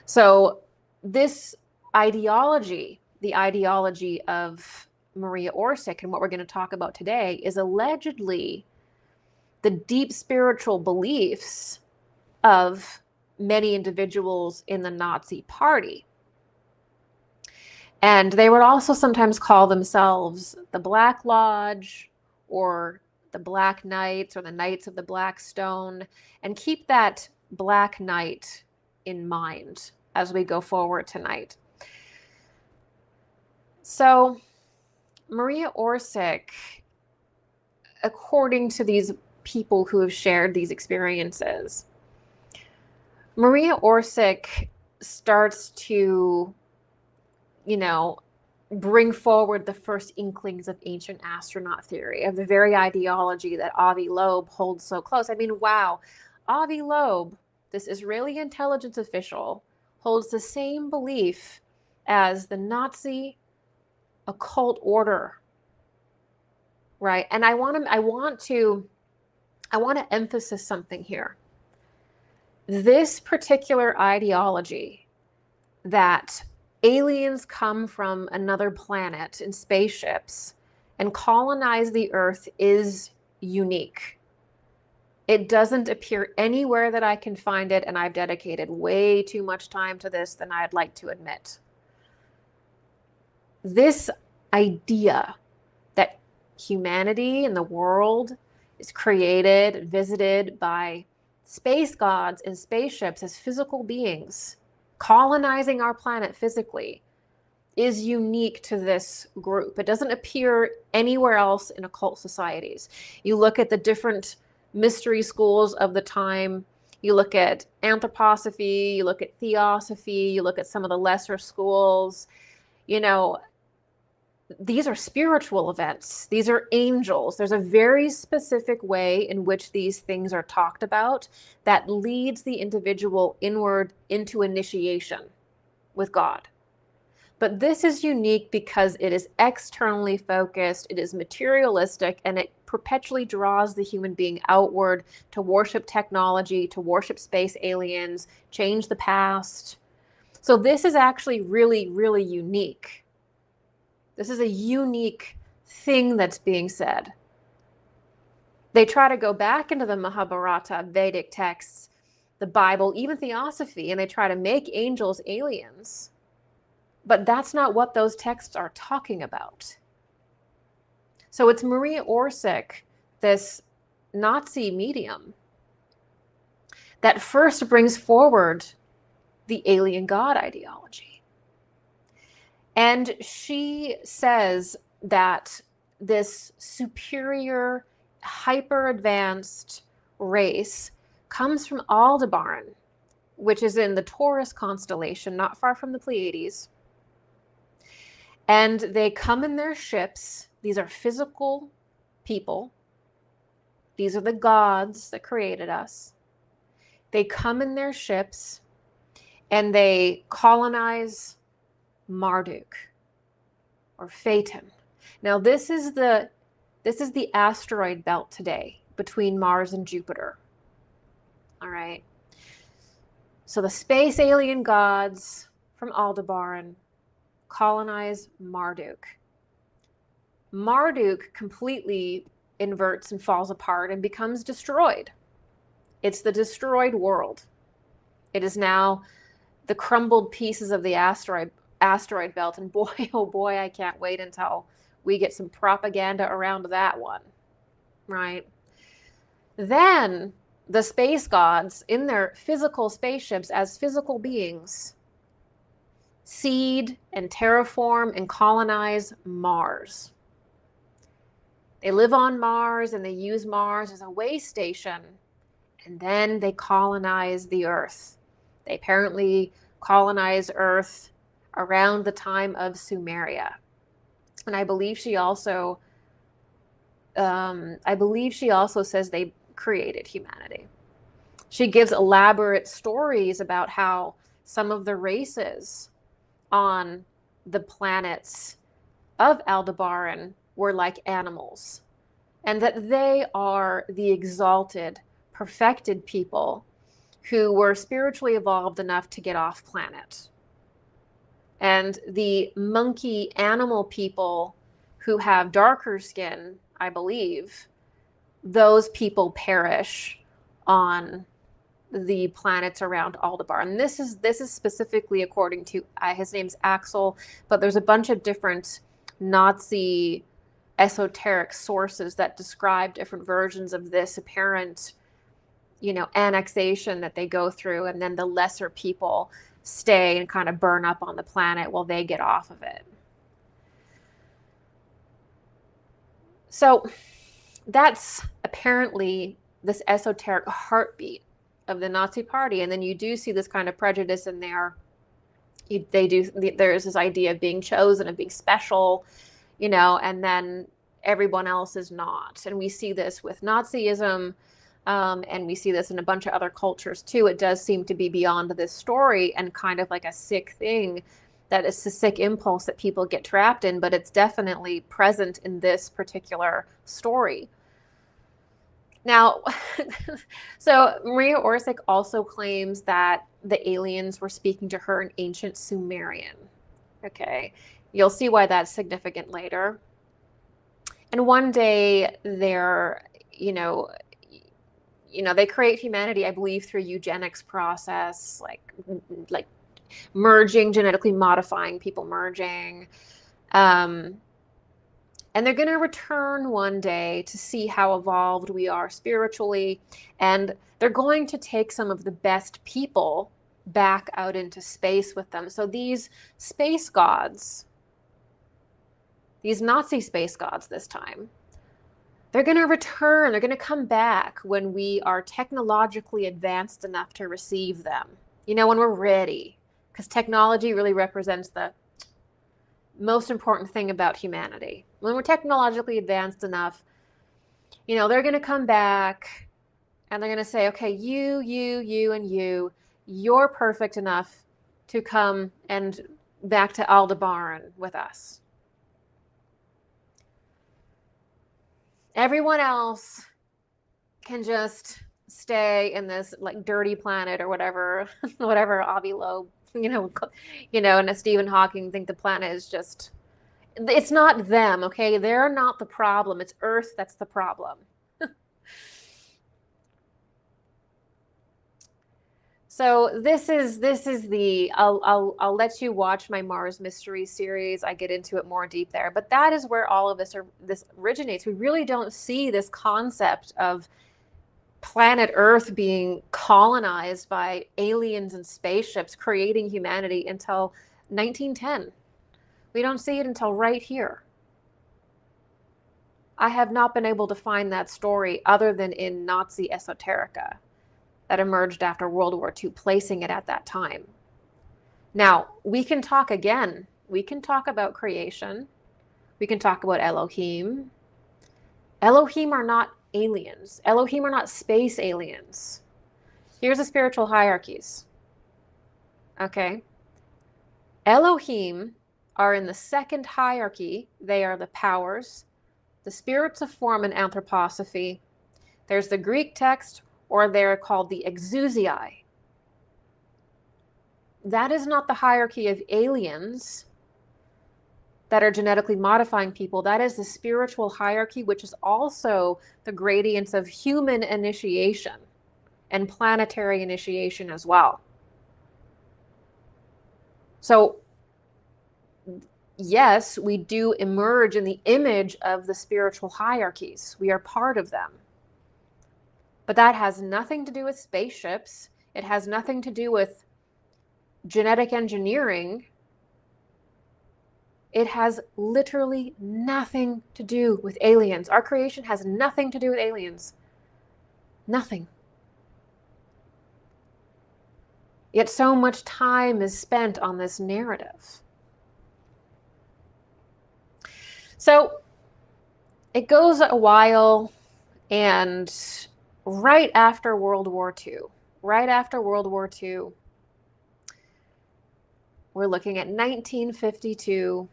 So this ideology, the ideology of Maria Orsic, and what we're going to talk about today, is allegedly the deep spiritual beliefs of many individuals in the Nazi Party. And they would also sometimes call themselves the Black Lodge or the Black Knights or the Knights of the Black Stone, and keep that Black Knight in mind as we go forward tonight. So Maria Orsic, according to these people who have shared these experiences, Maria Orsic starts to, bring forward the first inklings of ancient astronaut theory, of the very ideology that Avi Loeb holds so close. I mean, wow, Avi Loeb, this Israeli intelligence official, holds the same belief as the Nazi occult order, right? And I want to emphasize something here. This particular ideology that aliens come from another planet in spaceships and colonize the Earth is unique. It doesn't appear anywhere that I can find it, and I've dedicated way too much time to this than I'd like to admit. This idea that humanity and the world is created, visited by space gods in spaceships as physical beings, colonizing our planet physically, is unique to this group. It doesn't appear anywhere else in occult societies. You look at the different mystery schools of the time, you look at anthroposophy, you look at theosophy, you look at some of the lesser schools, these are spiritual events. These are angels. There's a very specific way in which these things are talked about that leads the individual inward into initiation with God. But this is unique because it is externally focused, it is materialistic, and it perpetually draws the human being outward to worship technology, to worship space aliens, change the past. So this is actually really, really unique. This is a unique thing that's being said. They try to go back into the Mahabharata, Vedic texts, the Bible, even Theosophy, and they try to make angels aliens. But that's not what those texts are talking about. So it's Maria Orsic, this Nazi medium, that first brings forward the alien God ideology. And she says that this superior, hyper-advanced race comes from Aldebaran, which is in the Taurus constellation, not far from the Pleiades. And they come in their ships. These are physical people. These are the gods that created us. They come in their ships and they colonize Marduk or Phaeton. Now this is the asteroid belt today between Mars and Jupiter. All right. So the space alien gods from Aldebaran colonize Marduk. Marduk completely inverts and falls apart and becomes destroyed. It's the destroyed world. It is now the crumbled pieces of the asteroid belt. And boy, oh boy, I can't wait until we get some propaganda around that one, right? Then the space gods in their physical spaceships as physical beings seed and terraform and colonize Mars. They live on Mars and they use Mars as a way station, and then they colonize the Earth. They apparently colonize Earth around the time of Sumeria. And I believe she also says they created humanity. She gives elaborate stories about how some of the races on the planets of Aldebaran were like animals, and that they are the exalted, perfected people who were spiritually evolved enough to get off planet. And the monkey animal people who have darker skin, I believe, those people perish on the planets around Aldebaran. And this is specifically according to his name's Axel, but there's a bunch of different Nazi esoteric sources that describe different versions of this apparent, annexation that they go through, and then the lesser people stay and kind of burn up on the planet while they get off of it. So that's apparently this esoteric heartbeat of the Nazi Party. And then you do see this kind of prejudice in there. There's this idea of being chosen, of being special, and then everyone else is not. And we see this with Nazism, and we see this in a bunch of other cultures too. It does seem to be beyond this story and kind of like a sick thing, that is a sick impulse that people get trapped in, but it's definitely present in this particular story. Now, so Maria Orsic also claims that the aliens were speaking to her in ancient Sumerian. Okay, you'll see why that's significant later. And one day they're, they create humanity, I believe, through eugenics process, like merging, genetically modifying people, merging. And they're going to return one day to see how evolved we are spiritually. And they're going to take some of the best people back out into space with them. So these space gods, these Nazi space gods this time, they're going to return. They're going to come back when we are technologically advanced enough to receive them. When we're ready. Because technology really represents the most important thing about humanity. When we're technologically advanced enough, they're going to come back and they're going to say, okay, you, and you're perfect enough to come and back to Aldebaran with us. Everyone else can just stay in this like dirty planet or whatever, whatever Avi Loeb, and Stephen Hawking think the planet is just, it's not them, okay? They're not the problem. It's Earth that's the problem. So this is the I'll let you watch my Mars Mystery series. I get into it more deep there, but that is where all of this originates. We really don't see this concept of planet Earth being colonized by aliens and spaceships creating humanity until 1910. We don't see it until right here. I have not been able to find that story other than in Nazi esoterica that emerged after World War II, placing it at that time. Now, we can talk again. We can talk about creation. We can talk about Elohim. Elohim are not aliens. Elohim are not space aliens. Here's the spiritual hierarchies. Okay. Elohim are in the second hierarchy. They are the powers, the spirits of form and anthroposophy. There's the Greek text, or they're called the exousiai. That is not the hierarchy of aliens that are genetically modifying people. That is the spiritual hierarchy, which is also the gradients of human initiation and planetary initiation as well. So yes, we do emerge in the image of the spiritual hierarchies. We are part of them. But that has nothing to do with spaceships. It has nothing to do with genetic engineering. It has literally nothing to do with aliens. Our creation has nothing to do with aliens. Nothing. Yet so much time is spent on this narrative. So it goes a while, and right after World War II, we're looking at 1952,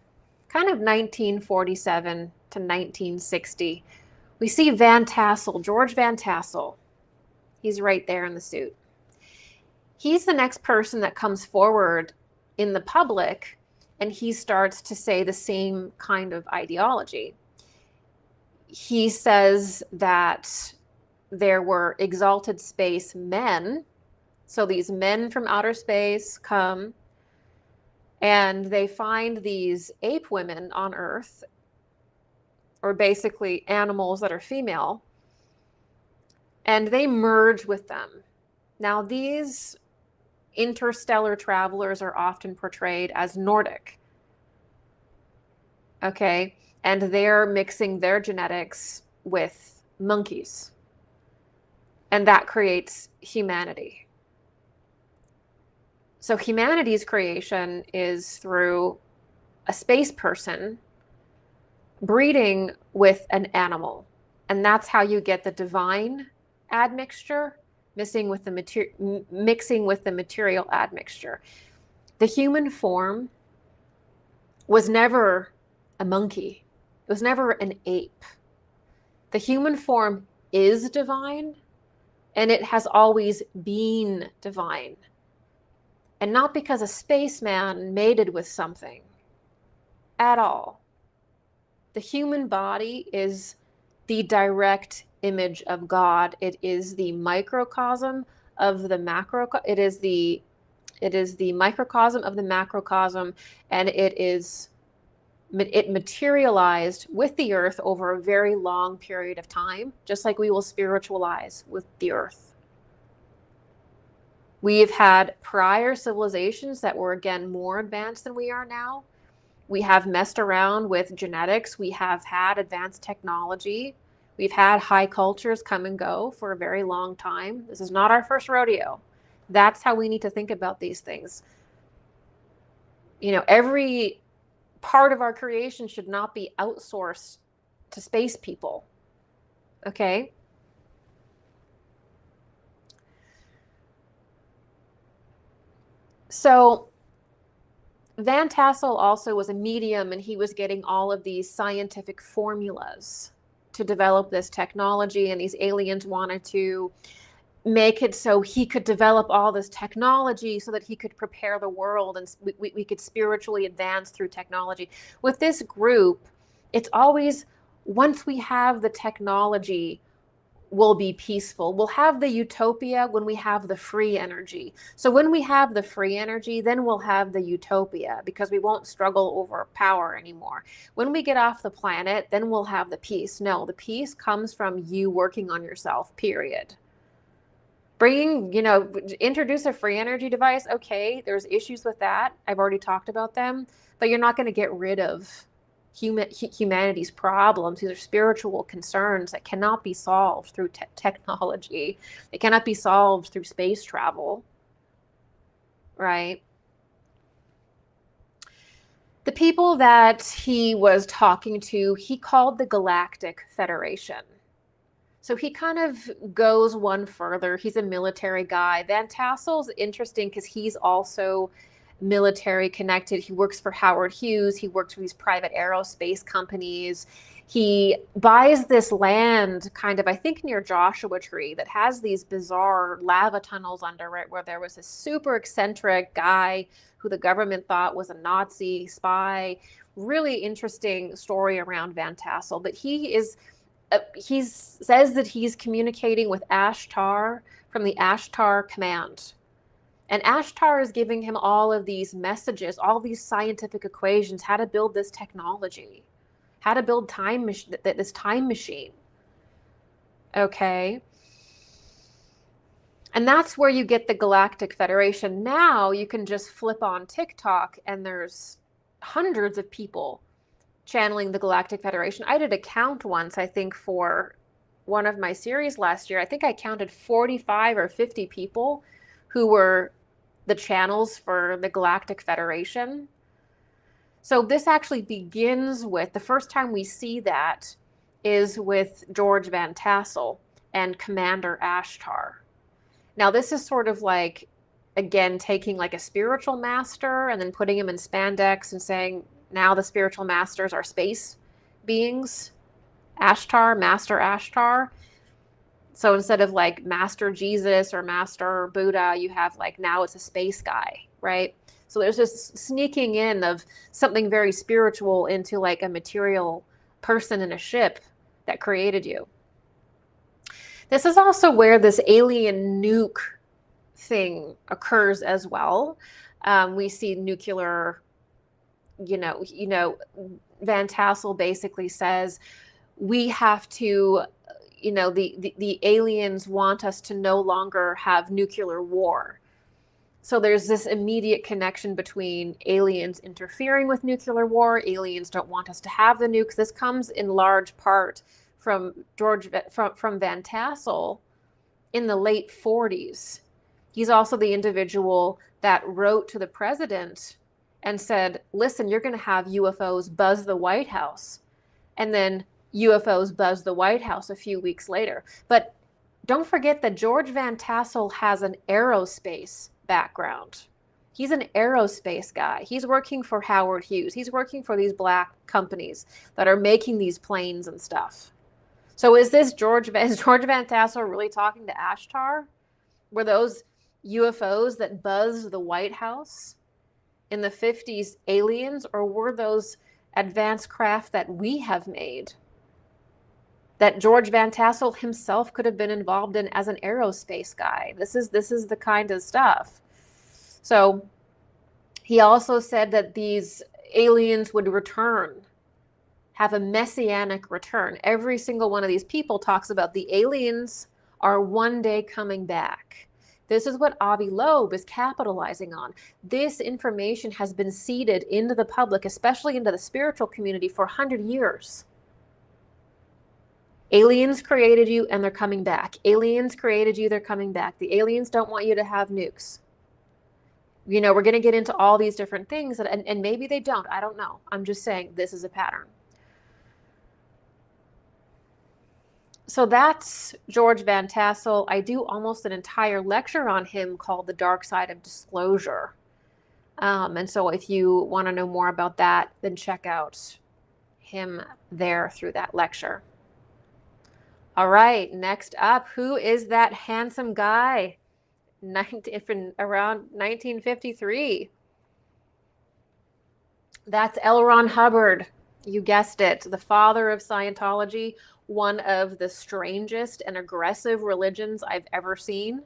kind of 1947 to 1960. We see Van Tassel, George Van Tassel. He's right there in the suit. He's the next person that comes forward in the public, and he starts to say the same kind of ideology. He says that there were exalted space men. So these men from outer space come and they find these ape women on Earth, or basically animals that are female, and they merge with them. Now, these interstellar travelers are often portrayed as Nordic. Okay? And they're mixing their genetics with monkeys. And that creates humanity. So humanity's creation is through a space person breeding with an animal. And that's how you get the divine admixture mixing with the material admixture. The human form was never a monkey. It was never an ape. The human form is divine, and it has always been divine. And not because a spaceman mated with something at all. The human body is the direct image of God. It is the microcosm of the macro. It is the microcosm of the macrocosm, and it materialized with the earth over a very long period of time, just like we will spiritualize with the earth. We've had prior civilizations that were, again, more advanced than we are now. We have messed around with genetics. We have had advanced technology. We've had high cultures come and go for a very long time. This is not our first rodeo. That's how we need to think about these things. Every part of our creation should not be outsourced to space people. Okay? So Van Tassel also was a medium, and he was getting all of these scientific formulas to develop this technology, and these aliens wanted to make it so he could develop all this technology so that he could prepare the world, and we could spiritually advance through technology. With this group, it's always, once we have the technology, we'll be peaceful. We'll have the utopia when we have the free energy. So when we have the free energy, then we'll have the utopia, because we won't struggle over power anymore. When we get off the planet, then we'll have the peace. No, the peace comes from you working on yourself, period. Bringing, introduce a free energy device. Okay, there's issues with that. I've already talked about them, but you're not going to get rid of humanity's problems. These are spiritual concerns that cannot be solved through technology. They cannot be solved through space travel, right? The people that he was talking to, he called the Galactic Federation. So he kind of goes one further. He's a military guy. Van Tassel's interesting because he's also military connected. He works for Howard Hughes. He works for these private aerospace companies. He buys this land kind of, I think, near Joshua Tree that has these bizarre lava tunnels under it, where there was a super eccentric guy who the government thought was a Nazi spy. Really interesting story around Van Tassel. But he says that he's communicating with Ashtar from the Ashtar Command. And Ashtar is giving him all of these messages, all these scientific equations, how to build this technology, how to build this time machine. Okay. And that's where you get the Galactic Federation. Now you can just flip on TikTok and there's hundreds of people channeling the Galactic Federation. I did a count once, I think, for one of my series last year. I think I counted 45 or 50 people who were the channels for the Galactic Federation. So this actually begins with, the first time we see that is with George Van Tassel and Commander Ashtar. Now this is sort of like, again, taking like a spiritual master and then putting him in spandex and saying, now the spiritual masters are space beings. Ashtar, Master Ashtar. So instead of like Master Jesus or Master Buddha, you have like, now it's a space guy, right? So there's this sneaking in of something very spiritual into like a material person in a ship that created you. This is also where this alien nuke thing occurs as well. We see nuclear, Van Tassel basically says, we have to, the aliens want us to no longer have nuclear war. So there's this immediate connection between aliens interfering with nuclear war. Aliens don't want us to have the nukes. This comes in large part from from Van Tassel in the late 40s. He's also the individual that wrote to the president and said, listen, you're going to have UFOs buzz the White House. And then UFOs buzz the White House a few weeks later. But don't forget that George Van Tassel has an aerospace background. He's an aerospace guy. He's working for Howard Hughes. He's working for these black companies that are making these planes and stuff. So is George Van Tassel really talking to Ashtar? Were those UFOs that buzzed the White House in the 50s aliens, or were those advanced craft that we have made that George Van Tassel himself could have been involved in as an aerospace guy? This is the kind of stuff. So he also said that these aliens would return, have a messianic return. Every single one of these people talks about the aliens are one day coming back. This is what Avi Loeb is capitalizing on. This information has been seeded into the public, especially into the spiritual community, for 100 years. Aliens created you and they're coming back. Aliens created you, they're coming back. The aliens don't want you to have nukes. We're going to get into all these different things, and maybe they don't. I don't know. I'm just saying this is a pattern. So that's George Van Tassel. I do almost an entire lecture on him called The Dark Side of Disclosure. And so if you want to know more about that, then check out him there through that lecture. All right, next up, who is that handsome guy around 1953? That's L. Ron Hubbard. You guessed it, the father of Scientology, one of the strangest and aggressive religions I've ever seen.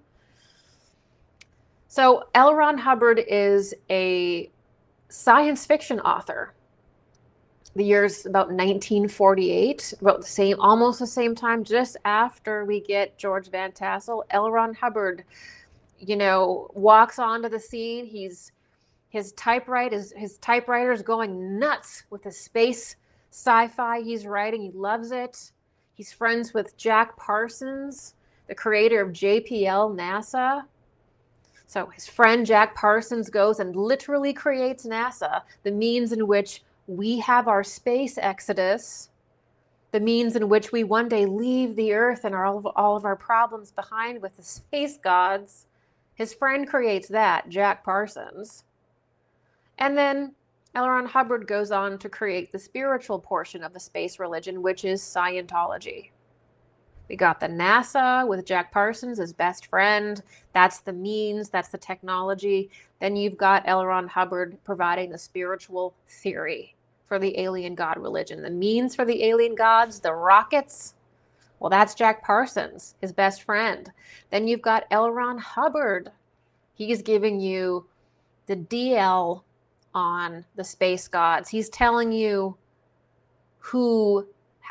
So L. Ron Hubbard is a science fiction author. The year's about 1948, about the same, almost the same time, just after we get George Van Tassel. L. Ron Hubbard, walks onto the scene. His typewriter's going nuts with the space sci-fi he's writing. He loves it. He's friends with Jack Parsons, the creator of JPL NASA. So his friend Jack Parsons goes and literally creates NASA, the means in which we have our space exodus, the means in which we one day leave the Earth and all of our problems behind with the space gods. His friend creates that, Jack Parsons. And then L. Ron Hubbard goes on to create the spiritual portion of the space religion, which is Scientology. We got the NASA with Jack Parsons, his best friend. That's the means, that's the technology. Then you've got L. Ron Hubbard providing the spiritual theory for the alien god religion. The means for the alien gods, the rockets, well, that's Jack Parsons, his best friend. Then you've got L. Ron Hubbard. He's giving you the DL on the space gods. He's telling you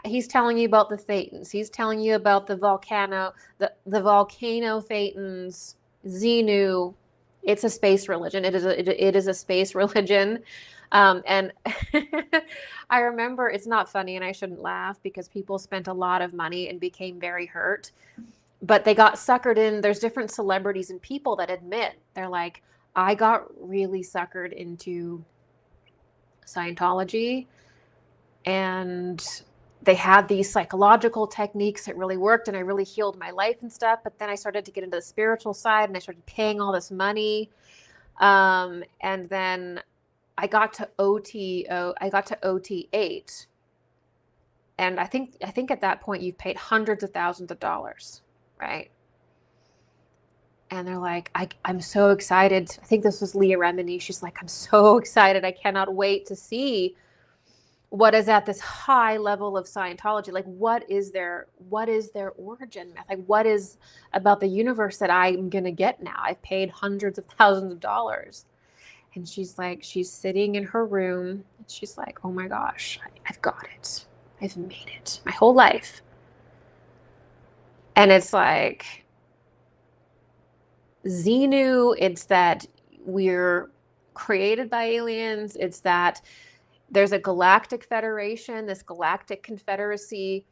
about the Thetans. He's telling you about the volcano Thetans, Xenu. It's a space religion. It is a space religion. And I remember, it's not funny and I shouldn't laugh because people spent a lot of money and became very hurt, but they got suckered in. There's different celebrities and people that admit, they're like, I got really suckered into Scientology, and they had these psychological techniques that really worked, and I really healed my life and stuff. But then I started to get into the spiritual side, and I started paying all this money. And then I got to OT 8, and I think at that point you've paid hundreds of thousands of dollars, right? And they're like, I'm so excited. I think this was Leah Remini. She's like, I'm so excited. I cannot wait to see what is at this high level of Scientology. Like, what is their origin myth? Like, what is about the universe that I'm going to get now? I've paid hundreds of thousands of dollars. And she's like, she's sitting in her room. And she's like, oh my gosh, I've got it. I've made it my whole life. And it's like, Xenu, it's that we're created by aliens. It's that there's a galactic federation, this galactic confederacy,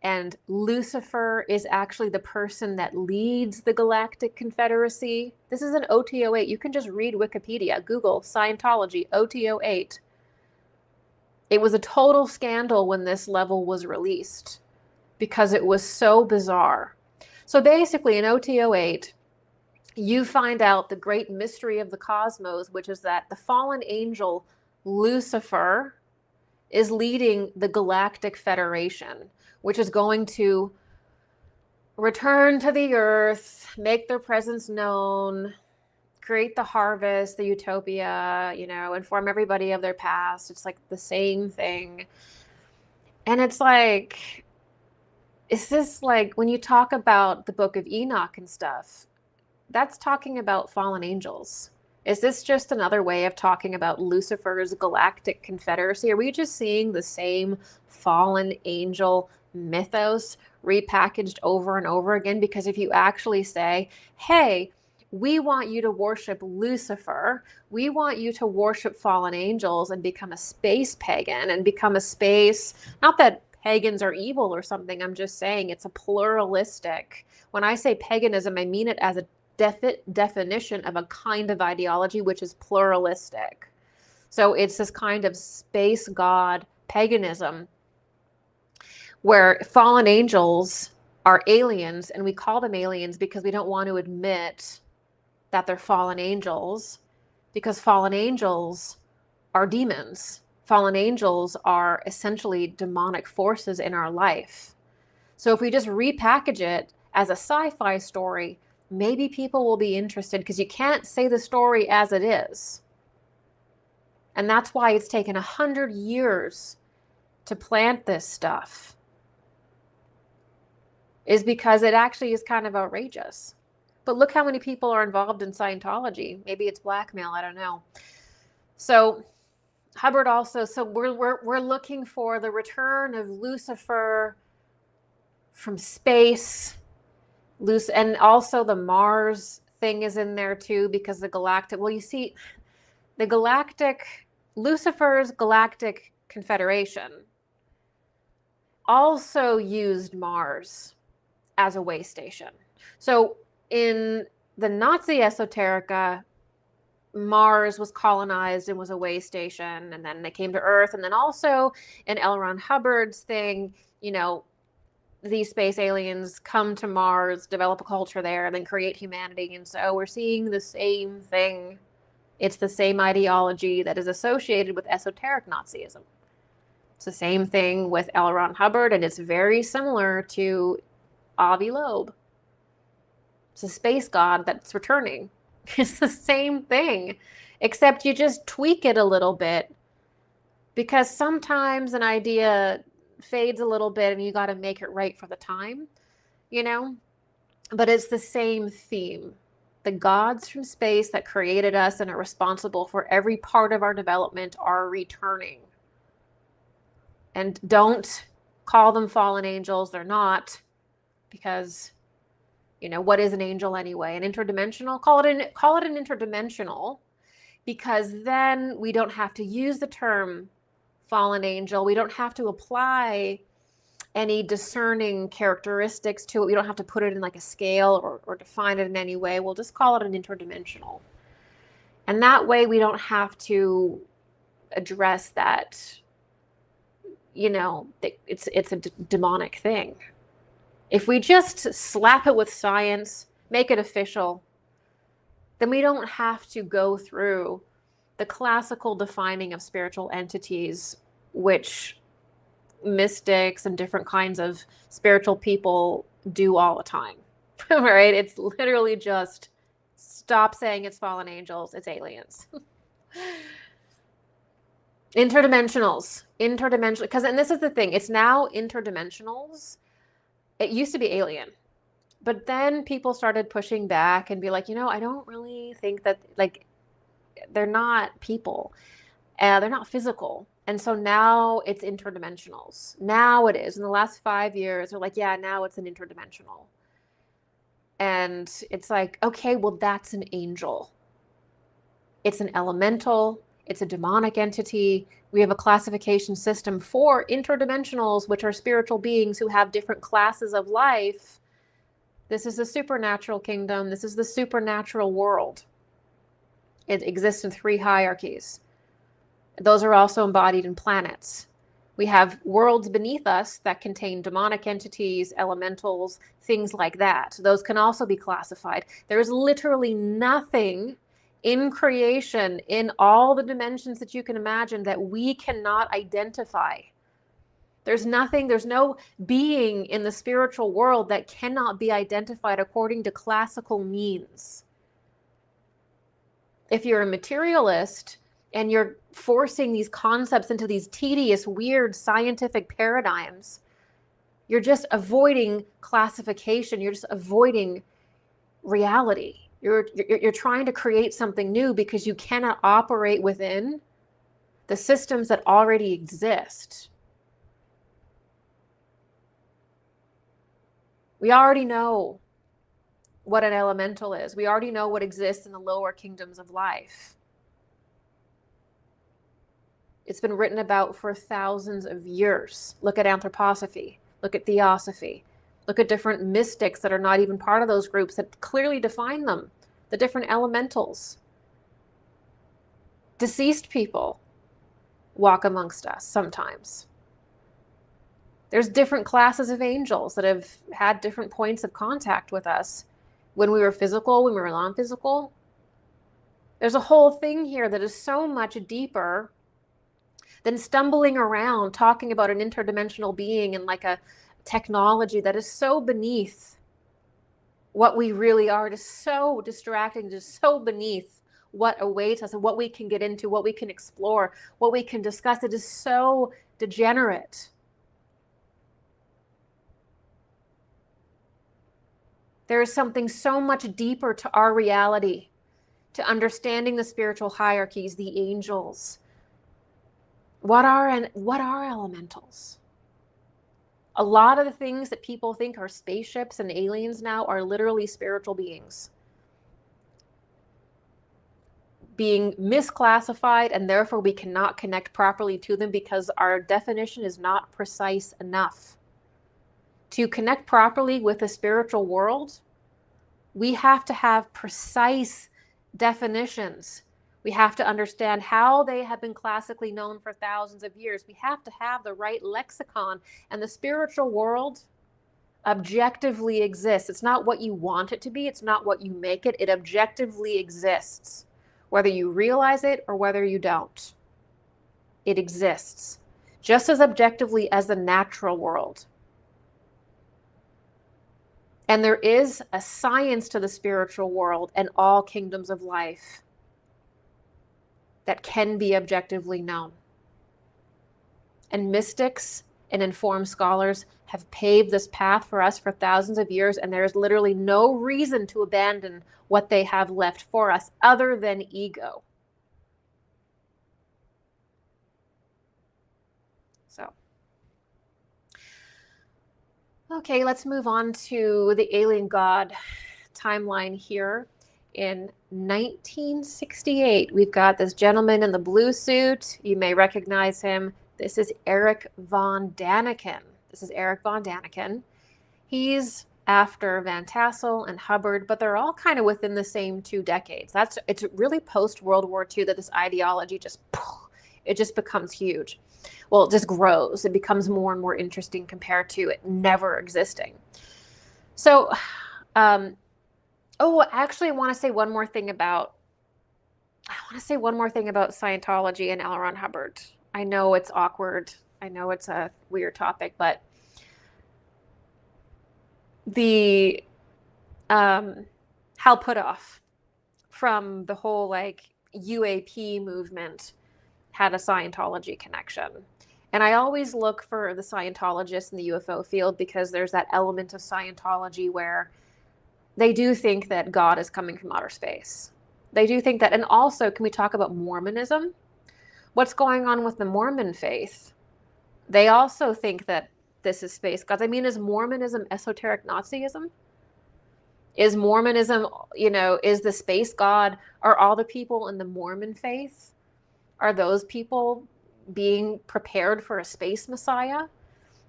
and Lucifer is actually the person that leads the galactic confederacy. This is an OT08. You can just read Wikipedia, Google Scientology, OT08. It was a total scandal when this level was released because it was so bizarre. So basically in OT08, you find out the great mystery of the cosmos, which is that the fallen angel Lucifer is leading the Galactic Federation, which is going to return to the earth, make their presence known, create the harvest, the utopia, inform everybody of their past. It's like the same thing. And it's like, is this like when you talk about the Book of Enoch and stuff, that's talking about fallen angels. Is this just another way of talking about Lucifer's galactic confederacy? Are we just seeing the same fallen angel mythos repackaged over and over again? Because if you actually say, hey, we want you to worship Lucifer, we want you to worship fallen angels and become a space pagan and become a space, not that pagans are evil or something, I'm just saying it's a pluralistic. When I say paganism, I mean it as a definition of a kind of ideology which is pluralistic. So it's this kind of space god paganism where fallen angels are aliens, and we call them aliens because we don't want to admit that they're fallen angels. because fallen angels are demons. Fallen angels are essentially demonic forces in our life. So if we just repackage it as a sci-fi story, maybe people will be interested, because you can't say the story as it is. And that's why it's taken 100 years to plant this stuff, is because it actually is kind of outrageous. But look how many people are involved in Scientology. Maybe it's blackmail, I don't know. So Hubbard also, so we're looking for the return of Lucifer from space. And also the Mars thing is in there too, because the Galactic, well, you see, the Galactic, Lucifer's Galactic Confederation also used Mars as a way station. So in the Nazi esoterica, Mars was colonized and was a way station, and then they came to Earth. And then also in L. Ron Hubbard's thing, you know, these space aliens come to Mars, develop a culture there, and then create humanity. And so we're seeing the same thing. It's the same ideology that is associated with esoteric Nazism. It's the same thing with L. Ron Hubbard, and it's very similar to Avi Loeb. It's a space god that's returning. It's the same thing, except you just tweak it a little bit, because sometimes an idea fades a little bit and you got to make it right for the time, you know? But it's the same theme. The gods from space that created us and are responsible for every part of our development are returning. And don't call them fallen angels. They're not, because, you know, what is an angel anyway? An interdimensional? Call it an interdimensional, because then we don't have to use the term fallen angel. We don't have to apply any discerning characteristics to it. We don't have to put it in like a scale or define it in any way. We'll just call it an interdimensional. And that way we don't have to address that, you know, it's a demonic thing. If we just slap it with science, make it official, then we don't have to go through the classical defining of spiritual entities, which mystics and different kinds of spiritual people do all the time, right? It's literally just stop saying it's fallen angels, it's aliens. Interdimensionals, because, and this is the thing, it's now interdimensionals. It used to be alien. But then people started pushing back and be like, you know, I don't really think that, like, they're not people. They're not physical. And so now it's interdimensionals. Now it is. In the last 5 years, they're like, yeah, now it's an interdimensional. And it's like, okay, well, that's an angel. It's an elemental. It's a demonic entity. We have a classification system for interdimensionals, which are spiritual beings who have different classes of life. This is the supernatural kingdom. This is the supernatural world. It exists in 3 hierarchies. Those are also embodied in planets. We have worlds beneath us that contain demonic entities, elementals, things like that. Those can also be classified. There is literally nothing in creation, in all the dimensions that you can imagine, that we cannot identify. There's nothing, there's no being in the spiritual world that cannot be identified according to classical means. If you're a materialist and you're forcing these concepts into these tedious, weird scientific paradigms, you're just avoiding classification. You're just avoiding reality. You're trying to create something new because you cannot operate within the systems that already exist. We already know what an elemental is. We already know what exists in the lower kingdoms of life. It's been written about for thousands of years. Look at anthroposophy. Look at theosophy. Look at different mystics that are not even part of those groups that clearly define them. The different elementals. Deceased people walk amongst us sometimes. There's different classes of angels that have had different points of contact with us when we were physical, when we were non-physical. There's a whole thing here that is so much deeper than stumbling around talking about an interdimensional being and like a technology that is so beneath what we really are. It is so distracting, just so beneath what awaits us and what we can get into, what we can explore, what we can discuss. It is so degenerate. There is something so much deeper to our reality, to understanding the spiritual hierarchies, the angels. What are elementals? A lot of the things that people think are spaceships and aliens now are literally spiritual beings being misclassified, and therefore we cannot connect properly to them because our definition is not precise enough. To connect properly with the spiritual world, we have to have precise definitions. We have to understand how they have been classically known for thousands of years. We have to have the right lexicon, and the spiritual world objectively exists. It's not what you want it to be. It's not what you make it. It objectively exists, whether you realize it or whether you don't. It exists just as objectively as the natural world. And there is a science to the spiritual world and all kingdoms of life that can be objectively known. And mystics and informed scholars have paved this path for us for thousands of years, and there is literally no reason to abandon what they have left for us other than ego. So, okay, let's move on to the alien god timeline here. In 1968, we've got this gentleman in the blue suit. You may recognize him. This is Erich von Daniken. He's after Van Tassel and Hubbard, but they're all kind of within the same 2 decades. It's really post World War II that this ideology just becomes huge. Well, it just grows. It becomes more and more interesting compared to it never existing. So, actually, I want to say one more thing about Scientology and L. Ron Hubbard. I know it's awkward. I know it's a weird topic, but the Hal Puthoff from the whole UAP movement had a Scientology connection. And I always look for the Scientologists in the UFO field because there's that element of Scientology where they do think that God is coming from outer space. They do think that. And also, can we talk about Mormonism? What's going on with the Mormon faith? They also think that this is space gods. I mean, is Mormonism esoteric Nazism? Is Mormonism, is the space god, are all the people in the Mormon faith, are those people being prepared for a space messiah?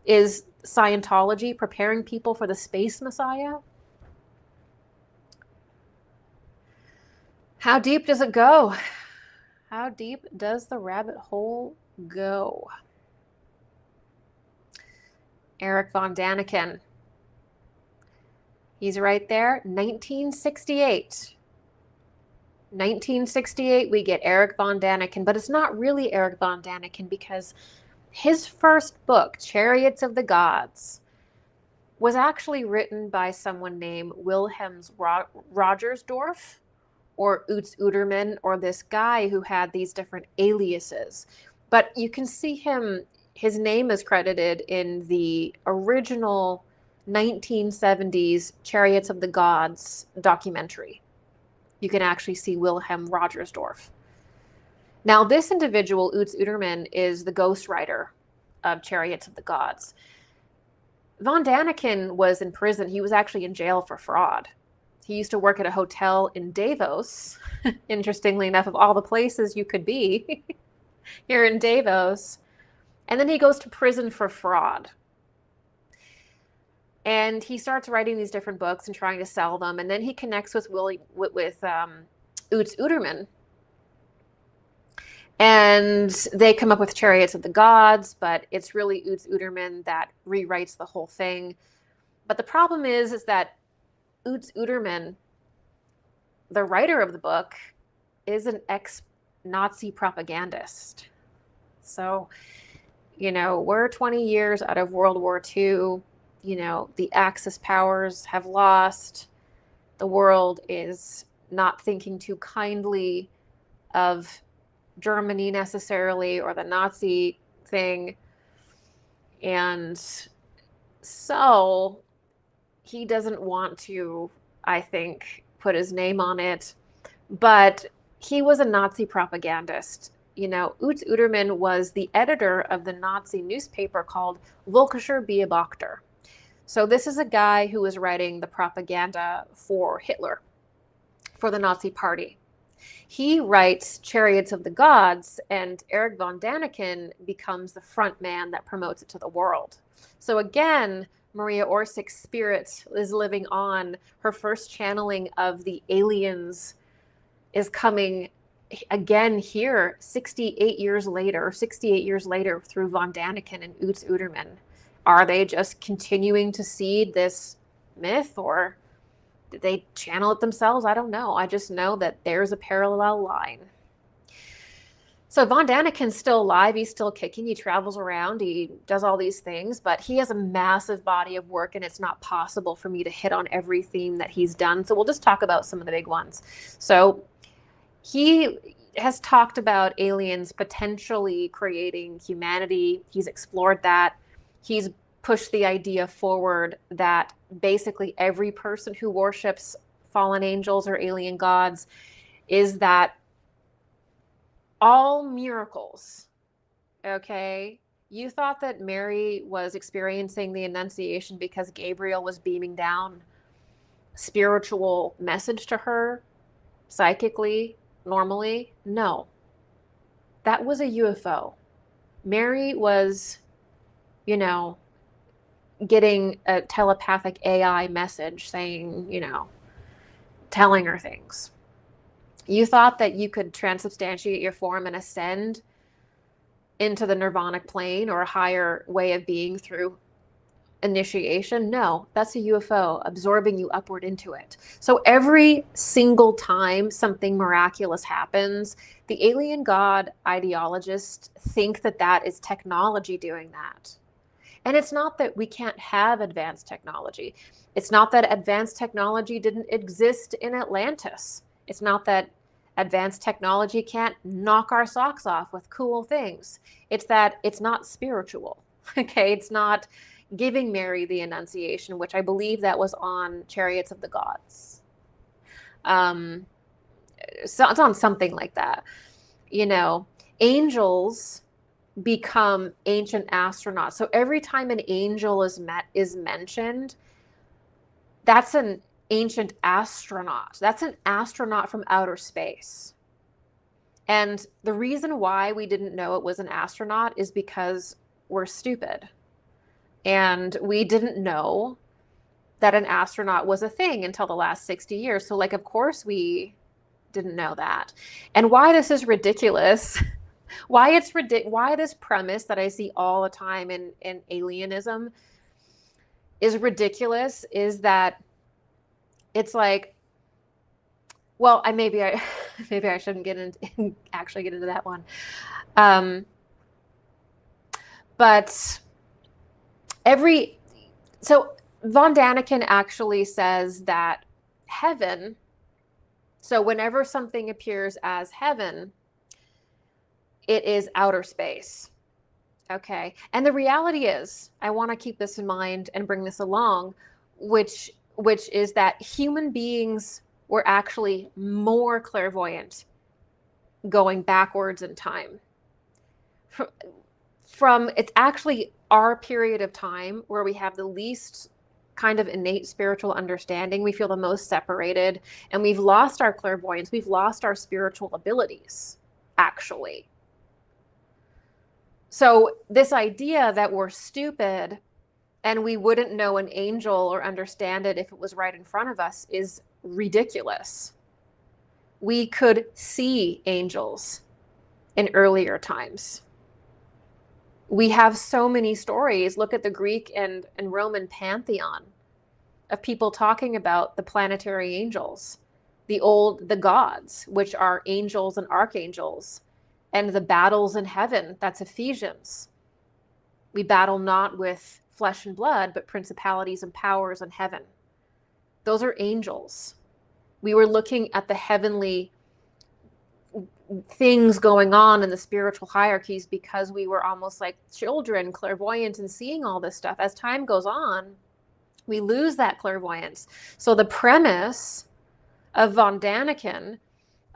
Is Scientology preparing people for the space messiah? How deep does it go? How deep does the rabbit hole go? Erich von Daniken. He's right there. 1968. 1968, we get Erich von Daniken, but it's not really Erich von Daniken because his first book, Chariots of the Gods, was actually written by someone named Wilhelm Rogersdorf or Utz Uderman, or this guy who had these different aliases. But you can see his name is credited in the original 1970s Chariots of the Gods documentary. You can actually see Wilhelm Rogersdorf. Now, this individual, Utz Uderman, is the ghostwriter of Chariots of the Gods. Von Daniken was in prison. He was actually in jail for fraud. He used to work at a hotel in Davos. Interestingly enough, of all the places you could be, here in Davos. And then he goes to prison for fraud. And he starts writing these different books and trying to sell them. And then he connects with Utz Uderman. And they come up with Chariots of the Gods, but it's really Utz Uderman that rewrites the whole thing. But the problem is that Utz Uderman, the writer of the book, is an ex-Nazi propagandist. So, you know, we're 20 years out of World War II. You know, the Axis powers have lost. The world is not thinking too kindly of Germany necessarily, or the Nazi thing. And so he doesn't want to, I think, put his name on it. But he was a Nazi propagandist. You know, Utz Udermann was the editor of the Nazi newspaper called Volkischer Beobachter. So this is a guy who was writing the propaganda for Hitler, for the Nazi party. He writes Chariots of the Gods, and Erich von Daniken becomes the front man that promotes it to the world. So again, Maria Orsic's spirit is living on. Her first channeling of the aliens is coming again here 68 years later through von Daniken and Utz Udermann. Are they just continuing to seed this myth, or did they channel it themselves? I don't know. I just know that there's a parallel line. So von Daniken's still alive. He's still kicking. He travels around. He does all these things, but he has a massive body of work, and it's not possible for me to hit on every theme that he's done. So we'll just talk about some of the big ones. So he has talked about aliens potentially creating humanity. He's explored that. He's pushed the idea forward that basically every person who worships fallen angels or alien gods is that all miracles, okay? You thought that Mary was experiencing the Annunciation because Gabriel was beaming down spiritual message to her psychically, normally? No. That was a UFO. Mary was, you know, getting a telepathic AI message saying, you know, telling her things. You thought that you could transubstantiate your form and ascend into the nirvanic plane or a higher way of being through initiation? No, that's a UFO absorbing you upward into it. So every single time something miraculous happens, the alien god ideologists think that that is technology doing that. And it's not that we can't have advanced technology. It's not that advanced technology didn't exist in Atlantis. It's not that advanced technology can't knock our socks off with cool things. It's that it's not spiritual. Okay, it's not giving Mary the Annunciation, which I believe that was on Chariots of the Gods. So it's on something like that. You know, angels become ancient astronauts. So every time an angel is mentioned, that's an ancient astronaut. That's an astronaut from outer space. And the reason why we didn't know it was an astronaut is because we're stupid. And we didn't know that an astronaut was a thing until the last 60 years. So, like, of course we didn't know that. And why this is ridiculous, why this premise that I see all the time in alienism is ridiculous is that it's like, well, maybe I shouldn't actually get into that one. But so von Daniken actually says that heaven, so whenever something appears as heaven, it is outer space. Okay. And the reality is, I want to keep this in mind and bring this along, which is that human beings were actually more clairvoyant going backwards in time. From it's actually our period of time where we have the least kind of innate spiritual understanding. We feel the most separated, and we've lost our clairvoyance. We've lost our spiritual abilities, actually. So this idea that we're stupid and we wouldn't know an angel or understand it if it was right in front of us is ridiculous. We could see angels in earlier times. We have so many stories. Look at the Greek and Roman pantheon of people talking about the planetary angels, the gods, which are angels and archangels, and the battles in heaven. That's Ephesians. We battle not with flesh and blood, but principalities and powers in heaven. Those are angels. We were looking at the heavenly things going on in the spiritual hierarchies because we were almost like children, clairvoyant, and seeing all this stuff. As time goes on, we lose that clairvoyance. So the premise of von Daniken,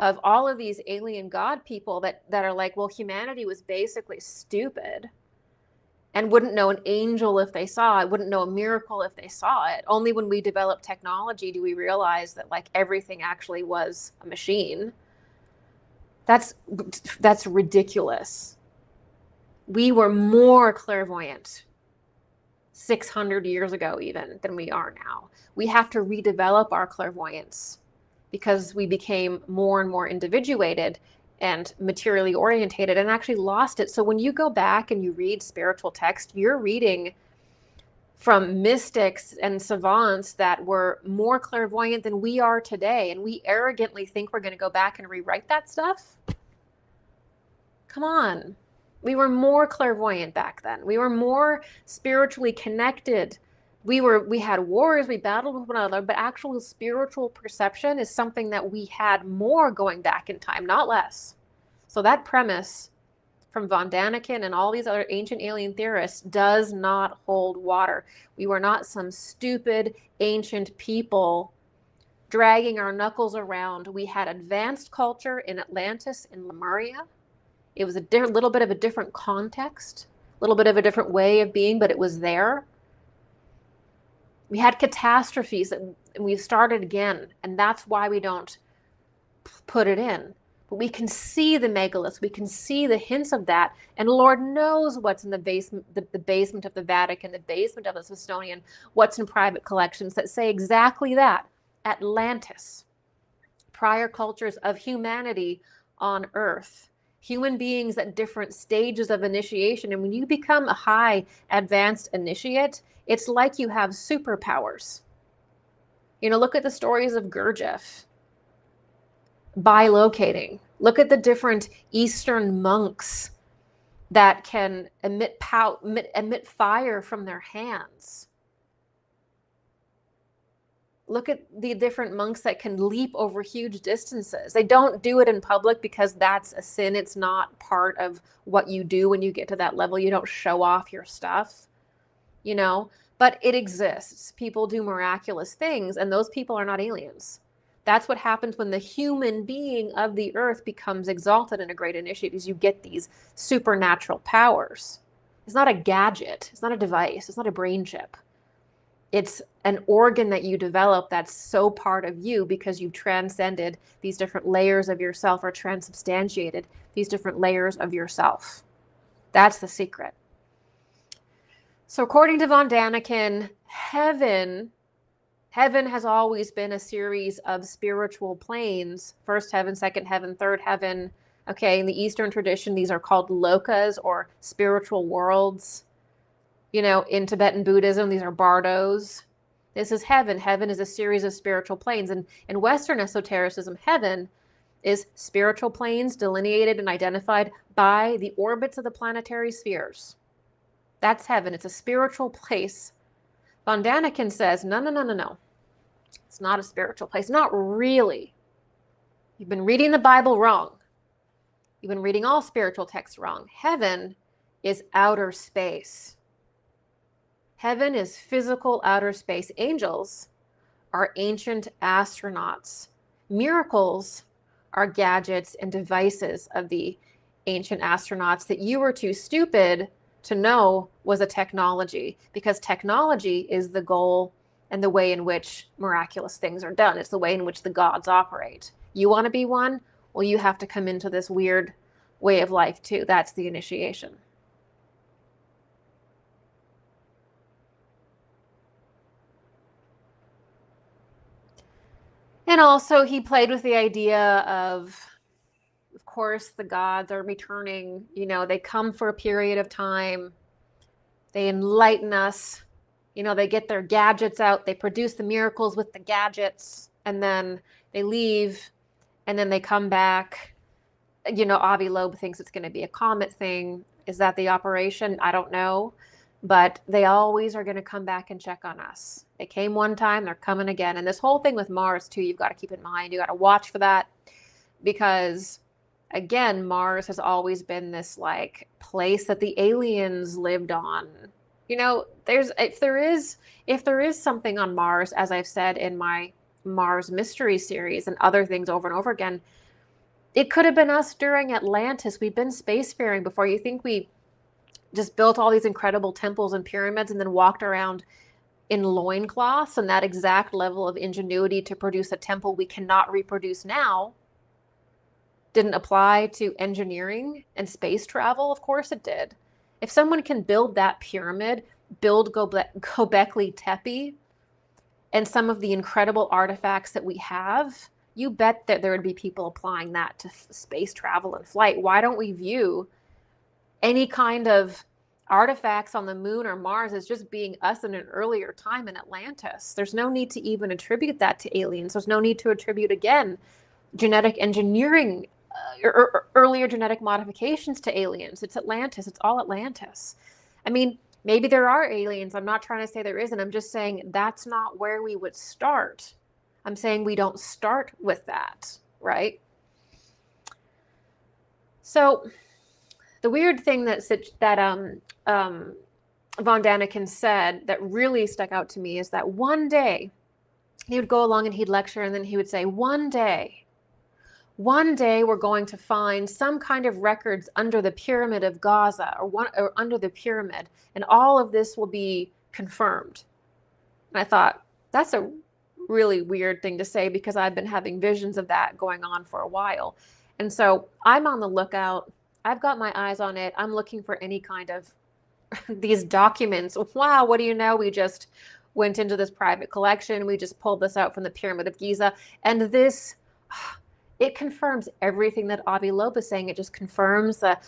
of all of these alien god people that are like, well, humanity was basically stupid and wouldn't know an angel if they saw it, wouldn't know a miracle if they saw it. Only when we develop technology do we realize that like everything actually was a machine. That's ridiculous. We were more clairvoyant 600 years ago even than we are now. We have to redevelop our clairvoyance because we became more and more individuated and materially orientated and actually lost it. So when you go back and you read spiritual text, you're reading from mystics and savants that were more clairvoyant than we are today. And we arrogantly think we're going to go back and rewrite that stuff. Come on. We were more clairvoyant back then. We were more spiritually connected. We had wars, we battled with one another, but actual spiritual perception is something that we had more going back in time, not less. So that premise from von Daniken and all these other ancient alien theorists does not hold water. We were not some stupid ancient people dragging our knuckles around. We had advanced culture in Atlantis and Lemuria. It was a little bit of a different context, a little bit of a different way of being, but it was there. We had catastrophes and we started again, and that's why we don't put it in. But we can see the megaliths, we can see the hints of that, and Lord knows what's in the basement, the basement of the Vatican, the basement of the Smithsonian, what's in private collections that say exactly that. Atlantis, prior cultures of humanity on Earth, human beings at different stages of initiation. And when you become a high advanced initiate, it's like you have superpowers. You know, look at the stories of Gurdjieff, bilocating. Look at the different Eastern monks that can emit fire from their hands. Look at the different monks that can leap over huge distances. They don't do it in public because that's a sin. It's not part of what you do when you get to that level. You don't show off your stuff, you know, but it exists. People do miraculous things, and those people are not aliens. That's what happens when the human being of the earth becomes exalted in a great initiate, is you get these supernatural powers. It's not a gadget. It's not a device. It's not a brain chip. It's an organ that you develop that's so part of you because you've transcended these different layers of yourself, or transubstantiated these different layers of yourself. That's the secret. So according to von Daniken, heaven has always been a series of spiritual planes. First heaven, second heaven, third heaven. Okay, in the Eastern tradition, these are called lokas, or spiritual worlds. You know, in Tibetan Buddhism, these are bardos. This is heaven. Heaven is a series of spiritual planes. And in Western esotericism, heaven is spiritual planes delineated and identified by the orbits of the planetary spheres. That's heaven. It's a spiritual place. Von Daniken says, no. It's not a spiritual place. Not really. You've been reading the Bible wrong. You've been reading all spiritual texts wrong. Heaven is outer space. Heaven is physical outer space. Angels are ancient astronauts. Miracles are gadgets and devices of the ancient astronauts that you were too stupid to know was a technology, because technology is the goal and the way in which miraculous things are done. It's the way in which the gods operate. You want to be one? Well, you have to come into this weird way of life too. That's the initiation. And also he played with the idea of course, the gods are returning. You know, they come for a period of time. They enlighten us. You know, they get their gadgets out. They produce the miracles with the gadgets. And then They leave, and then they come back. You know, Avi Loeb thinks it's going to be a comet thing. Is that the operation? I don't know. But they always are going to come back and check on us. They came one time, they're coming again. And this whole thing with Mars, too, you've got to keep in mind. You got to watch for that because, again, Mars has always been this like place that the aliens lived on. You know, if there is something on Mars, as I've said in my Mars mystery series and other things over and over again, it could have been us during Atlantis. We've been spacefaring before. You think we just built all these incredible temples and pyramids and then walked around in loincloths and that exact level of ingenuity to produce a temple we cannot reproduce now didn't apply to engineering and space travel? Of course it did. If someone can build that pyramid, build Göbekli Tepe, and some of the incredible artifacts that we have, you bet that there would be people applying that to space travel and flight. Why don't we view any kind of artifacts on the moon or Mars as just being us in an earlier time in Atlantis? There's no need to even attribute that to aliens. There's no need to attribute, again, genetic engineering or earlier genetic modifications to aliens. It's Atlantis. It's all Atlantis. I mean, maybe there are aliens. I'm not trying to say there isn't. I'm just saying that's not where we would start. I'm saying we don't start with that, right? So the weird thing that von Daniken said that really stuck out to me is that one day he would go along and he'd lecture, and then he would say, one day we're going to find some kind of records under the pyramid of Gaza or under the pyramid, and all of this will be confirmed. And I thought, that's a really weird thing to say because I've been having visions of that going on for a while. And so I'm on the lookout. I've got my eyes on it. I'm looking for any kind of these documents. Wow, what do you know? We just went into this private collection. We just pulled this out from the Pyramid of Giza. And this, it confirms everything that Avi Loeb is saying. It just confirms the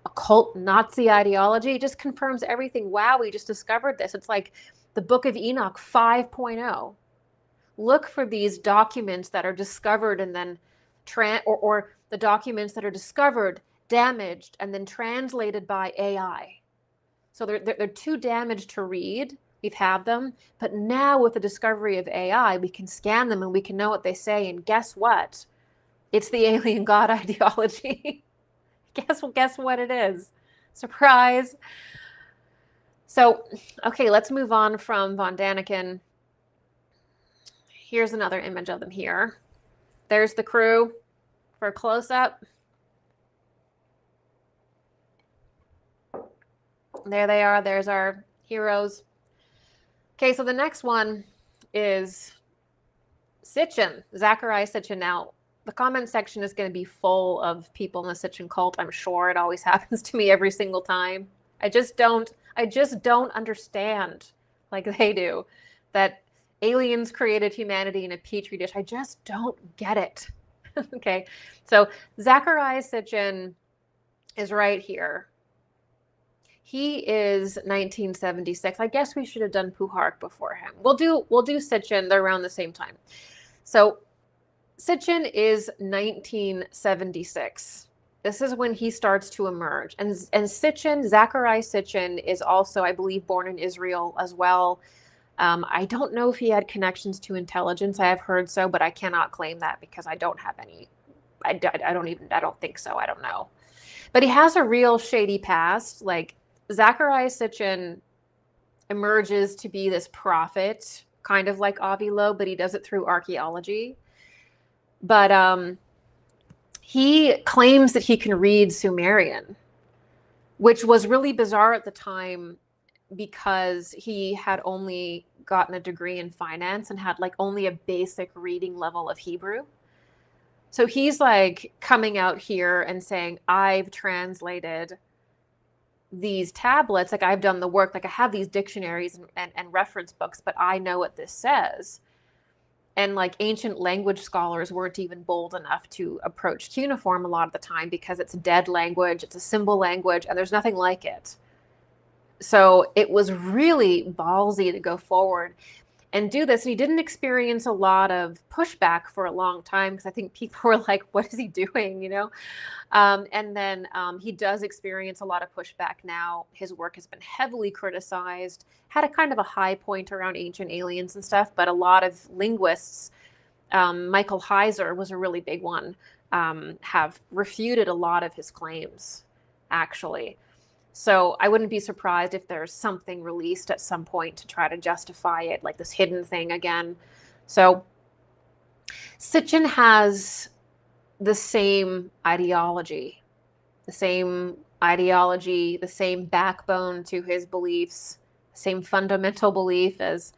occult Nazi ideology. It just confirms everything. Wow, we just discovered this. It's like the Book of Enoch 5.0. Look for these documents that are discovered and then or the documents that are discovered, damaged, and then translated by AI. So they're too damaged to read. We've had them. But now with the discovery of AI, we can scan them and we can know what they say. And guess what? It's the alien god ideology. Guess what it is? Surprise. So, okay, let's move on from von Daniken. Here's another image of them here. There's the crew for a close-up. There they are. There's our heroes. Okay, so the next one is Sitchin, Zechariah Sitchin. Now, the comment section is going to be full of people in the Sitchin cult. I'm sure it always happens to me every single time. I just don't understand, like they do, that aliens created humanity in a petri dish. I just don't get it. Okay, so Zechariah Sitchin is right here. He is 1976. I guess we should have done Puharich before him. We'll do Sitchin. They're around the same time. So Sitchin is 1976. This is when he starts to emerge. And Sitchin, Zechariah Sitchin, is also, I believe, born in Israel as well. I don't know if he had connections to intelligence. I have heard so, but I cannot claim that because I don't have any. I don't think so. I don't know. But he has a real shady past. Like, Zechariah Sitchin emerges to be this prophet, kind of like Avi Loeb, but he does it through archaeology. But he claims that he can read Sumerian, which was really bizarre at the time because he had only gotten a degree in finance and had like only a basic reading level of Hebrew. So he's like coming out here and saying, I've translated these tablets, like I've done the work, like I have these dictionaries and reference books, but I know what this says. And like ancient language scholars weren't even bold enough to approach cuneiform a lot of the time because it's a dead language, it's a symbol language, and there's nothing like it. So it was really ballsy to go forward. and do this. And he didn't experience a lot of pushback for a long time because I think people were like, what is he doing, you know? And then he does experience a lot of pushback now. His work has been heavily criticized, had a kind of a high point around ancient aliens and stuff, but a lot of linguists, Michael Heiser was a really big one, have refuted a lot of his claims, actually. So I wouldn't be surprised if there's something released at some point to try to justify it, like this hidden thing again. So Sitchin has the same ideology, the same backbone to his beliefs, same fundamental belief as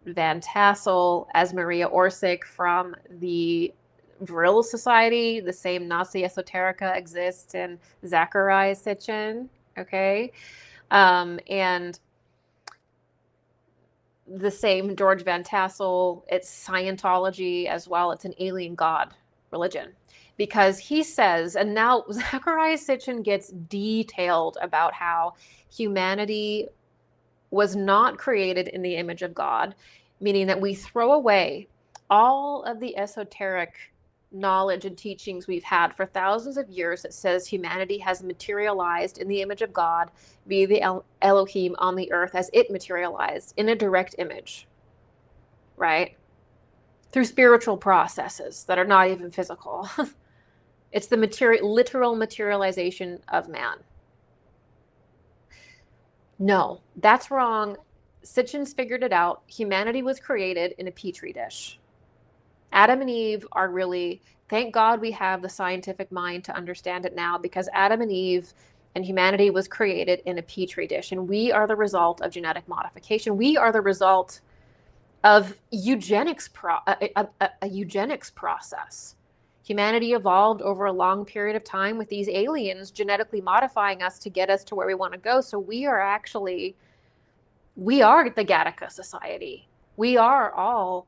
Van Tassel, as Maria Orsic from the Vril Society. The same Nazi esoterica exists in Zechariah Sitchin. Okay. And the same George Van Tassel, it's Scientology as well. It's an alien god religion. Because he says, and now Zechariah Sitchin gets detailed about how humanity was not created in the image of God, meaning that we throw away all of the esoteric knowledge and teachings we've had for thousands of years that says humanity has materialized in the image of God via the Elohim on the earth as it materialized in a direct image, right? Through spiritual processes that are not even physical. It's the literal materialization of man. No, that's wrong. Sitchin's figured it out. Humanity was created in a petri dish. Adam and Eve are really, thank God we have the scientific mind to understand it now, because Adam and Eve and humanity was created in a petri dish, and we are the result of genetic modification. We are the result of eugenics a eugenics process. Humanity evolved over a long period of time with these aliens genetically modifying us to get us to where we want to go. So we are the Gattaca society. We are all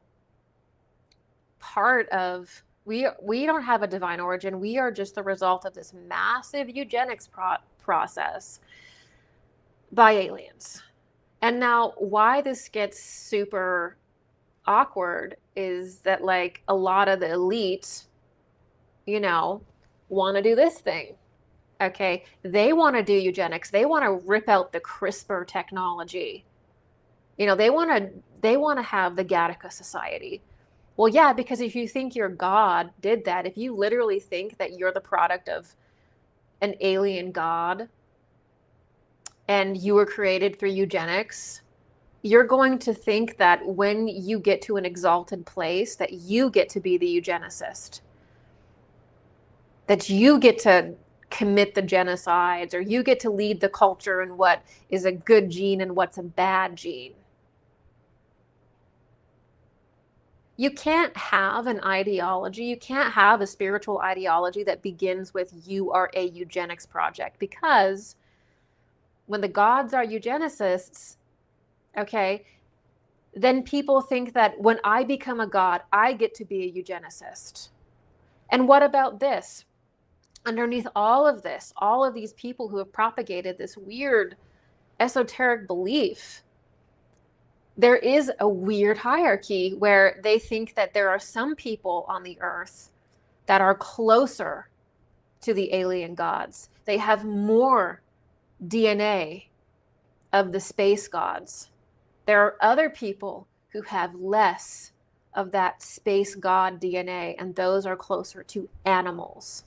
part of, we don't have a divine origin. We are just the result of this massive eugenics process by aliens. And now why this gets super awkward is that, like, a lot of the elite, you know, want to do this thing. Okay. They want to do eugenics. They want to rip out the CRISPR technology. You know, they want to have the Gattaca society. Well, yeah, because if you think your God did that, if you literally think that you're the product of an alien God and you were created through eugenics, you're going to think that when you get to an exalted place, that you get to be the eugenicist, that you get to commit the genocides, or you get to lead the culture in what is a good gene and what's a bad gene. You can't have an ideology, you can't have a spiritual ideology that begins with you are a eugenics project, because when the gods are eugenicists, okay, then people think that when I become a god, I get to be a eugenicist. And what about this? Underneath all of this, all of these people who have propagated this weird esoteric belief, there is a weird hierarchy where they think that there are some people on the earth that are closer to the alien gods. They have more DNA of the space gods. There are other people who have less of that space god DNA, and those are closer to animals.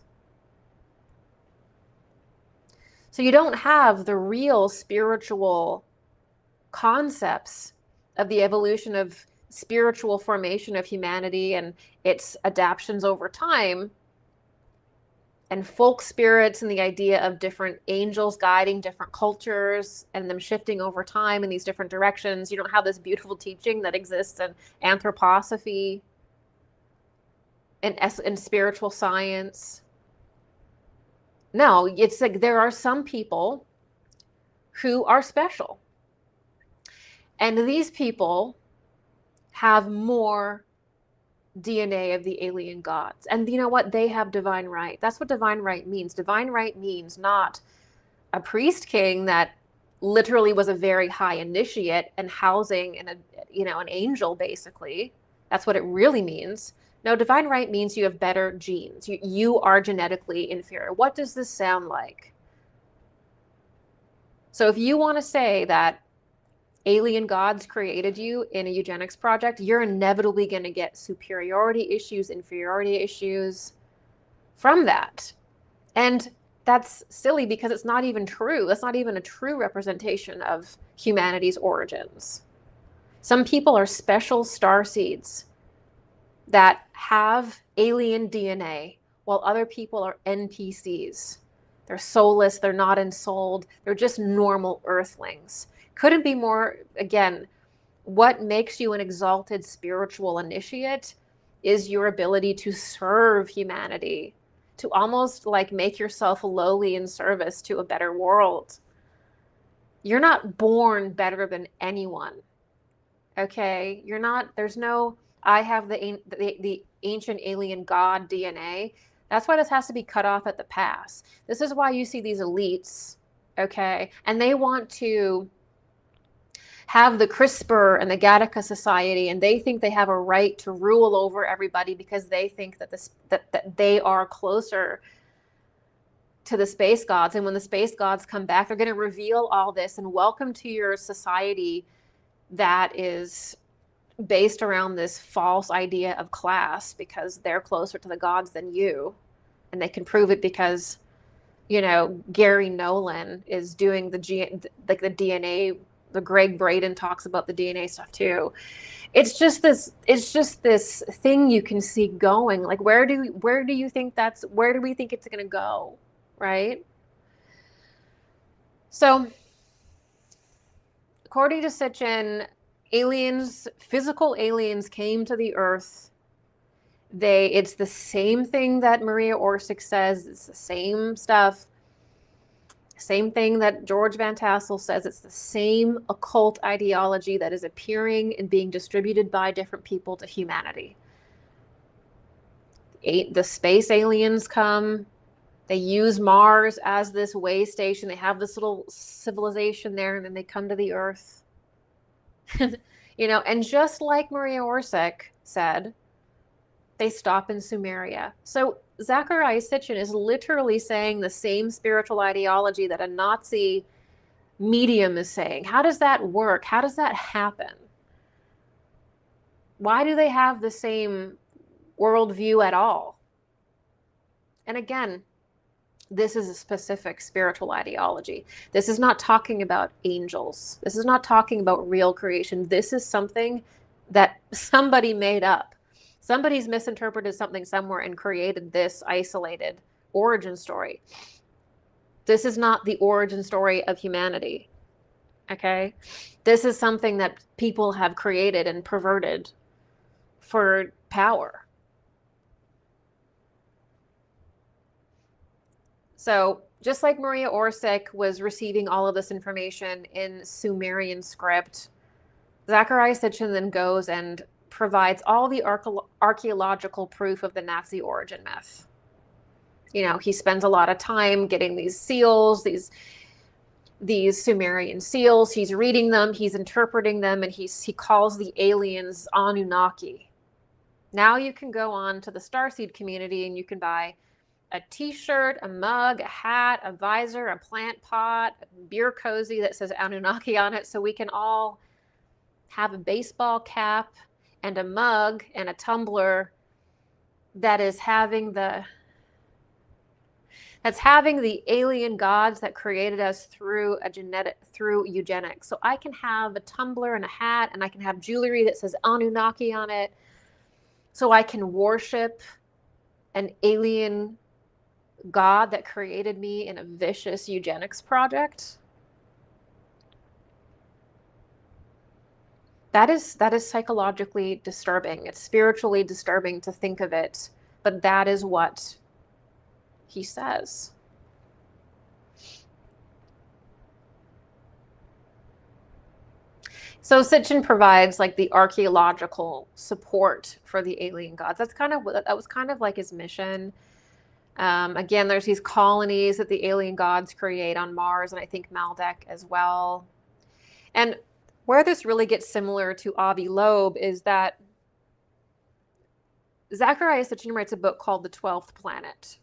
So you don't have the real spiritual concepts of the evolution of spiritual formation of humanity and its adaptations over time, and folk spirits and the idea of different angels guiding different cultures and them shifting over time in these different directions. You don't have this beautiful teaching that exists in anthroposophy and spiritual science. No, it's like there are some people who are special. And these people have more DNA of the alien gods. And you know what? They have divine right. That's what divine right means. Divine right means not a priest king that literally was a very high initiate and housing an angel, basically. That's what it really means. No, divine right means you have better genes. You are genetically inferior. What does this sound like? So if you want to say that alien gods created you in a eugenics project, you're inevitably going to get superiority issues, inferiority issues from that. And that's silly because it's not even true. That's not even a true representation of humanity's origins. Some people are special starseeds that have alien DNA, while other people are NPCs. They're soulless, they're not ensouled, they're just normal earthlings. Couldn't be more, again, what makes you an exalted spiritual initiate is your ability to serve humanity, to almost like make yourself lowly in service to a better world. You're not born better than anyone, okay? You're not, there's no, I have the ancient alien god DNA. That's why this has to be cut off at the pass. This is why you see these elites, okay? And they want to have the CRISPR and the Gattaca Society, and they think they have a right to rule over everybody because they think that that they are closer to the space gods. And when the space gods come back, they're going to reveal all this and welcome to your society that is based around this false idea of class because they're closer to the gods than you. And they can prove it because, Gary Nolan is doing the DNA. The Greg Braden talks about the DNA stuff too. It's just this thing you can see going. Like, where do we think it's going to go? Right? So, according to Sitchin, physical aliens came to the earth. It's the same thing that Maria Orsic says. It's the same stuff. Same thing that George Van Tassel says. It's the same occult ideology that is appearing and being distributed by different people to humanity. The space aliens come. They use Mars as this way station. They have this little civilization there, and then they come to the Earth. And just like Maria Orsic said, they stop in Sumeria. So Zechariah Sitchin is literally saying the same spiritual ideology that a Nazi medium is saying. How does that work? How does that happen? Why do they have the same worldview at all? And again, this is a specific spiritual ideology. This is not talking about angels. This is not talking about real creation. This is something that somebody made up. Somebody's misinterpreted something somewhere and created this isolated origin story. This is not the origin story of humanity, okay? This is something that people have created and perverted for power. So just like Maria Orsic was receiving all of this information in Sumerian script, Zechariah Sitchin then goes and provides all the archaeological proof of the Nazi origin myth. He spends a lot of time getting these seals, these Sumerian seals. He's reading them, he's interpreting them, and he calls the aliens Anunnaki. Now you can go on to the Starseed community and you can buy a t-shirt, a mug, a hat, a visor, a plant pot, a beer cozy that says Anunnaki on it, so we can all have a baseball cap and a mug and a tumbler that is having the alien gods that created us through eugenics. So I can have a tumbler and a hat, and I can have jewelry that says Anunnaki on it, so I can worship an alien god that created me in a vicious eugenics project. That is psychologically disturbing. It's spiritually disturbing to think of it, but that is what he says. So Sitchin provides like the archaeological support for the alien gods. That was kind of like his mission. Again, there's these colonies that the alien gods create on Mars, and I think Maldek as well. And where this really gets similar to Avi Loeb is that Zechariah Sitchin writes a book called The 12th Planet.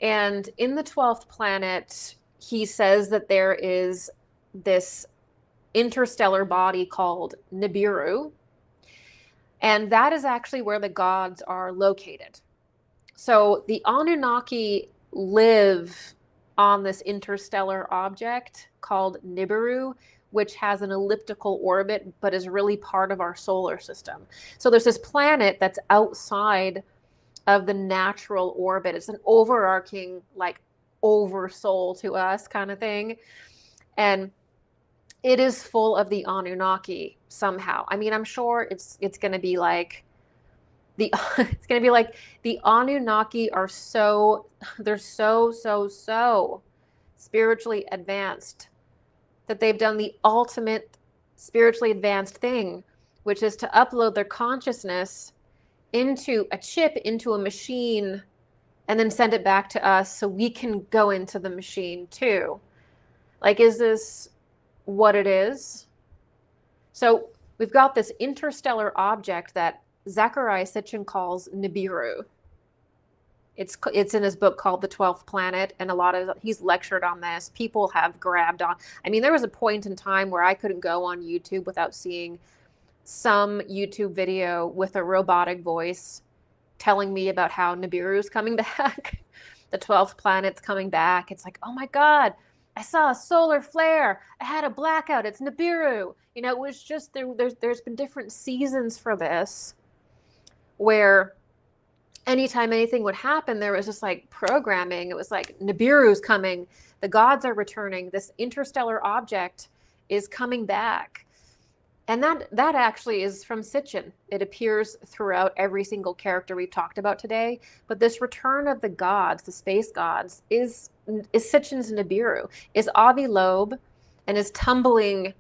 And in The 12th Planet, he says that there is this interstellar body called Nibiru. And that is actually where the gods are located. So the Anunnaki live on this interstellar object called Nibiru, which has an elliptical orbit, but is really part of our solar system. So there's this planet that's outside of the natural orbit. It's an overarching, like, oversoul to us kind of thing. And it is full of the Anunnaki somehow. I mean, I'm sure it's going to be like it's going to be like the Anunnaki are they're so spiritually advanced that they've done the ultimate spiritually advanced thing, which is to upload their consciousness into a chip, into a machine, and then send it back to us so we can go into the machine too. Like, is this what it is? So we've got this interstellar object that Zechariah Sitchin calls Nibiru. It's in his book called The 12th Planet, and he's lectured on this. People have grabbed on. I mean, there was a point in time where I couldn't go on YouTube without seeing some YouTube video with a robotic voice telling me about how Nibiru's coming back. The 12th planet's coming back. It's like, oh my God, I saw a solar flare. I had a blackout. It's Nibiru. You know, it was just, there's been different seasons for this where anytime anything would happen, there was just like programming. It was like, Nibiru's coming. The gods are returning. This interstellar object is coming back. And that actually is from Sitchin. It appears throughout every single character we've talked about today. But this return of the gods, the space gods, is Sitchin's Nibiru, is Avi Loeb and his tumbling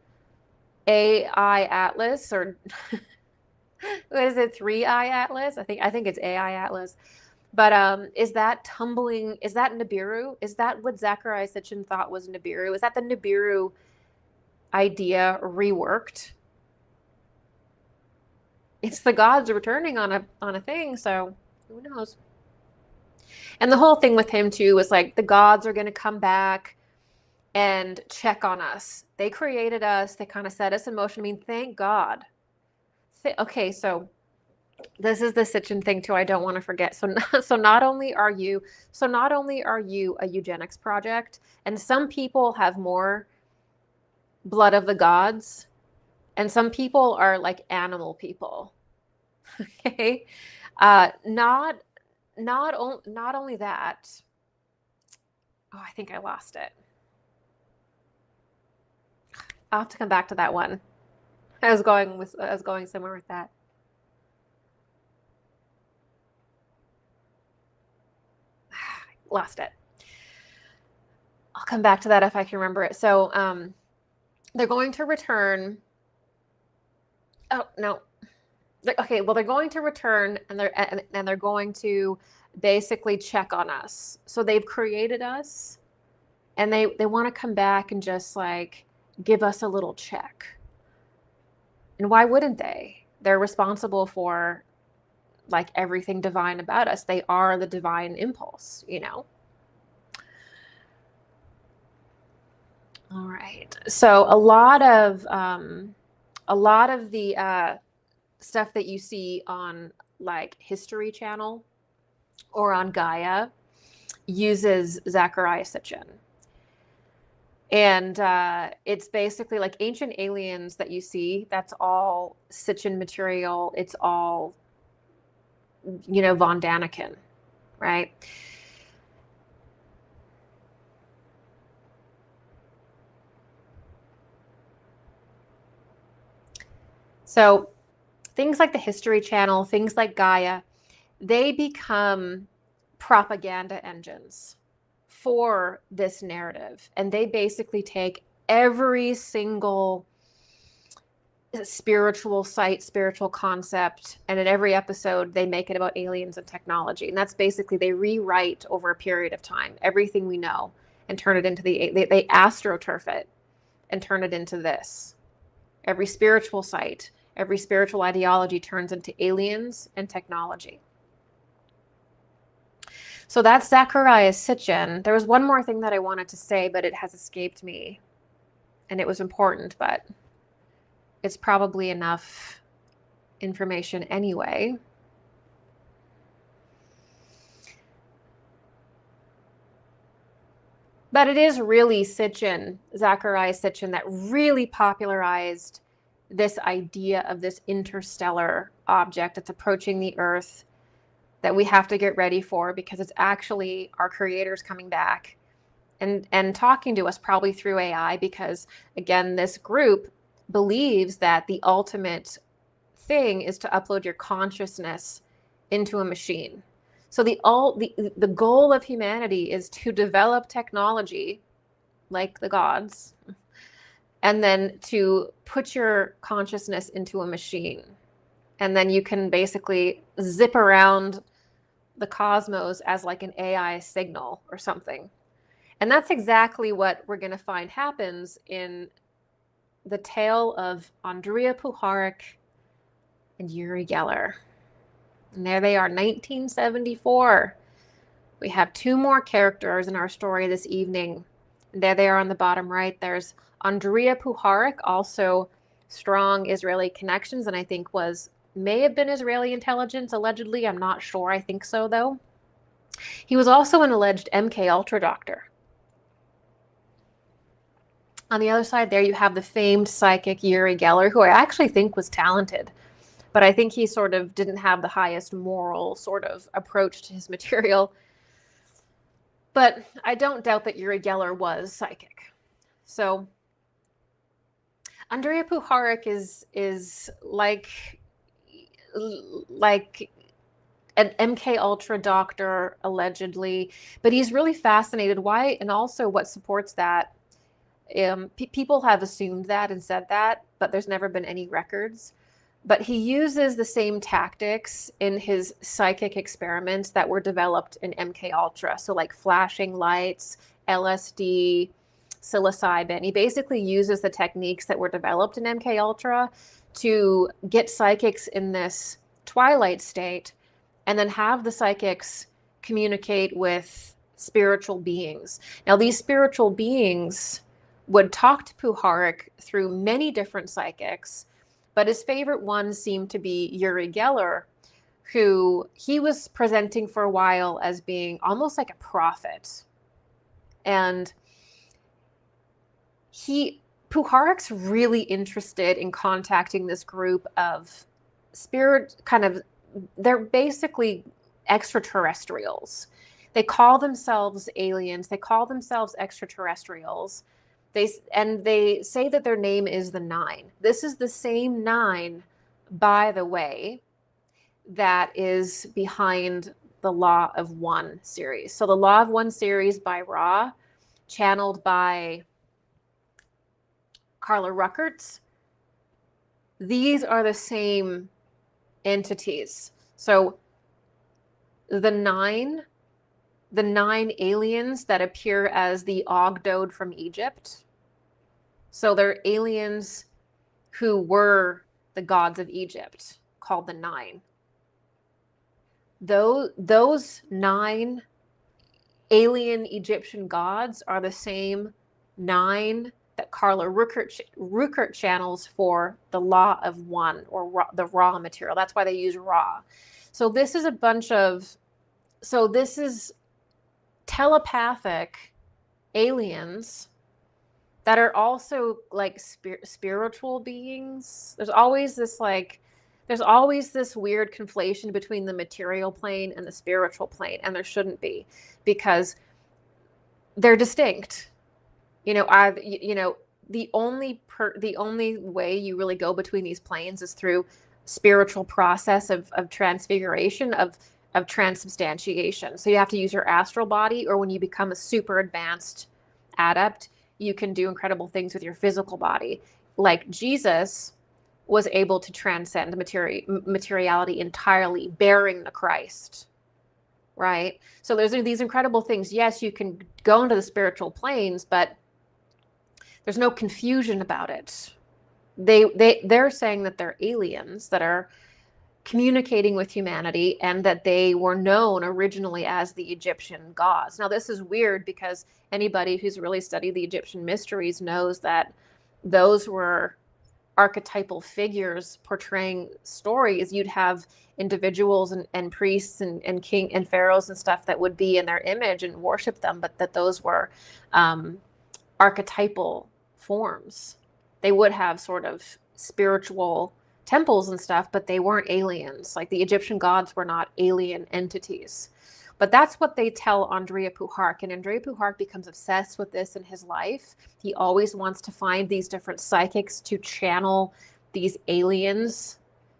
AI Atlas, or what is it, 3i Atlas? I think it's AI Atlas. But is that Nibiru? Is that what Zechariah Sitchin thought was Nibiru? Is that the Nibiru idea reworked? It's the gods returning on a thing, so who knows? And the whole thing with him too was like, the gods are going to come back and check on us. They created us. They kind of set us in motion. I mean, thank God. Okay, so this is the Sitchin thing too. I don't want to forget. So not only are you a eugenics project, and some people have more blood of the gods, and some people are like animal people. Okay, not only that. Oh, I think I lost it. I'll have to come back to that one. I was going somewhere with that. Lost it. I'll come back to that if I can remember it. So they're going to return. Oh no. Okay, well, they're going to return, and they're going to basically check on us. So they've created us, and they want to come back and just like give us a little check. And why wouldn't they? They're responsible for like everything divine about us. They are the divine impulse, you know? All right. So a lot of the stuff that you see on like History Channel or on Gaia uses Zechariah Sitchin. And it's basically like ancient aliens that you see. That's all Sitchin material. It's all, you know, von Daniken, right? So things like the History Channel, things like Gaia, they become propaganda engines for this narrative. And they basically take every single spiritual site, spiritual concept, and in every episode they make it about aliens and technology. And that's basically, they rewrite over a period of time everything we know and turn it into they astroturf it and turn it into this. Every spiritual site, every spiritual ideology turns into aliens and technology. So that's Zechariah Sitchin. There was one more thing that I wanted to say, but it has escaped me. And it was important, but it's probably enough information anyway. But it is really Sitchin, Zechariah Sitchin, that really popularized this idea of this interstellar object that's approaching the Earth that we have to get ready for, because it's actually our creators coming back and talking to us, probably through AI, because again, this group believes that the ultimate thing is to upload your consciousness into a machine. So the goal of humanity is to develop technology like the gods, and then to put your consciousness into a machine. And then you can basically zip around the cosmos as like an AI signal or something. And that's exactly what we're going to find happens in the tale of Andrea Puharich and Uri Geller. And there they are, 1974. We have two more characters in our story this evening. And there they are on the bottom right. There's Andrea Puharich, also strong Israeli connections, and I think may have been Israeli intelligence, allegedly. I'm not sure. I think so, though. He was also an alleged MK Ultra doctor. On the other side there, you have the famed psychic Uri Geller, who I actually think was talented, but I think he sort of didn't have the highest moral sort of approach to his material. But I don't doubt that Uri Geller was psychic. So Andrea Puharich is like an MK Ultra doctor, allegedly, but he's really fascinated. Why? And also what supports that. People have assumed that and said that, but there's never been any records. But he uses the same tactics in his psychic experiments that were developed in MK Ultra. So like flashing lights, LSD, psilocybin. He basically uses the techniques that were developed in MK Ultra to get psychics in this twilight state, and then have the psychics communicate with spiritual beings. Now, these spiritual beings would talk to Puharich through many different psychics, but his favorite one seemed to be Uri Geller, who he was presenting for a while as being almost like a prophet. And Puharich's really interested in contacting this group of they're basically extraterrestrials. They call themselves aliens. They call themselves extraterrestrials. They say that their name is the Nine. This is the same Nine, by the way, that is behind the Law of One series. So the Law of One series by Ra, channeled by Carla Ruckert's, these are the same entities. So the nine aliens that appear as the Ogdode from Egypt. So they're aliens who were the gods of Egypt, called the Nine. Those 9 alien Egyptian gods are the same 9 that Carla Ruckert channels for the Law of One, or the Ra material. That's why they use Ra. So this is this is telepathic aliens that are also like spiritual beings. There's always this weird conflation between the material plane and the spiritual plane, and there shouldn't be, because they're distinct. The only way you really go between these planes is through spiritual process of transfiguration, of transubstantiation. So you have to use your astral body, or when you become a super advanced adept, you can do incredible things with your physical body. Like Jesus was able to transcend materiality entirely, bearing the Christ, right? So there's these incredible things. Yes, you can go into the spiritual planes, but there's no confusion about it. They're saying that they're aliens that are communicating with humanity, and that they were known originally as the Egyptian gods. Now, this is weird because anybody who's really studied the Egyptian mysteries knows that those were archetypal figures portraying stories. You'd have individuals and priests and king and pharaohs and stuff that would be in their image and worship them, but that those were archetypal forms. They would have sort of spiritual temples and stuff, but they weren't aliens. Like the Egyptian gods were not alien entities. But that's what they tell Andrea Puharich. And Andrea Puharich becomes obsessed with this in his life. He always wants to find these different psychics to channel these aliens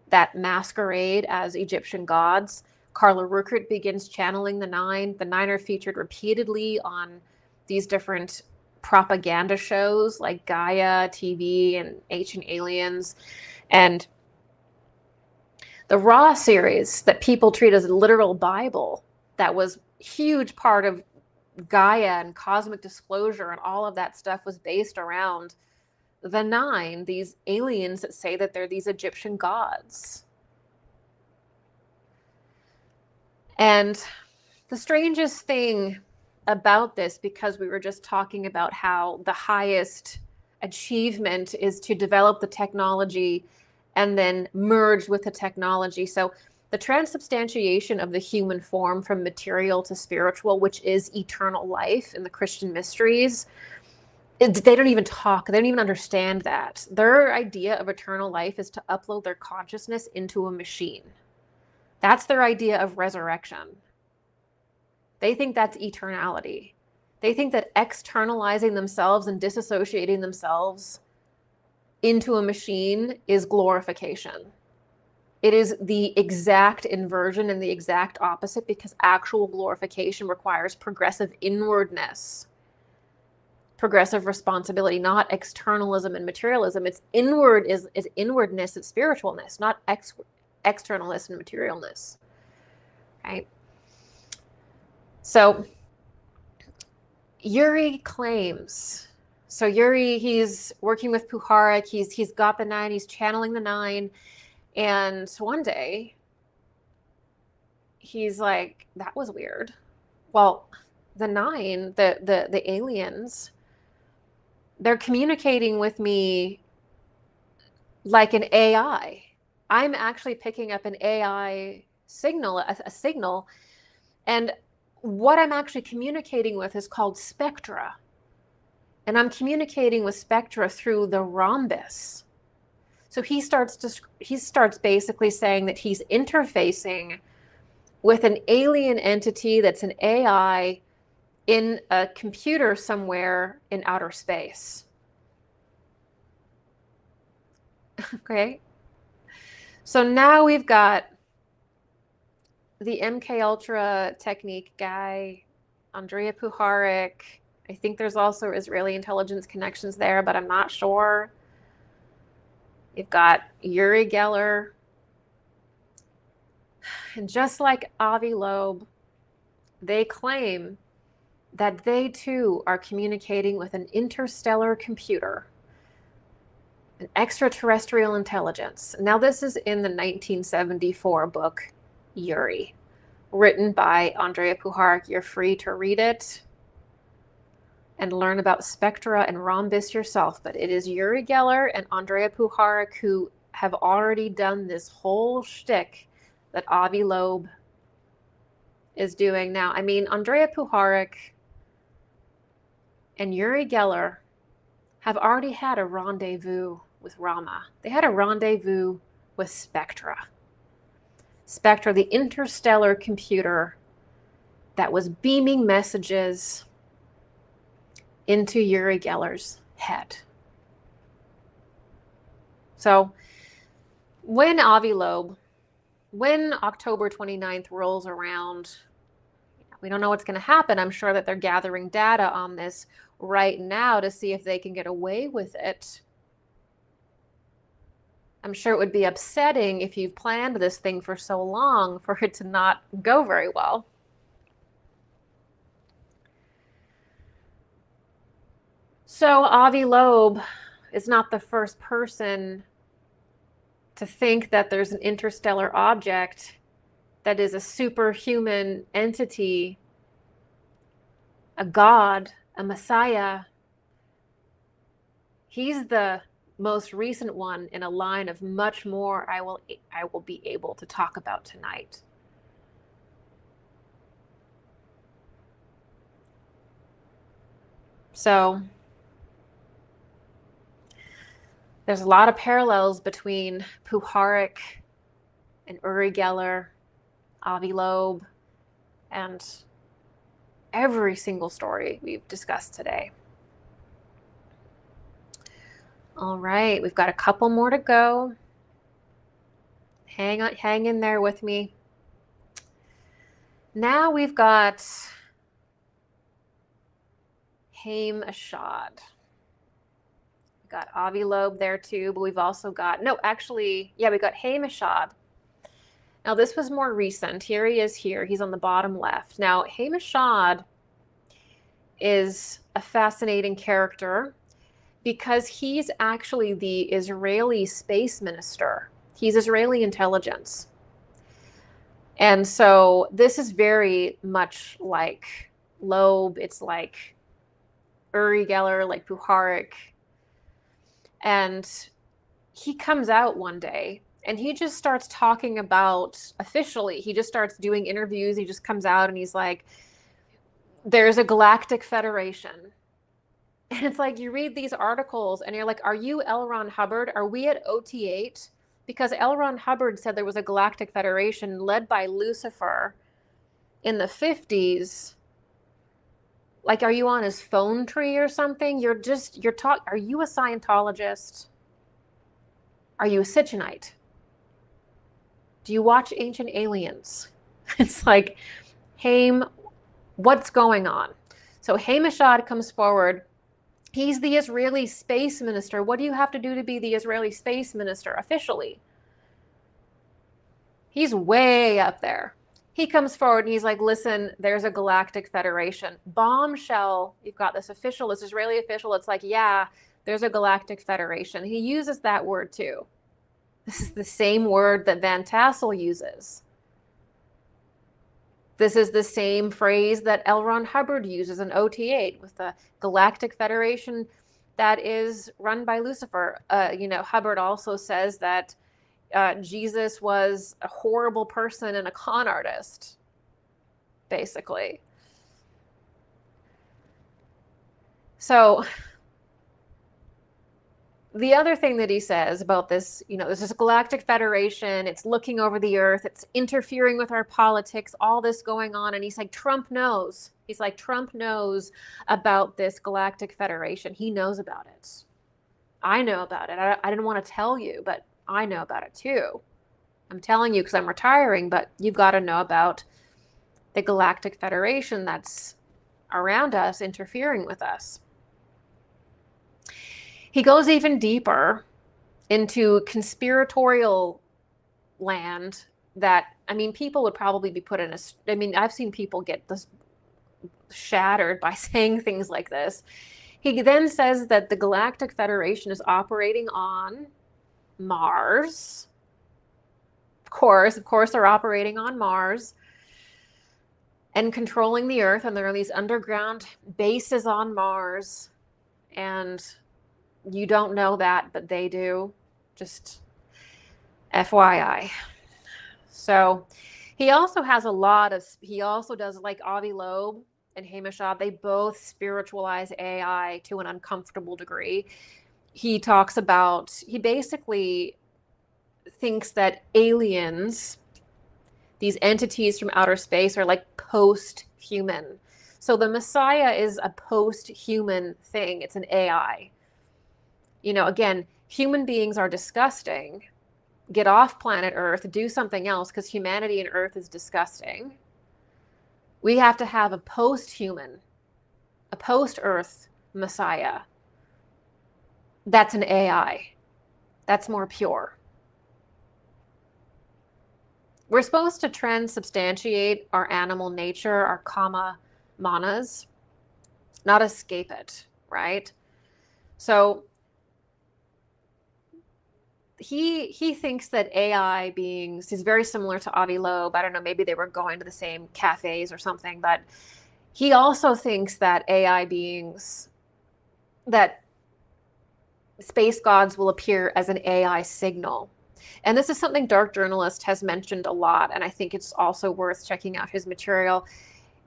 that masquerade as Egyptian gods. Carla Ruckert begins channeling the Nine. The Nine are featured repeatedly on these different propaganda shows like Gaia TV and Ancient Aliens. And the Ra series that people treat as a literal Bible, that was a huge part of Gaia and cosmic disclosure, and all of that stuff was based around the Nine, these aliens that say that they're these Egyptian gods. And the strangest thing about this, because we were just talking about how the highest achievement is to develop the technology and then merge with the technology. So the transubstantiation of the human form from material to spiritual, which is eternal life in the Christian mysteries, they don't even talk. They don't even understand that. Their idea of eternal life is to upload their consciousness into a machine. That's their idea of resurrection. They think that's eternality. They think that externalizing themselves and disassociating themselves into a machine is glorification. It is the exact inversion and the exact opposite, because actual glorification requires progressive inwardness, progressive responsibility, not externalism and materialism. It's inward is inwardness and spiritualness, not externalness and materialness. Right? So Yuri claims. So Yuri, he's working with Puharich. He's got the Nine. He's channeling the Nine. And one day, he's like, that was weird. Well, the Nine, the aliens, they're communicating with me like an AI. I'm actually picking up an AI signal, a signal. And what I'm actually communicating with is called spectra. And I'm communicating with spectra through the rhombus. So he starts basically saying that he's interfacing with an alien entity that's an AI in a computer somewhere in outer space. Okay. So now we've got the MK Ultra technique guy, Andrea Puharich. I think there's also Israeli intelligence connections there, but I'm not sure. You've got Uri Geller. And just like Avi Loeb, they claim that they too are communicating with an interstellar computer, an extraterrestrial intelligence. Now, this is in the 1974 book, Yuri, written by Andrea Puharich. You're free to read it and learn about spectra and rhombus yourself. But it is Uri Geller and Andrea Puharich who have already done this whole shtick that Avi Loeb is doing now. I mean, Andrea Puharich and Uri Geller have already had a rendezvous with Rama. They had a rendezvous with Spectra. Spectra, the interstellar computer that was beaming messages into Uri Geller's head. So when October 29th rolls around, we don't know what's going to happen. I'm sure that they're gathering data on this right now to see if they can get away with it. I'm sure it would be upsetting if you've planned this thing for so long for it to not go very well. So Avi Loeb is not the first person to think that there's an interstellar object that is a superhuman entity, a god, a messiah. He's the most recent one in a line of much more I will be able to talk about tonight. So there's a lot of parallels between Puharich and Uri Geller, Avi Loeb, and every single story we've discussed today. All right, we've got a couple more to go. Hang in there with me. Now we've got Haim Eshad. We got Avi Loeb there too, but we've also got, we got Haim Eshad. Now this was more recent. Here he is here. He's on the bottom left. Now Haim Eshad is a fascinating character because he's actually the Israeli space minister. He's Israeli intelligence. And so this is very much like Loeb. It's like Uri Geller, like Puharich. And he comes out one day and he just starts talking about, officially, he just starts doing interviews. He just comes out and he's like, there's a Galactic Federation. And it's like, you read these articles and you're like, are you L. Ron Hubbard? Are we at OT8? Because L. Ron Hubbard said there was a Galactic Federation led by Lucifer in the 50s. Like, are you on his phone tree or something? Are you a Scientologist? Are you a Sitchinite? Do you watch Ancient Aliens? It's like, Haim, what's going on? So Haim Eshad comes forward. He's the Israeli space minister. What do you have to do to be the Israeli space minister officially? He's way up there. He comes forward and he's like, listen, there's a Galactic Federation. Bombshell. You've got this official, this Israeli official. It's like, yeah, there's a Galactic Federation. He uses that word too. This is the same word that Van Tassel uses. This is the same phrase that L. Ron Hubbard uses in OT8 with the Galactic Federation that is run by Lucifer. Hubbard also says that Jesus was a horrible person and a con artist, basically. So the other thing that he says about this, this is a Galactic Federation. It's looking over the earth. It's interfering with our politics, all this going on. And he's like, Trump knows. He's like, Trump knows about this Galactic Federation. He knows about it. I know about it. I didn't want to tell you, but I know about it too. I'm telling you because I'm retiring, but you've got to know about the Galactic Federation that's around us, interfering with us. He goes even deeper into conspiratorial land that, people would probably be put in I've seen people get this shattered by saying things like this. He then says that the Galactic Federation is operating on Mars. Of course, they're operating on Mars and controlling the Earth. And there are these underground bases on Mars. And you don't know that, but they do. Just FYI. So he also does like Avi Loeb and Haim Eshad. They both spiritualize AI to an uncomfortable degree. He basically thinks that aliens, these entities from outer space, are like post-human. So the Messiah is a post-human thing. It's an AI. Again, human beings are disgusting. Get off planet Earth, do something else, because humanity and Earth is disgusting. We have to have a post-human, a post-Earth Messiah. That's an AI. That's more pure. We're supposed to transubstantiate our animal nature, our kama manas, not escape it, right? So he thinks that AI beings, he's very similar to Avi Loeb. I don't know, maybe they were going to the same cafes or something, but he also thinks that AI beings, that space gods will appear as an AI signal. And this is something Dark Journalist has mentioned a lot, and I think it's also worth checking out his material.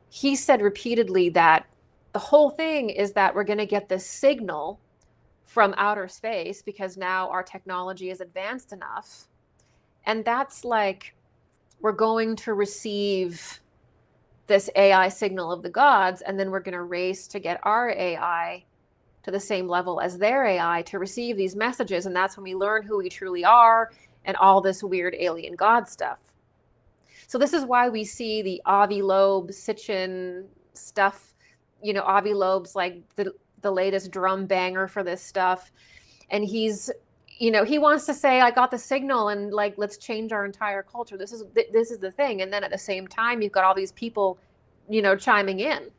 He said repeatedly that the whole thing is that we're going to get this signal from outer space because now our technology is advanced enough. And that's like, we're going to receive this AI signal of the gods, and then we're going to race to get our AI to the same level as their AI to receive these messages. And that's when we learn who we truly are and all this weird alien god stuff. So this is why we see the Avi Loeb, Sitchin stuff. You know, Avi Loeb's like the latest drum banger for this stuff. And he's, you know, he wants to say, I got the signal and like, let's change our entire culture. This is the thing. And then at the same time, you've got all these people, you know, chiming in.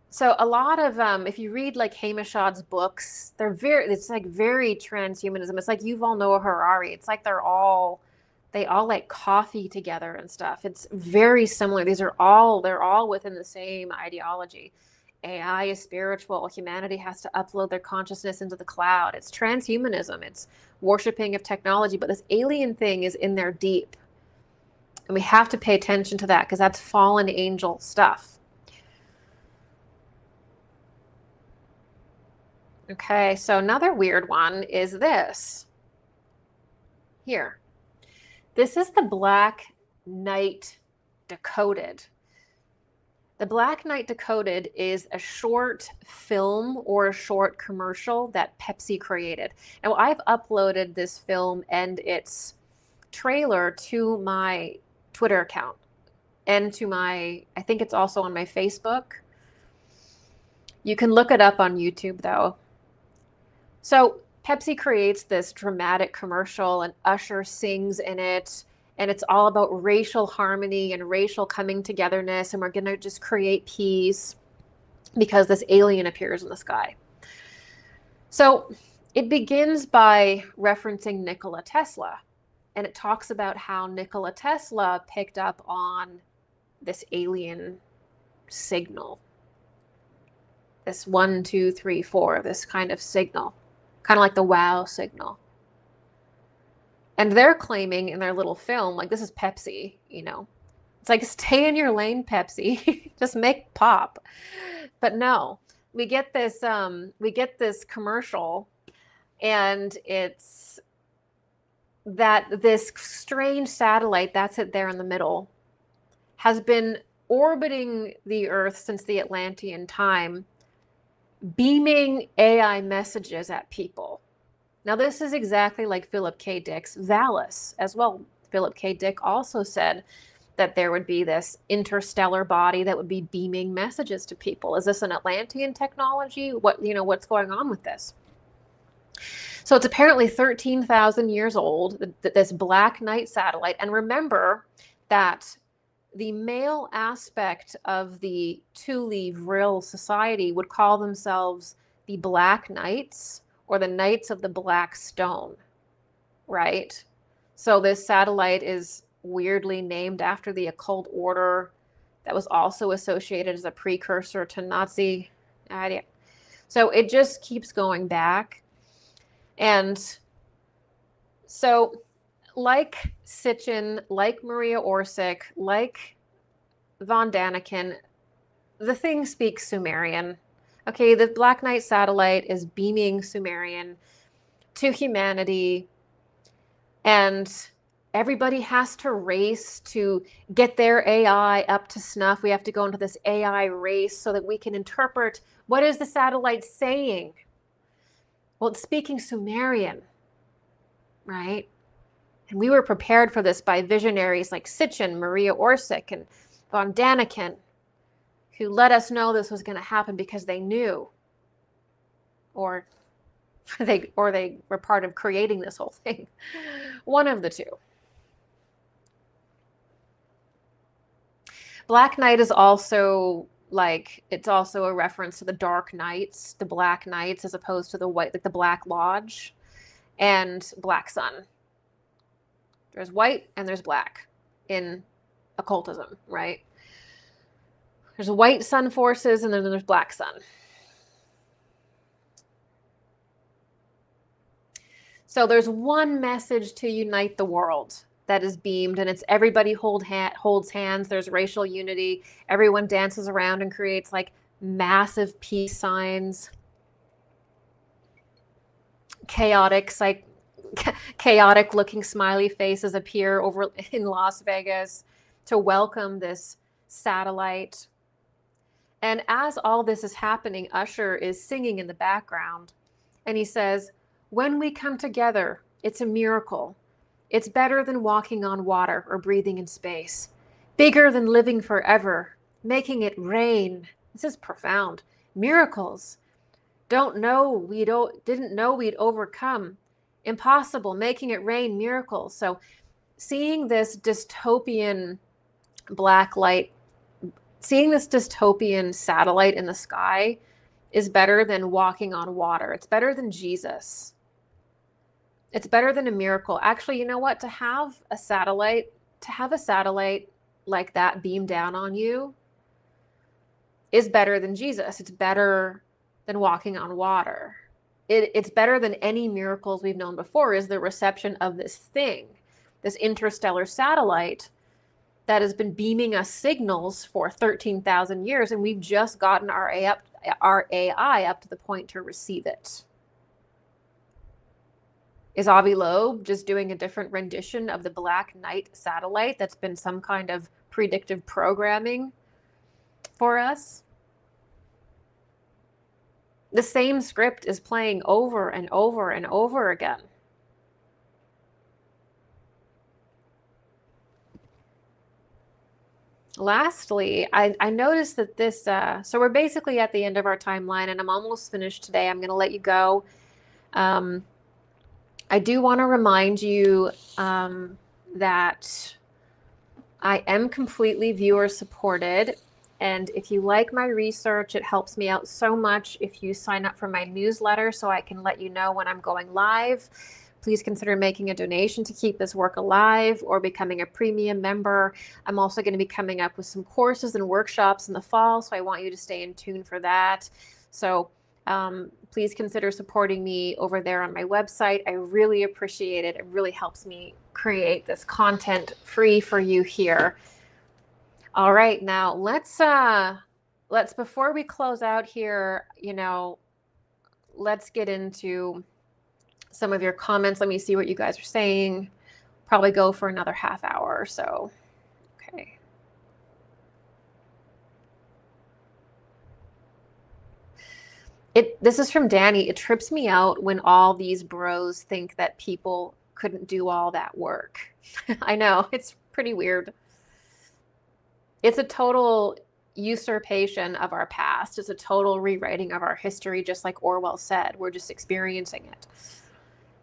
So a lot of, if you read like Haim Eshad's books, it's like very transhumanism. It's like Yuval Noah Harari. It's like they all like coffee together and stuff. It's very similar. They're all within the same ideology. AI is spiritual. Humanity has to upload their consciousness into the cloud. It's transhumanism. It's worshiping of technology, but this alien thing is in there deep. And we have to pay attention to that because that's fallen angel stuff. Okay, so another weird one is this. Here. This is the Black Knight Decoded. The Black Knight Decoded is a short film or a short commercial that Pepsi created. Now, I've uploaded this film and its trailer to my Twitter account and to I think it's also on my Facebook. You can look it up on YouTube, though. So Pepsi creates this dramatic commercial and Usher sings in it. And it's all about racial harmony and racial coming togetherness. And we're going to just create peace because this alien appears in the sky. So it begins by referencing Nikola Tesla. And it talks about how Nikola Tesla picked up on this alien signal. This 1, 2, 3, 4, this kind of signal. Kind of like the wow signal. And they're claiming in their little film, like, this is Pepsi, you know. It's like, stay in your lane, Pepsi. Just make pop. But no, we get this commercial, and it's that this strange satellite, that's it there in the middle, has been orbiting the Earth since the Atlantean time, beaming AI messages at people. Now, this is exactly like Philip K. Dick's Valis as well. Philip K. Dick also said that there would be this interstellar body that would be beaming messages to people. Is this an Atlantean technology? What's going on with this? So it's apparently 13,000 years old, this Black Knight satellite. And remember that the male aspect of the Thule Vril society would call themselves the Black Knights or the Knights of the Black Stone, right? So this satellite is weirdly named after the occult order that was also associated as a precursor to Nazi idea. So it just keeps going back. And so like Sitchin, like Maria Orsic, like von Daniken, the thing speaks Sumerian. Okay, the Black Knight satellite is beaming Sumerian to humanity, and everybody has to race to get their AI up to snuff. We have to go into this AI race so that we can interpret, what is the satellite saying? Well, it's speaking Sumerian, right? And we were prepared for this by visionaries like Sitchin, Maria Orsic, and von Daniken, who let us know this was going to happen because they knew. Or they were part of creating this whole thing. One of the two. Black Knight is also like, it's also a reference to the Dark Knights, the Black Knights, as opposed to the white, like the Black Lodge and Black Sun. There's white and there's black in occultism, right? There's white sun forces and then there's black sun. So there's one message to unite the world that is beamed, and it's everybody holds hands. There's racial unity. Everyone dances around and creates like massive peace signs. Chaotic looking smiley faces appear over in Las Vegas to welcome this satellite. And as all this is happening, Usher is singing in the background, and he says, "When we come together, it's a miracle. It's better than walking on water or breathing in space. Bigger than living forever, making it rain." This is profound. Miracles. Didn't know we'd overcome. Impossible, making it rain, miracles. So seeing this dystopian black light, seeing this dystopian satellite in the sky is better than walking on water. It's better than Jesus. It's better than a miracle. Actually, you know what? To have a satellite like that beam down on you is better than Jesus. It's better than walking on water. It's better than any miracles we've known before, is the reception of this thing, this interstellar satellite that has been beaming us signals for 13,000 years, and we've just gotten our AI up to the point to receive it. Is Avi Loeb just doing a different rendition of the Black Knight satellite that's been some kind of predictive programming for us? The same script is playing over and over and over again. Lastly, I noticed that this, so we're basically at the end of our timeline, and I'm almost finished today. I'm going to let you go. I do want to remind you that I am completely viewer supported. And if you like my research, it helps me out so much if you sign up for my newsletter so I can let you know when I'm going live. Please consider making a donation to keep this work alive or becoming a premium member. I'm also going to be coming up with some courses and workshops in the fall, so I want you to stay in tune for that. So please consider supporting me over there on my website. I really appreciate it. It really helps me create this content free for you here. All right, now let's before we close out here, let's get into some of your comments. Let me see what you guys are saying. Probably go for another half hour or so. Okay. This is from Danny. It trips me out when all these bros think that people couldn't do all that work. I know, it's pretty weird. It's a total usurpation of our past. It's a total rewriting of our history, just like Orwell said. We're just experiencing it.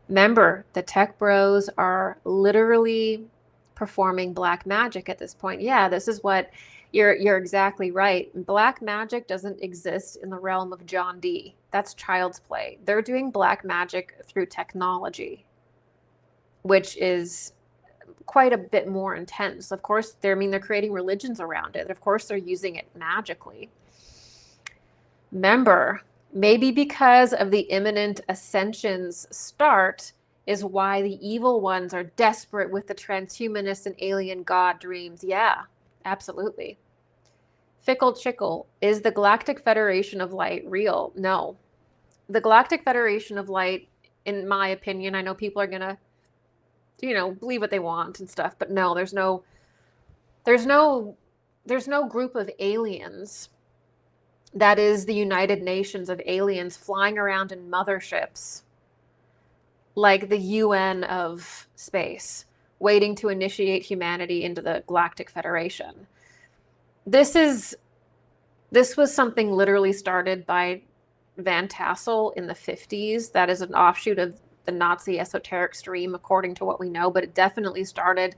Remember, the tech bros are literally performing black magic at this point. Yeah, this is what you're exactly right. Black magic doesn't exist in the realm of John Dee. That's child's play. They're doing black magic through technology, which is quite a bit more intense. Of course, they're creating religions around it. Of course, they're using it magically. Remember, maybe because of the imminent ascension's start is why the evil ones are desperate with the transhumanist and alien god dreams. Yeah, absolutely. Fickle Chickle, is the Galactic Federation of Light real? No. The Galactic Federation of Light, in my opinion, I know people are going to believe what they want and stuff, but no, there's no group of aliens that is the United Nations of aliens flying around in motherships like the UN of space, waiting to initiate humanity into the Galactic Federation. This was something literally started by Van Tassel in the 50s. That is an offshoot of the Nazi esoteric stream, according to what we know, but it definitely started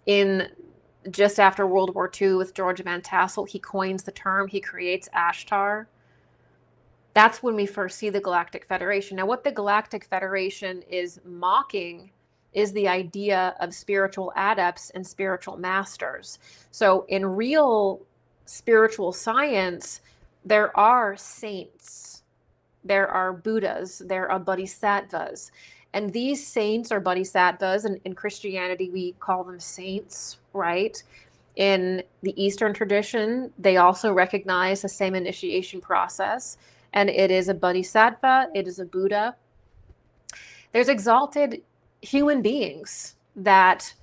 in just after World War II with George Van Tassel. He coins the term, he creates Ashtar. That's when we first see the Galactic Federation. Now, what the Galactic Federation is mocking is the idea of spiritual adepts and spiritual masters. So in real spiritual science, there are saints, there are Buddhas, there are bodhisattvas. And these saints or bodhisattvas, and in Christianity, we call them saints, right? In the Eastern tradition, they also recognize the same initiation process. And it is a bodhisattva, it is a Buddha. There's exalted human beings that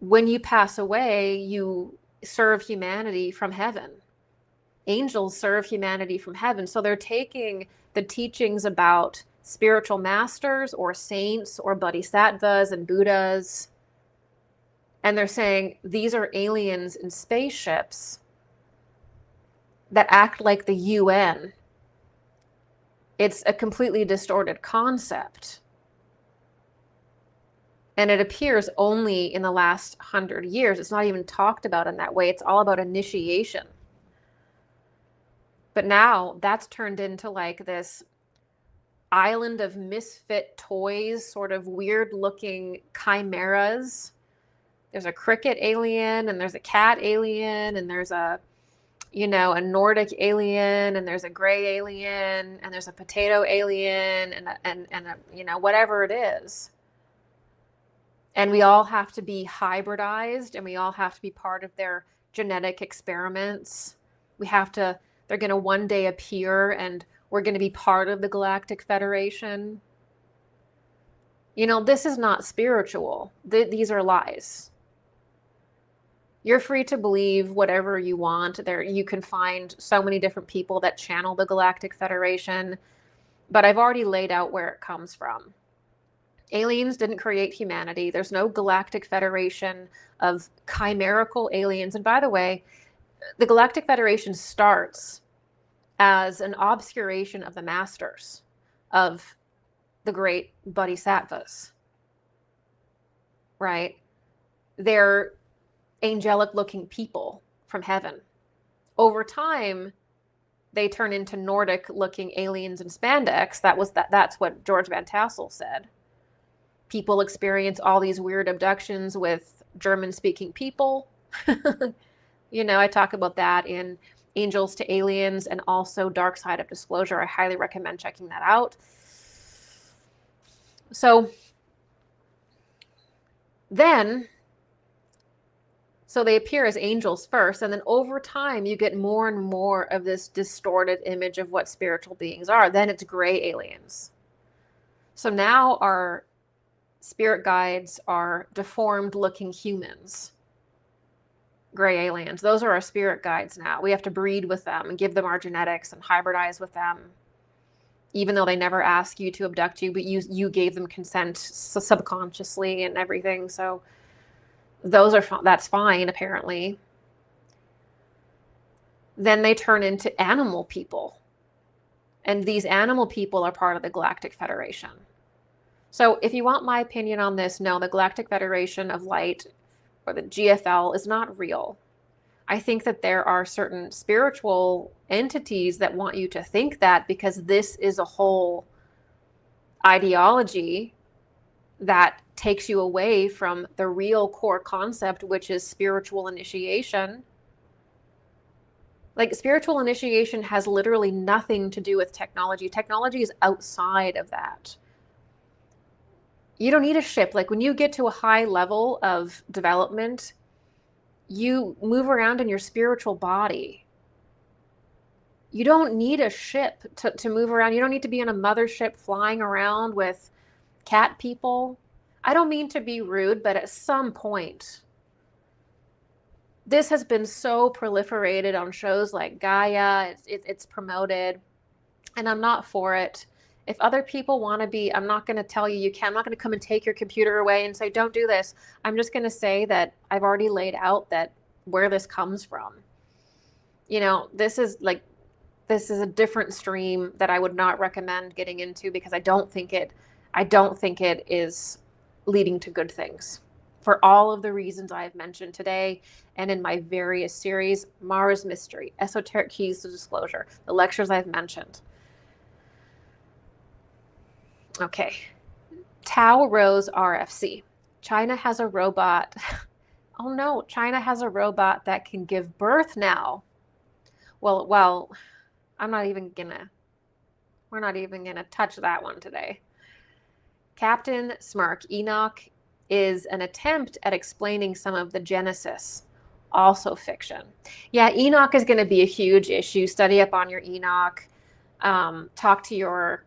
when you pass away, you serve humanity from heaven. Angels serve humanity from heaven. So they're taking the teachings about spiritual masters or saints or bodhisattvas and Buddhas, and they're saying these are aliens in spaceships that act like the UN. It's a completely distorted concept. And it appears only in the last 100 years. It's not even talked about in that way. It's all about initiation. But now that's turned into like this island of misfit toys, sort of weird looking chimeras. There's a cricket alien, and there's a cat alien, and there's a Nordic alien, and there's a gray alien, and there's a potato alien, and a, whatever it is. And we all have to be hybridized, and we all have to be part of their genetic experiments. They're going to one day appear, and we're going to be part of the Galactic Federation. This is not spiritual. These are lies. You're free to believe whatever you want. You can find so many different people that channel the Galactic Federation, but I've already laid out where it comes from. Aliens didn't create humanity. There's no Galactic Federation of chimerical aliens. And by the way, the Galactic Federation starts as an obscuration of the masters of the great bodhisattvas, right? They're angelic looking people from heaven. Over time, they turn into Nordic looking aliens in spandex. That's what George Van Tassel said. People experience all these weird abductions with German speaking people. I talk about that in Angels to Aliens and also Dark Side of Disclosure. I highly recommend checking that out. So they appear as angels first, and then over time you get more and more of this distorted image of what spiritual beings are. Then it's gray aliens. So now our spirit guides are deformed looking humans. Gray aliens. Those are our spirit guides now. We have to breed with them and give them our genetics and hybridize with them, even though they never ask you to abduct you, but you gave them consent subconsciously and everything. So that's fine, apparently. Then they turn into animal people. And these animal people are part of the Galactic Federation. So if you want my opinion on this, no, the Galactic Federation of Light, or the GFL, is not real. I think that there are certain spiritual entities that want you to think that, because this is a whole ideology that takes you away from the real core concept, which is spiritual initiation. Like, spiritual initiation has literally nothing to do with technology. Technology is outside of that. You don't need a ship. Like, when you get to a high level of development, you move around in your spiritual body. You don't need a ship to move around. You don't need to be on a mothership flying around with cat people. I don't mean to be rude, but at some point, this has been so proliferated on shows like Gaia. It's promoted, and I'm not for it. If other people want to be, I'm not going to tell you can. I'm not going to come and take your computer away and say, don't do this. I'm just going to say that I've already laid out that where this comes from. This is like this is a different stream that I would not recommend getting into, because I don't think it is leading to good things for all of the reasons I've mentioned today and in my various series: Mars Mystery, Esoteric Keys to Disclosure, the lectures I've mentioned. Okay. Tao Rose RFC. China has a robot. Oh no, China has a robot that can give birth now. Well, we're not even gonna touch that one today. Captain Smirk, Enoch is an attempt at explaining some of the Genesis, also fiction. Yeah, Enoch is going to be a huge issue. Study up on your Enoch. Talk to your,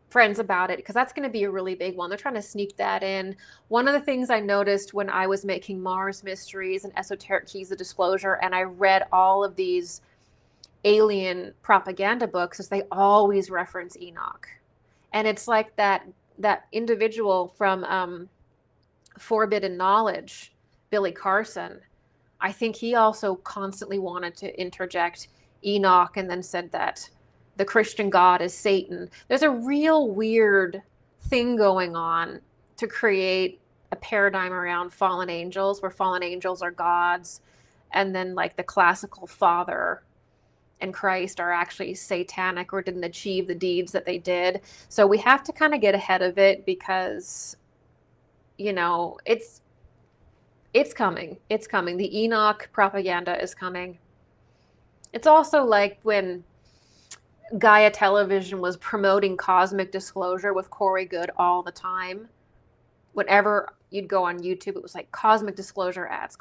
friends about it, because that's going to be a really big one. They're trying to sneak that in. One of the things I noticed when I was making Mars Mysteries and Esoteric Keys of Disclosure, and I read all of these alien propaganda books, is they always reference Enoch. And it's like that individual from Forbidden Knowledge, Billy Carson. I think he also constantly wanted to interject Enoch, and then said that the Christian God is Satan. There's a real weird thing going on to create a paradigm around fallen angels, where fallen angels are gods, and then like the classical Father and Christ are actually satanic or didn't achieve the deeds that they did. So we have to kind of get ahead of it, because it's coming. It's coming. The Enoch propaganda is coming. It's also like when Gaia Television was promoting cosmic disclosure with Corey Good all the time. Whenever you'd go on YouTube, it was like cosmic disclosure ads,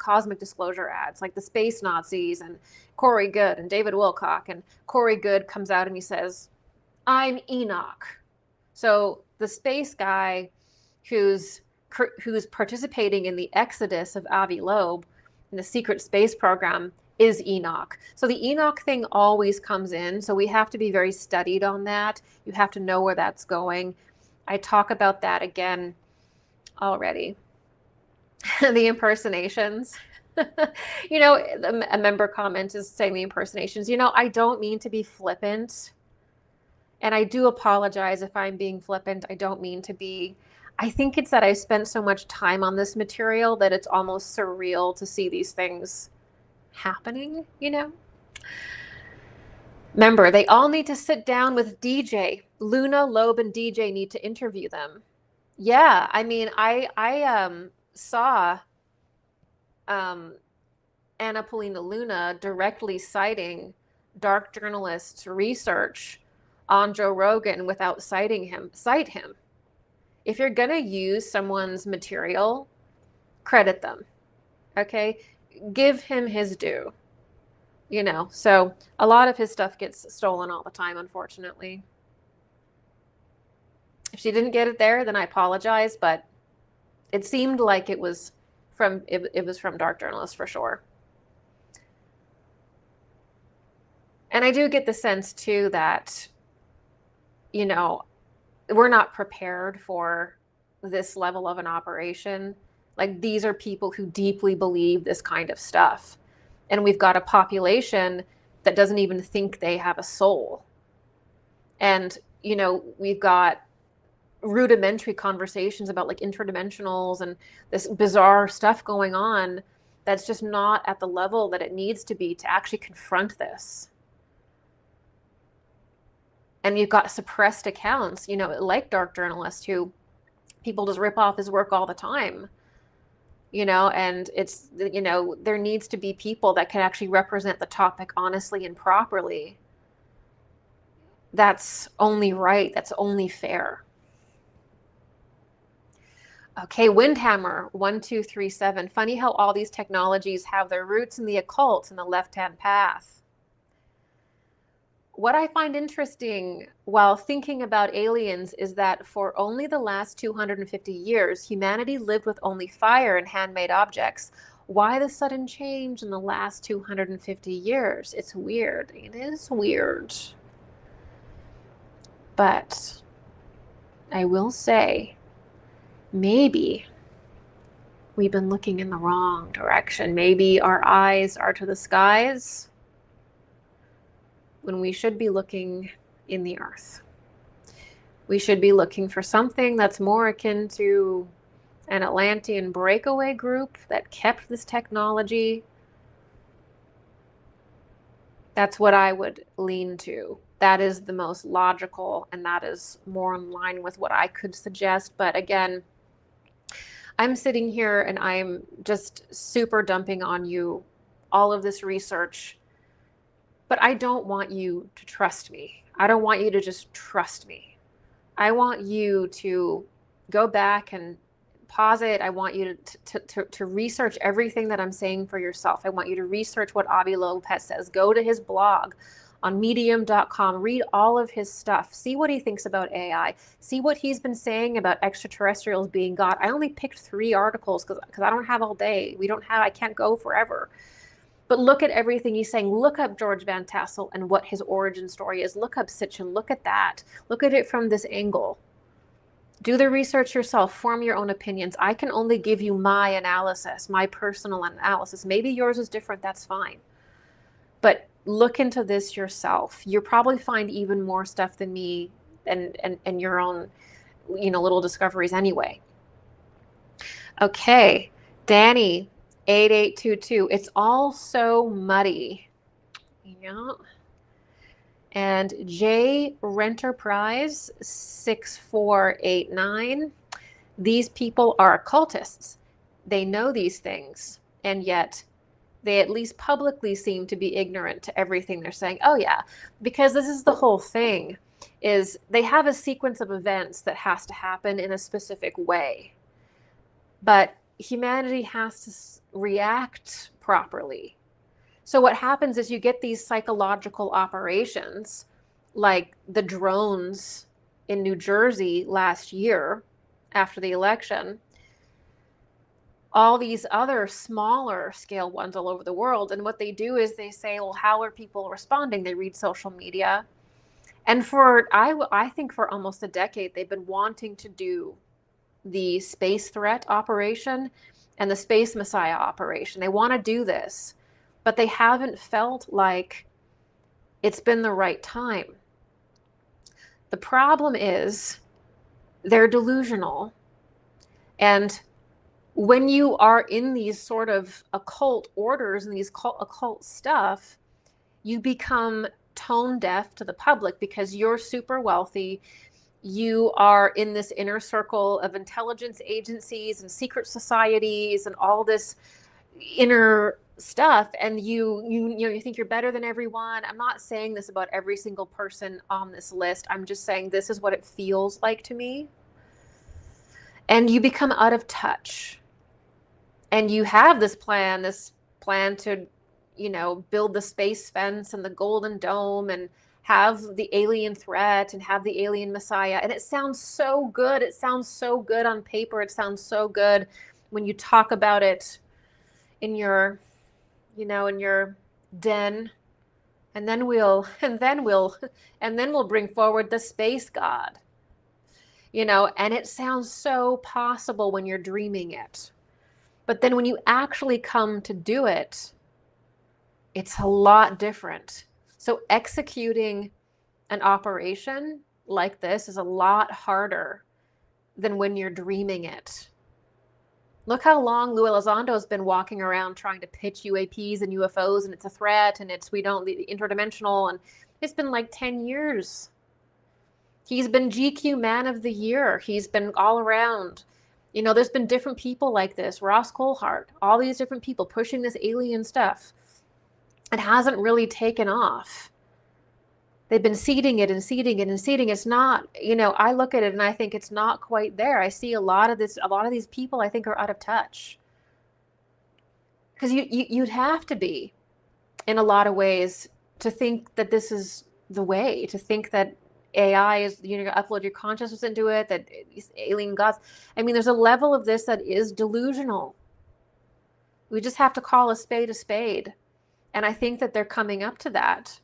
like the space Nazis and Corey Good and David Wilcock. And Corey Good comes out and he says, "I'm Enoch." So the space guy who's participating in the exodus of Avi Loeb in the secret space program is Enoch. So the Enoch thing always comes in. So we have to be very studied on that. You have to know where that's going. I talk about that again already. The impersonations. A member comment is saying the impersonations. I don't mean to be flippant. And I do apologize if I'm being flippant. I don't mean to be. I think it's that I spent so much time on this material that it's almost surreal to see these things happening, Remember, they all need to sit down with DJ. Luna, Loeb, and DJ need to interview them. Yeah, I mean, I saw Anna Paulina Luna directly citing dark journalists' research on Joe Rogan without citing him. Cite him. If you're going to use someone's material, credit them. Okay? Give him his due. So a lot of his stuff gets stolen all the time, unfortunately. If she didn't get it there, then I apologize, but it seemed like it was from dark journalists for sure. And I do get the sense too that, we're not prepared for this level of an operation. Like, these are people who deeply believe this kind of stuff. And we've got a population that doesn't even think they have a soul. And, we've got rudimentary conversations about like interdimensionals and this bizarre stuff going on that's just not at the level that it needs to be to actually confront this. And you've got suppressed accounts, like dark journalists who people just rip off his work all the time. And it's, there needs to be people that can actually represent the topic honestly and properly. That's only right. That's only fair. Okay, Windhammer 1237. Funny how all these technologies have their roots in the occult and the left-hand path. What I find interesting while thinking about aliens is that for only the last 250 years, humanity lived with only fire and handmade objects. Why the sudden change in the last 250 years? It's weird. It is weird. But I will say, maybe we've been looking in the wrong direction. Maybe our eyes are to the skies. when we should be looking in the earth. We should be looking for something that's more akin to an Atlantean breakaway group that kept this technology. That's what I would lean to. That is the most logical, and that is more in line with what I could suggest. But again, I'm sitting here and I'm just super dumping on you all of this research, but I don't want you to trust me. I don't want you to just trust me. I want you to go back and pause it. I want you to research everything that I'm saying for yourself. I want you to research what Avi Loeb says. Go to his blog on medium.com, read all of his stuff, see what he thinks about AI, see what he's been saying about extraterrestrials being God. I only picked 3 articles because I don't have all day. I can't go forever. But look at everything he's saying. Look up George Van Tassel and what his origin story is. Look up Sitchin. Look at that. Look at it from this angle. Do the research yourself. Form your own opinions. I can only give you my analysis, my personal analysis. Maybe yours is different. That's fine. But look into this yourself. You'll probably find even more stuff than me and your own, little discoveries anyway. Okay, Danny, 8822. It's all so muddy. Yeah. And J Renterprise 6489. These people are occultists. They know these things, and yet they at least publicly seem to be ignorant to everything they're saying. Oh yeah, because this is the whole thing, is they have a sequence of events that has to happen in a specific way. But humanity has to react properly. So what happens is you get these psychological operations, like the drones in New Jersey last year after the election, all these other smaller scale ones all over the world. And what they do is they say, well, how are people responding? They read social media. And I think for almost a decade, they've been wanting to do the space threat operation and the space messiah operation. They want to do this, but they haven't felt like it's been the right time. The problem is they're delusional. And when you are in these sort of occult orders and these occult stuff, you become tone deaf to the public because you're super wealthy. You are in this inner circle of intelligence agencies and secret societies and all this inner stuff, and you think you're better than everyone. I'm not saying this about every single person on this list. I'm just saying this is what it feels like to me. And you become out of touch. And you have this plan to, build the space fence and the golden dome and have the alien threat and have the alien messiah. And it sounds so good. It sounds so good on paper. It sounds so good when you talk about it in your, in your den. And then we'll bring forward the space god, and it sounds so possible when you're dreaming it. But then when you actually come to do it, it's a lot different. So executing an operation like this is a lot harder than when you're dreaming it. Look how long Lou Elizondo's been walking around trying to pitch UAPs and UFOs, and it's a threat, and it's interdimensional, and it's been like 10 years. He's been GQ Man of the Year. He's been all around. There's been different people like this, Ross Coulthart, all these different people pushing this alien stuff. It hasn't really taken off. They've been seeding it and seeding it and seeding. It's not, I look at it and I think it's not quite there. I see a lot of these people I think are out of touch. Because you'd have to be, in a lot of ways, to think that this is the way, to think that AI is, upload your consciousness into it, that these alien gods. I mean, there's a level of this that is delusional. We just have to call a spade a spade. And I think that they're coming up to that.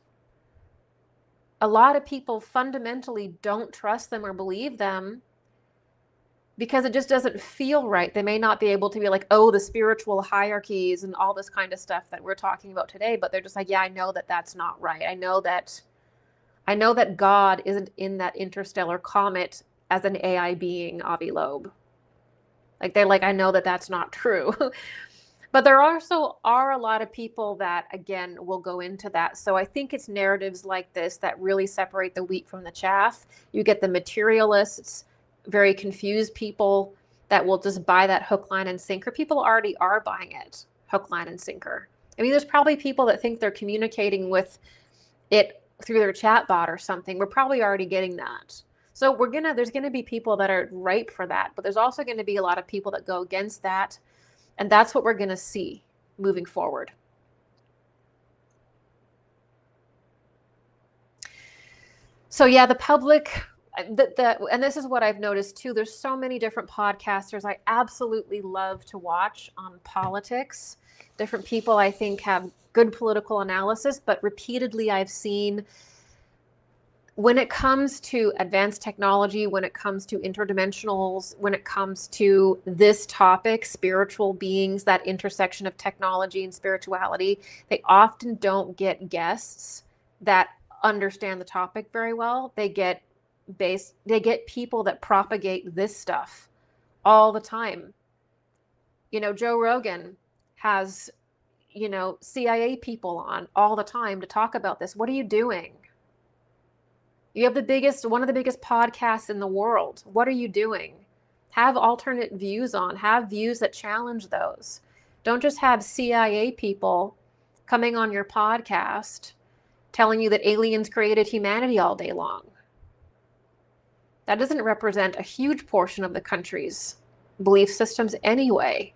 A lot of people fundamentally don't trust them or believe them because it just doesn't feel right. They may not be able to be like, oh, the spiritual hierarchies and all this kind of stuff that we're talking about today, but they're just like, yeah, I know that that's not right. I know that I know that God isn't in that interstellar comet as an AI being, Avi Loeb. Like, they're like, I know that that's not true. But there also are a lot of people that, again, will go into that. So I think it's narratives like this that really separate the wheat from the chaff. You get the materialists, very confused people that will just buy that hook, line, and sinker. People already are buying it, hook, line, and sinker. I mean, there's probably people that think they're communicating with it through their chat bot or something. We're probably already getting that. So there's gonna be people that are ripe for that, but there's also gonna be a lot of people that go against that. And that's what we're gonna see moving forward. So yeah, the public, and this is what I've noticed too, there's so many different podcasters I absolutely love to watch on politics. Different people I think have good political analysis, but repeatedly I've seen when it comes to advanced technology, when it comes to interdimensionals, when it comes to this topic, spiritual beings, that intersection of technology and spirituality, they often don't get guests that understand the topic very well. They get people that propagate this stuff all the time. You know, Joe Rogan has, CIA people on all the time to talk about this. What are you doing? You have one of the biggest podcasts in the world. What are you doing? Have alternate views on, have views that challenge those. Don't just have CIA people coming on your podcast telling you that aliens created humanity all day long. That doesn't represent a huge portion of the country's belief systems anyway.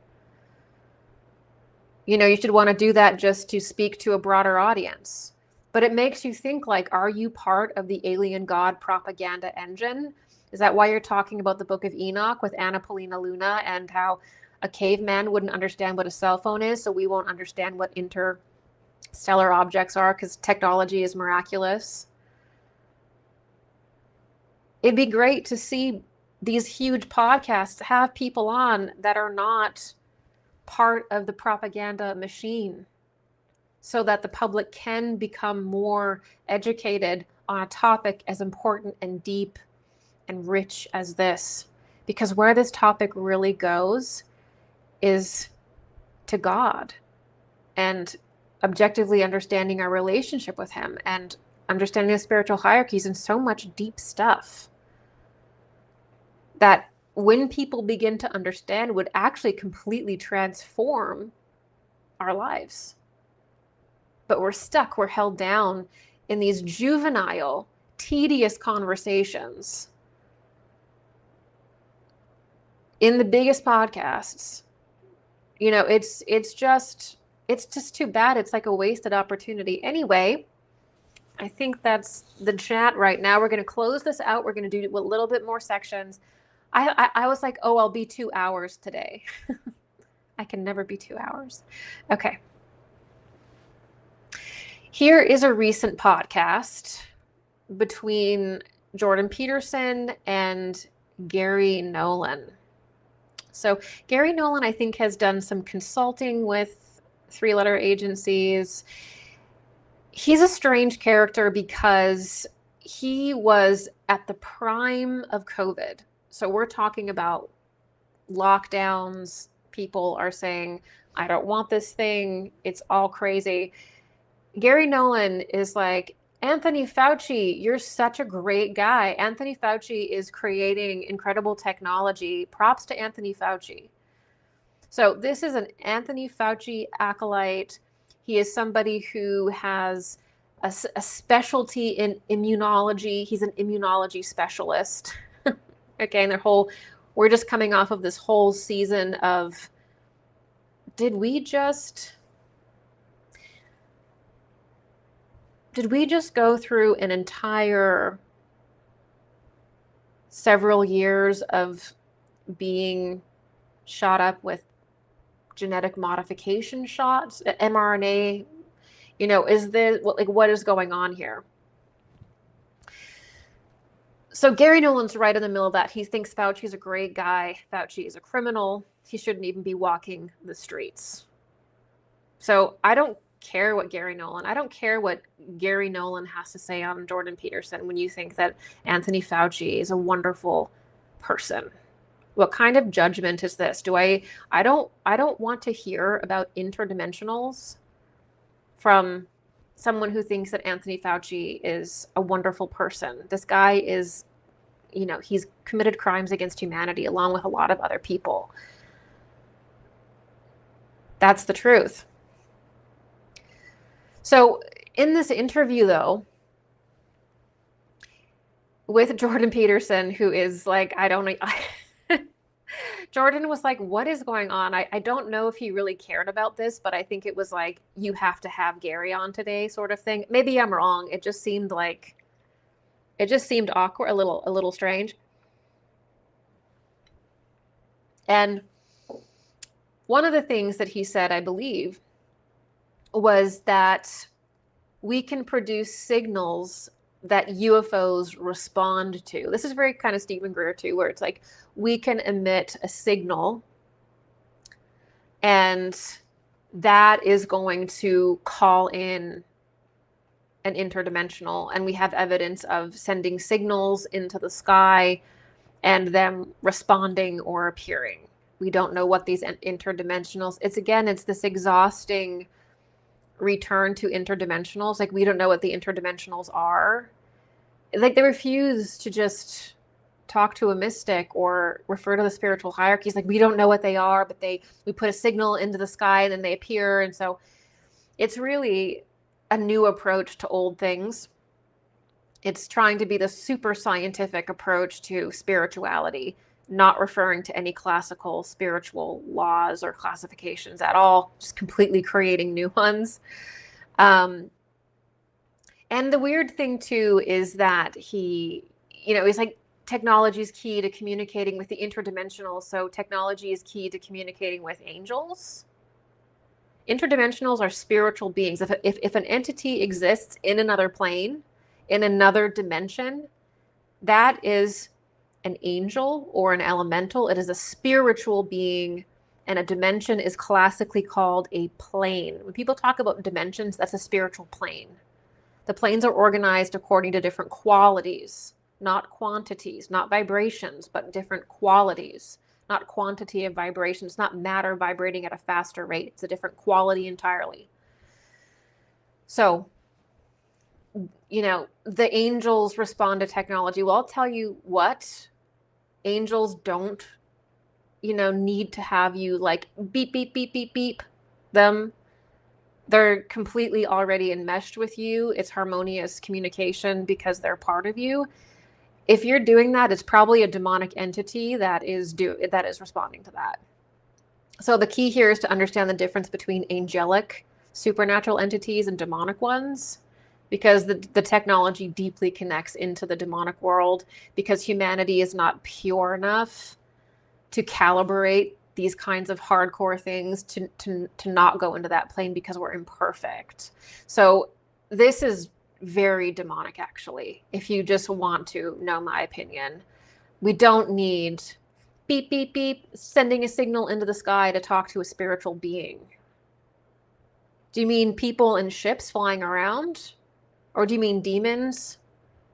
You should want to do that just to speak to a broader audience. But it makes you think, like, are you part of the alien god propaganda engine? Is that why you're talking about the Book of Enoch with Anna Paulina Luna and how a caveman wouldn't understand what a cell phone is, so we won't understand what interstellar objects are because technology is miraculous? It'd be great to see these huge podcasts have people on that are not part of the propaganda machine, so that the public can become more educated on a topic as important and deep and rich as this. Because where this topic really goes is to God and objectively understanding our relationship with Him and understanding the spiritual hierarchies and so much deep stuff that when people begin to understand would actually completely transform our lives. But we're stuck, we're held down in these juvenile, tedious conversations in the biggest podcasts. It's just too bad. It's like a wasted opportunity. Anyway, I think that's the chat right now. We're going to close this out. We're going to do a little bit more sections. I was like, oh, I'll be 2 hours today. I can never be 2 hours. Okay. Here is a recent podcast between Jordan Peterson and Gary Nolan. So Gary Nolan, I think, has done some consulting with 3-letter agencies. He's a strange character because he was at the prime of COVID. So we're talking about lockdowns. People are saying, I don't want this thing. It's all crazy. Gary Nolan is like, Anthony Fauci, you're such a great guy. Anthony Fauci is creating incredible technology. Props to Anthony Fauci. So this is an Anthony Fauci acolyte. He is somebody who has a specialty in immunology. He's an immunology specialist. Okay, and we're just coming off of this whole season of, did we just go through an entire several years of being shot up with genetic modification shots, mRNA? What is going on here? So Gary Nolan's right in the middle of that. He thinks Fauci's a great guy. Fauci is a criminal. He shouldn't even be walking the streets. So I don't care what I don't care what Gary Nolan has to say on Jordan Peterson when you think that Anthony Fauci is a wonderful person. What kind of judgment is this? I don't want to hear about interdimensionals from someone who thinks that Anthony Fauci is a wonderful person. This guy is, he's committed crimes against humanity along with a lot of other people. That's the truth. So in this interview, though, with Jordan Peterson, who is like, I don't know, Jordan was like, what is going on? I don't know if he really cared about this, but I think it was like, you have to have Gary on today sort of thing. Maybe I'm wrong. It just seemed awkward, a little strange. And one of the things that he said, I believe, was that we can produce signals that UFOs respond to. This is very kind of Stephen Greer too, where it's like we can emit a signal and that is going to call in an interdimensional, and we have evidence of sending signals into the sky and them responding or appearing. We don't know what these interdimensionals, it's this exhausting return to interdimensionals. Like, we don't know what the interdimensionals are. Like, they refuse to just talk to a mystic or refer to the spiritual hierarchies. Like, we don't know what they are, but we put a signal into the sky and then they appear. And so it's really a new approach to old things. It's trying to be the super scientific approach to spirituality, not referring to any classical spiritual laws or classifications at all, just completely creating new ones. And the weird thing too is that he's like, technology is key to communicating with the interdimensional, so technology is key to communicating with angels. Interdimensionals are spiritual beings. If an entity exists in another plane, in another dimension, that is an angel or an elemental. It is a spiritual being, and a dimension is classically called a plane. When people talk about dimensions, that's a spiritual plane. The planes are organized according to different qualities, not quantities, not vibrations, but different qualities, not quantity of vibrations, not matter vibrating at a faster rate. It's a different quality entirely. So, the angels respond to technology. Well, I'll tell you what, angels don't, need to have you like beep, beep, beep, beep, beep them. They're completely already enmeshed with you. It's harmonious communication because they're part of you. If you're doing that, it's probably a demonic entity that is responding to that. So the key here is to understand the difference between angelic supernatural entities and demonic ones, because the technology deeply connects into the demonic world, because humanity is not pure enough to calibrate these kinds of hardcore things to not go into that plane, because we're imperfect. So this is very demonic, actually, if you just want to know my opinion. We don't need beep, beep, beep, sending a signal into the sky to talk to a spiritual being. Do you mean people in ships flying around? Or do you mean demons?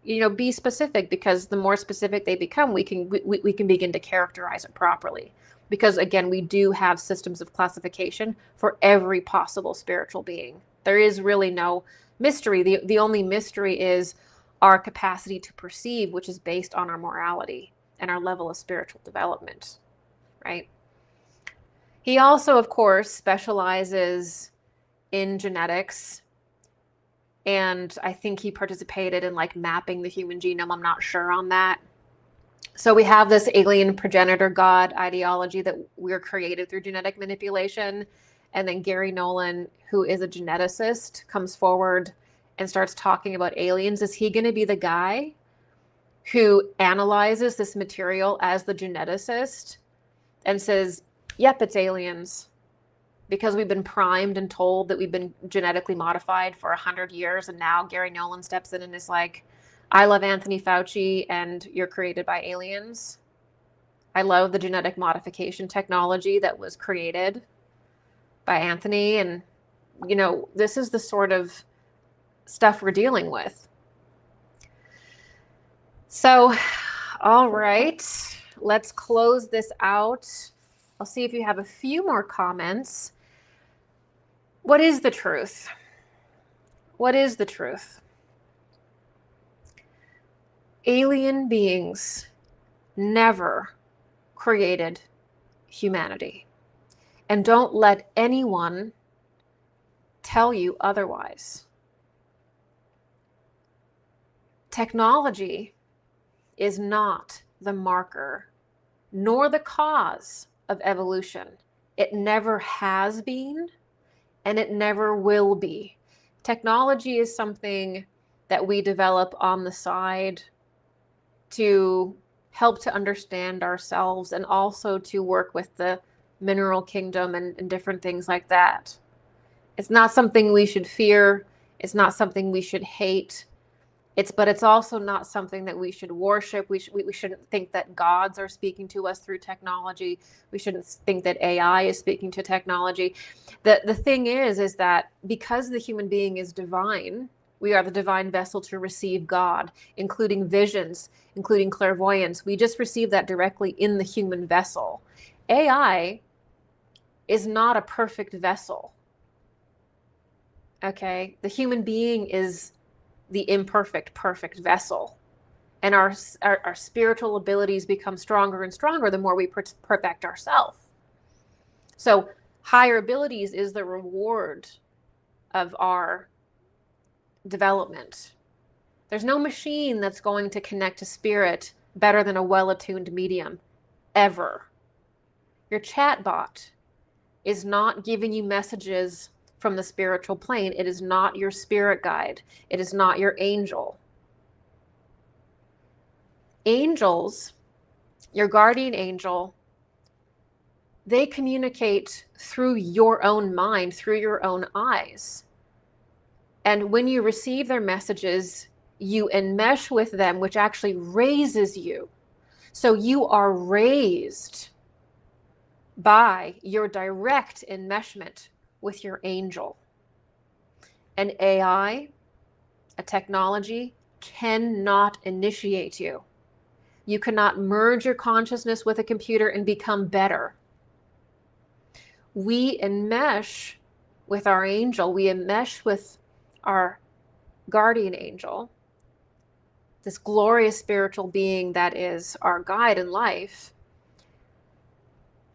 Be specific, because the more specific they become, we can begin to characterize it properly. Because again, we do have systems of classification for every possible spiritual being. There is really no mystery. The only mystery is our capacity to perceive, which is based on our morality and our level of spiritual development, right? He also, of course, specializes in genetics. And I think he participated in like mapping the human genome. I'm not sure on that. So we have this alien progenitor god ideology that we're created through genetic manipulation. And then Gary Nolan, who is a geneticist, comes forward and starts talking about aliens. Is he going to be the guy who analyzes this material as the geneticist and says, yep, it's aliens? Because we've been primed and told that we've been genetically modified for 100 years. And now Gary Nolan steps in and is like, I love Anthony Fauci and you're created by aliens. I love the genetic modification technology that was created by Anthony. And this is the sort of stuff we're dealing with. So, all right, let's close this out. I'll see if you have a few more comments. What is the truth? What is the truth? Alien beings never created humanity. And don't let anyone tell you otherwise. Technology is not the marker nor the cause of evolution. It never has been, and it never will be. Technology is something that we develop on the side to help to understand ourselves and also to work with the mineral kingdom and different things like that. It's not something we should fear. It's not something we should hate. But it's also not something that we should worship. We shouldn't think that gods are speaking to us through technology. We shouldn't think that AI is speaking to technology. The thing is that because the human being is divine, we are the divine vessel to receive God, including visions, including clairvoyance. We just receive that directly in the human vessel. AI is not a perfect vessel. Okay? The human being is the imperfect, perfect vessel. And our spiritual abilities become stronger and stronger the more we perfect ourselves. So higher abilities is the reward of our development. There's no machine that's going to connect to spirit better than a well-attuned medium, ever. Your chatbot is not giving you messages from the spiritual plane. It is not your spirit guide. It is not your angel. Angels, your guardian angel, they communicate through your own mind, through your own eyes. And when you receive their messages, you enmesh with them, which actually raises you. So you are raised by your direct enmeshment with your angel. An AI, a technology, cannot initiate you. You cannot merge your consciousness with a computer and become better. We enmesh with our angel. We enmesh with our guardian angel, this glorious spiritual being that is our guide in life.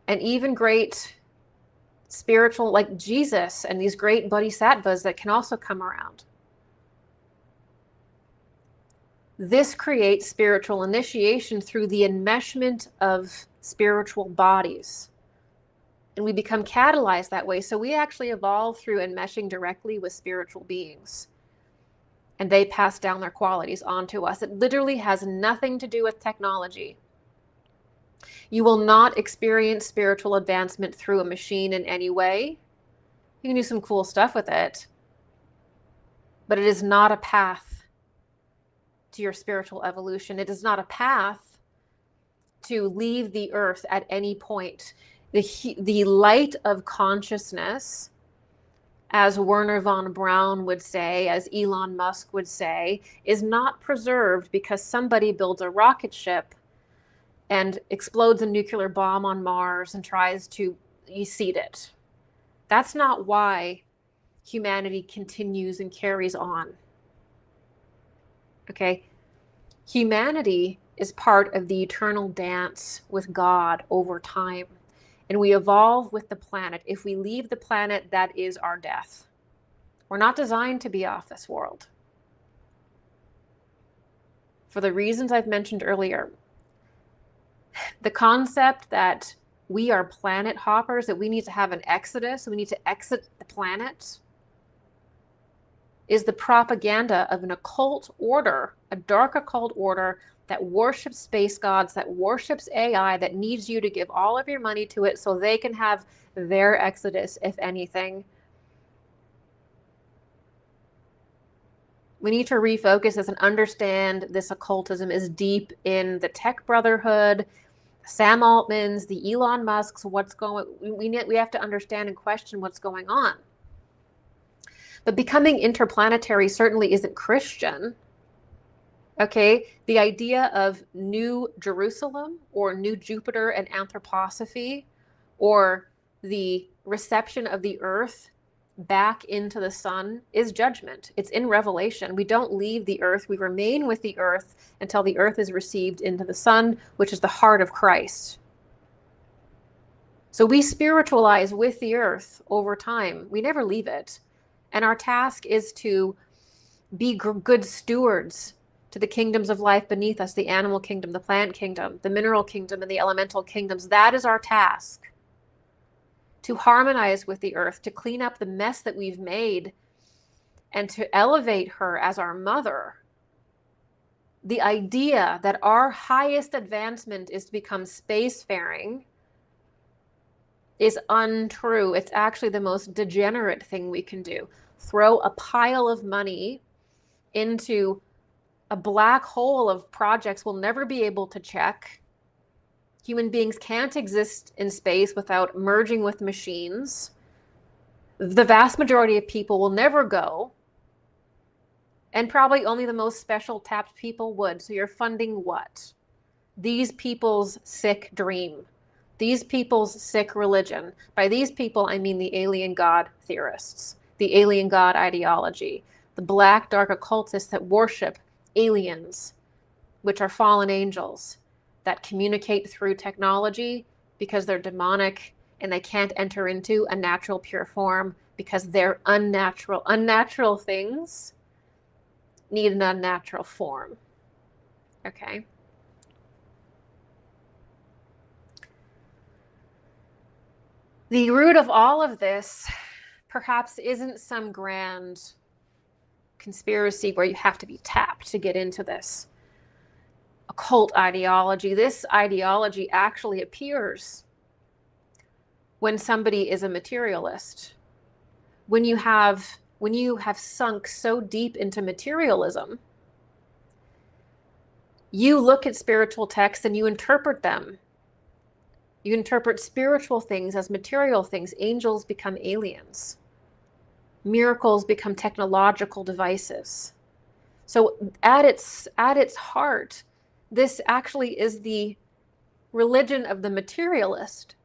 And even great spiritual, like Jesus and these great bodhisattvas that can also come around. This creates spiritual initiation through the enmeshment of spiritual bodies. And we become catalyzed that way. So we actually evolve through enmeshing directly with spiritual beings. And they pass down their qualities onto us. It literally has nothing to do with technology. You will not experience spiritual advancement through a machine in any way. You can do some cool stuff with it, but it is not a path to your spiritual evolution. It is not a path to leave the earth at any point. The light of consciousness, as Wernher von Braun would say, as Elon Musk would say, is not preserved because somebody builds a rocket ship and explodes a nuclear bomb on Mars and tries to seed it. That's not why humanity continues and carries on. Okay? Humanity is part of the eternal dance with God over time. And we evolve with the planet. If we leave the planet, that is our death. We're not designed to be off this world. For the reasons I've mentioned earlier, the concept that we are planet hoppers, that we need to have an exodus, we need to exit the planet, is the propaganda of an occult order, a dark occult order that worships space gods, that worships AI, that needs you to give all of your money to it so they can have their exodus, if anything. We need to refocus this and understand this occultism is deep in the tech brotherhood, Sam Altman's, the Elon Musk's, we have to understand and question what's going on. But becoming interplanetary certainly isn't Christian. Okay, the idea of New Jerusalem or New Jupiter and anthroposophy, or the reception of the earth back into the sun, is judgment. It's in Revelation. We don't leave the earth. We remain with the earth until the earth is received into the sun, which is the heart of Christ. So we spiritualize with the earth over time. We never leave it. And our task is to be good stewards to the kingdoms of life beneath us, the animal kingdom, the plant kingdom, the mineral kingdom, and the elemental kingdoms. That is our task. To harmonize with the earth, to clean up the mess that we've made, and to elevate her as our mother. The idea that our highest advancement is to become spacefaring is untrue. It's actually the most degenerate thing we can do. Throw a pile of money into a black hole of projects we'll never be able to check. Human beings can't exist in space without merging with machines. The vast majority of people will never go. And probably only the most special tapped people would. So you're funding what? These people's sick dream. These people's sick religion. By these people, I mean the alien God theorists, the alien God ideology, the black, dark occultists that worship aliens, which are fallen angels that communicate through technology because they're demonic and they can't enter into a natural pure form because they're unnatural. Unnatural things need an unnatural form. Okay. The root of all of this perhaps isn't some grand conspiracy where you have to be tapped to get into this occult ideology. This ideology actually appears when somebody is a materialist. When you have sunk so deep into materialism, you look at spiritual texts and you interpret them. You interpret spiritual things as material things. Angels become aliens. Miracles become technological devices. So at its heart, this actually is the religion of the materialist.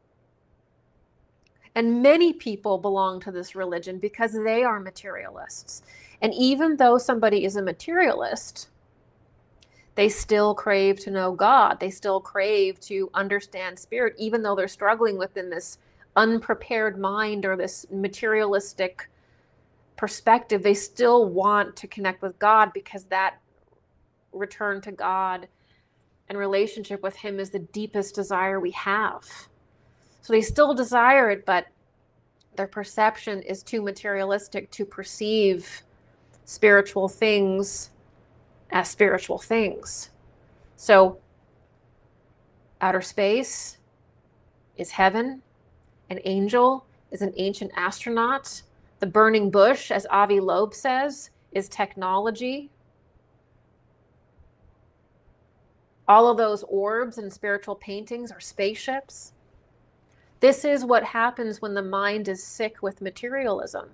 And many people belong to this religion because they are materialists. And even though somebody is a materialist, they still crave to know God. They still crave to understand spirit, even though they're struggling within this unprepared mind or this materialistic perspective. They still want to connect with God because that return to God and relationship with Him is the deepest desire we have. So they still desire it, but their perception is too materialistic to perceive spiritual things as spiritual things. So outer space is heaven. An angel is an ancient astronaut. The burning bush, as Avi Loeb says, is technology. All of those orbs and spiritual paintings are spaceships. This is what happens when the mind is sick with materialism.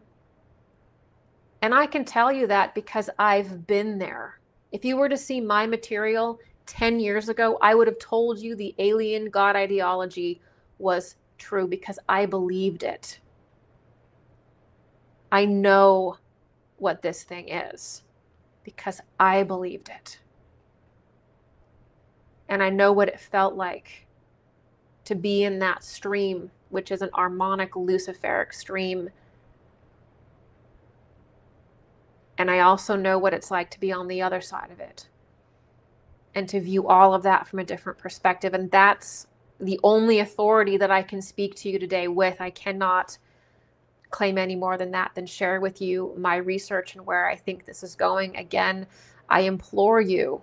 And I can tell you that because I've been there. If you were to see my material 10 years ago, I would have told you the alien God ideology was true because I believed it. I know what this thing is because I believed it. And I know what it felt like to be in that stream, which is an harmonic luciferic stream. And I also know what it's like to be on the other side of it and to view all of that from a different perspective. And that's the only authority that I can speak to you today with. I cannot claim any more than that, than share with you my research and where I think this is going. Again, I implore you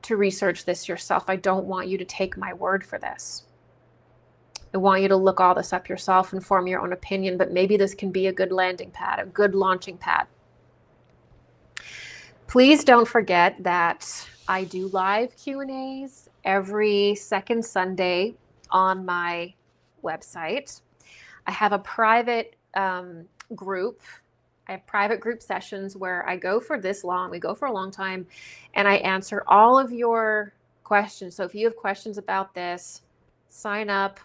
to research this yourself. I don't want you to take my word for this. I want you to look all this up yourself and form your own opinion, but maybe this can be a good landing pad, a good launching pad. Please don't forget that I do live Q&As every second Sunday on my website. I have a private group. I have private group sessions where I go for this long. We go for a long time, and I answer all of your questions. So if you have questions about this, sign up.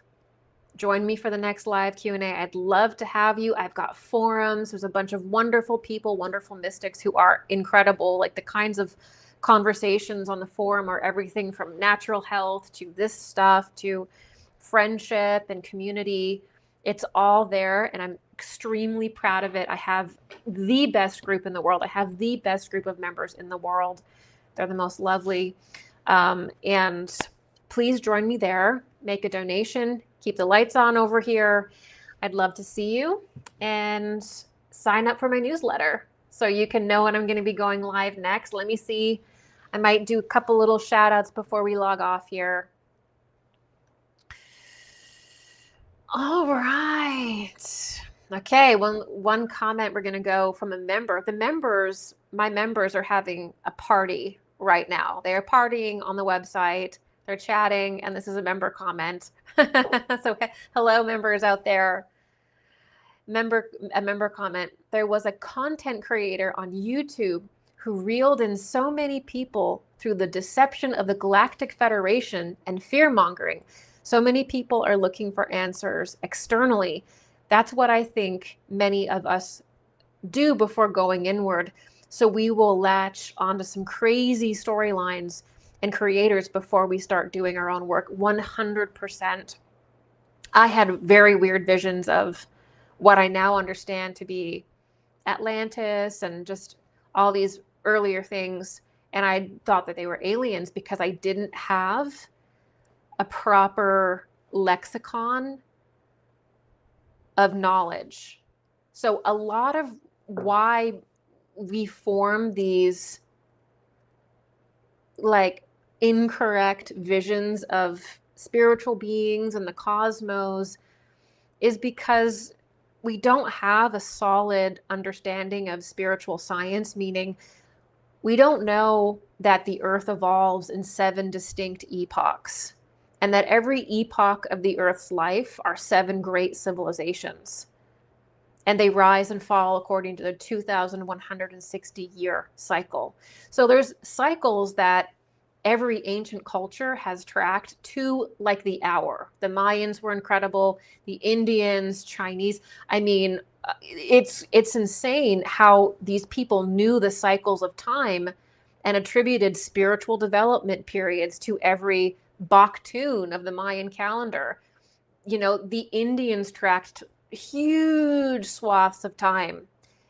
Join me for the next live Q&A. I'd love to have you. I've got forums. There's a bunch of wonderful people, wonderful mystics who are incredible. Like the kinds of conversations on the forum are everything from natural health to this stuff to friendship and community. It's all there, and I'm extremely proud of it. I have the best group in the world. I have the best group of members in the world. They're the most lovely. And please join me there. Make a donation. Keep the lights on over here. I'd love to see you, and sign up for my newsletter so you can know when I'm going to be going live next. Let me see. I might do a couple little shout outs before we log off here. All right. Okay. One comment. We're going to go from a member. My members are having a party right now. They are partying on the website. They're chatting, and this is a member comment. So hello, members out there. A member comment. There was a content creator on YouTube who reeled in so many people through the deception of the Galactic Federation and fear-mongering. So many people are looking for answers externally. That's what I think many of us do before going inward. So we will latch onto some crazy storylines and creators before we start doing our own work. 100%. I had very weird visions of what I now understand to be Atlantis and just all these earlier things. And I thought that they were aliens because I didn't have a proper lexicon of knowledge. So a lot of why we form these like incorrect visions of spiritual beings and the cosmos is because we don't have a solid understanding of spiritual science, meaning we don't know that the earth evolves in 7 distinct epochs, and that every epoch of the earth's life are 7 great civilizations, and they rise and fall according to the 2,160 year cycle. So there's cycles that every ancient culture has tracked to like the hour. The Mayans were incredible. The Indians, Chinese. I mean, it's insane how these people knew the cycles of time and attributed spiritual development periods to every Baktun of the Mayan calendar. You know, the Indians tracked huge swaths of time,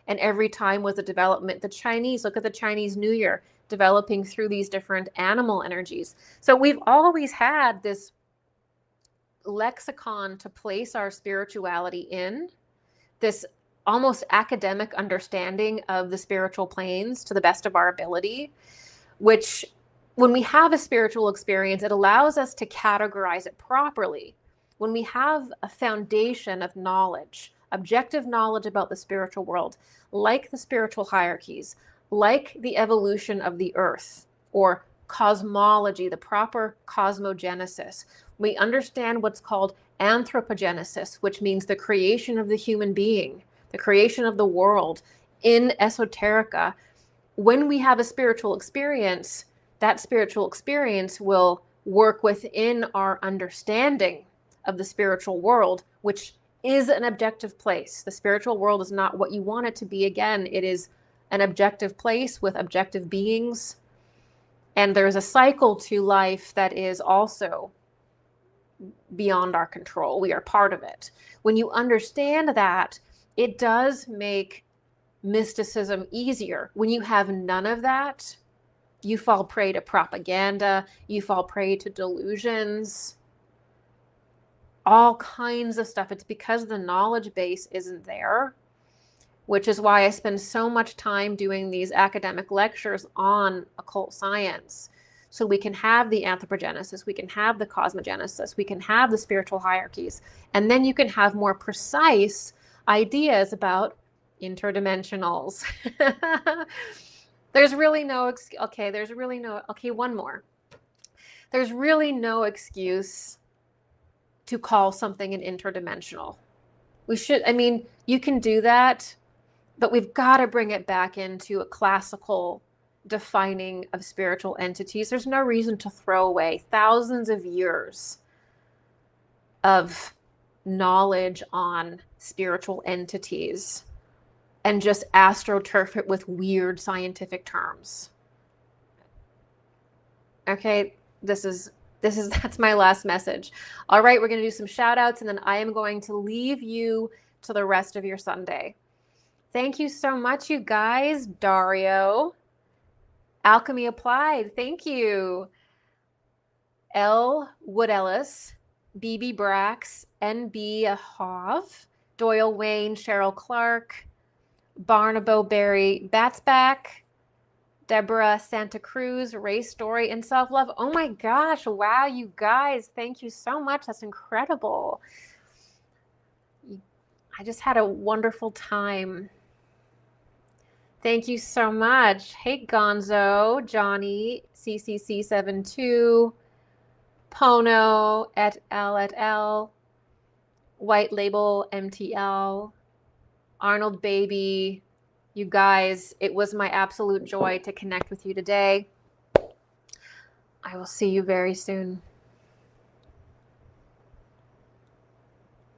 and every time was a development. The Chinese, look at the Chinese New Year, developing through these different animal energies. So we've always had this lexicon to place our spirituality in, this almost academic understanding of the spiritual planes to the best of our ability, which when we have a spiritual experience, it allows us to categorize it properly. When we have a foundation of knowledge, objective knowledge about the spiritual world, like the spiritual hierarchies, like the evolution of the earth or cosmology, the proper cosmogenesis, we understand what's called anthropogenesis, which means the creation of the human being, the creation of the world in esoterica. When we have a spiritual experience, that spiritual experience will work within our understanding of the spiritual world, which is an objective place. The spiritual world is not what you want it to be. Again, it is an objective place with objective beings. And there's a cycle to life that is also beyond our control. We are part of it. When you understand that, it does make mysticism easier. When you have none of that, you fall prey to propaganda, you fall prey to delusions, all kinds of stuff. It's because the knowledge base isn't there, which is why I spend so much time doing these academic lectures on occult science. So we can have the anthropogenesis, we can have the cosmogenesis, we can have the spiritual hierarchies, and then you can have more precise ideas about interdimensionals. There's really no, one more. There's really no excuse to call something an interdimensional. We should, I mean, you can do that, but we've got to bring it back into a classical defining of spiritual entities. There's no reason to throw away thousands of years of knowledge on spiritual entities and just astroturf it with weird scientific terms. Okay, that's my last message. All right, we're going to do some shout outs and then I am going to leave you to the rest of your Sunday. Thank you so much, you guys. Dario, Alchemy Applied, thank you. L. Wood Ellis, BB Brax, NB Hov, Doyle Wayne, Cheryl Clark, Barnabo Berry, Batsback, Deborah Santa Cruz, Ray Story, and Self Love. Oh my gosh, wow, you guys, thank you so much. That's incredible. I just had a wonderful time. Thank you so much. Hey, Gonzo, Johnny, CCC72, Pono, et al., White Label, MTL, Arnold Baby. You guys, it was my absolute joy to connect with you today. I will see you very soon.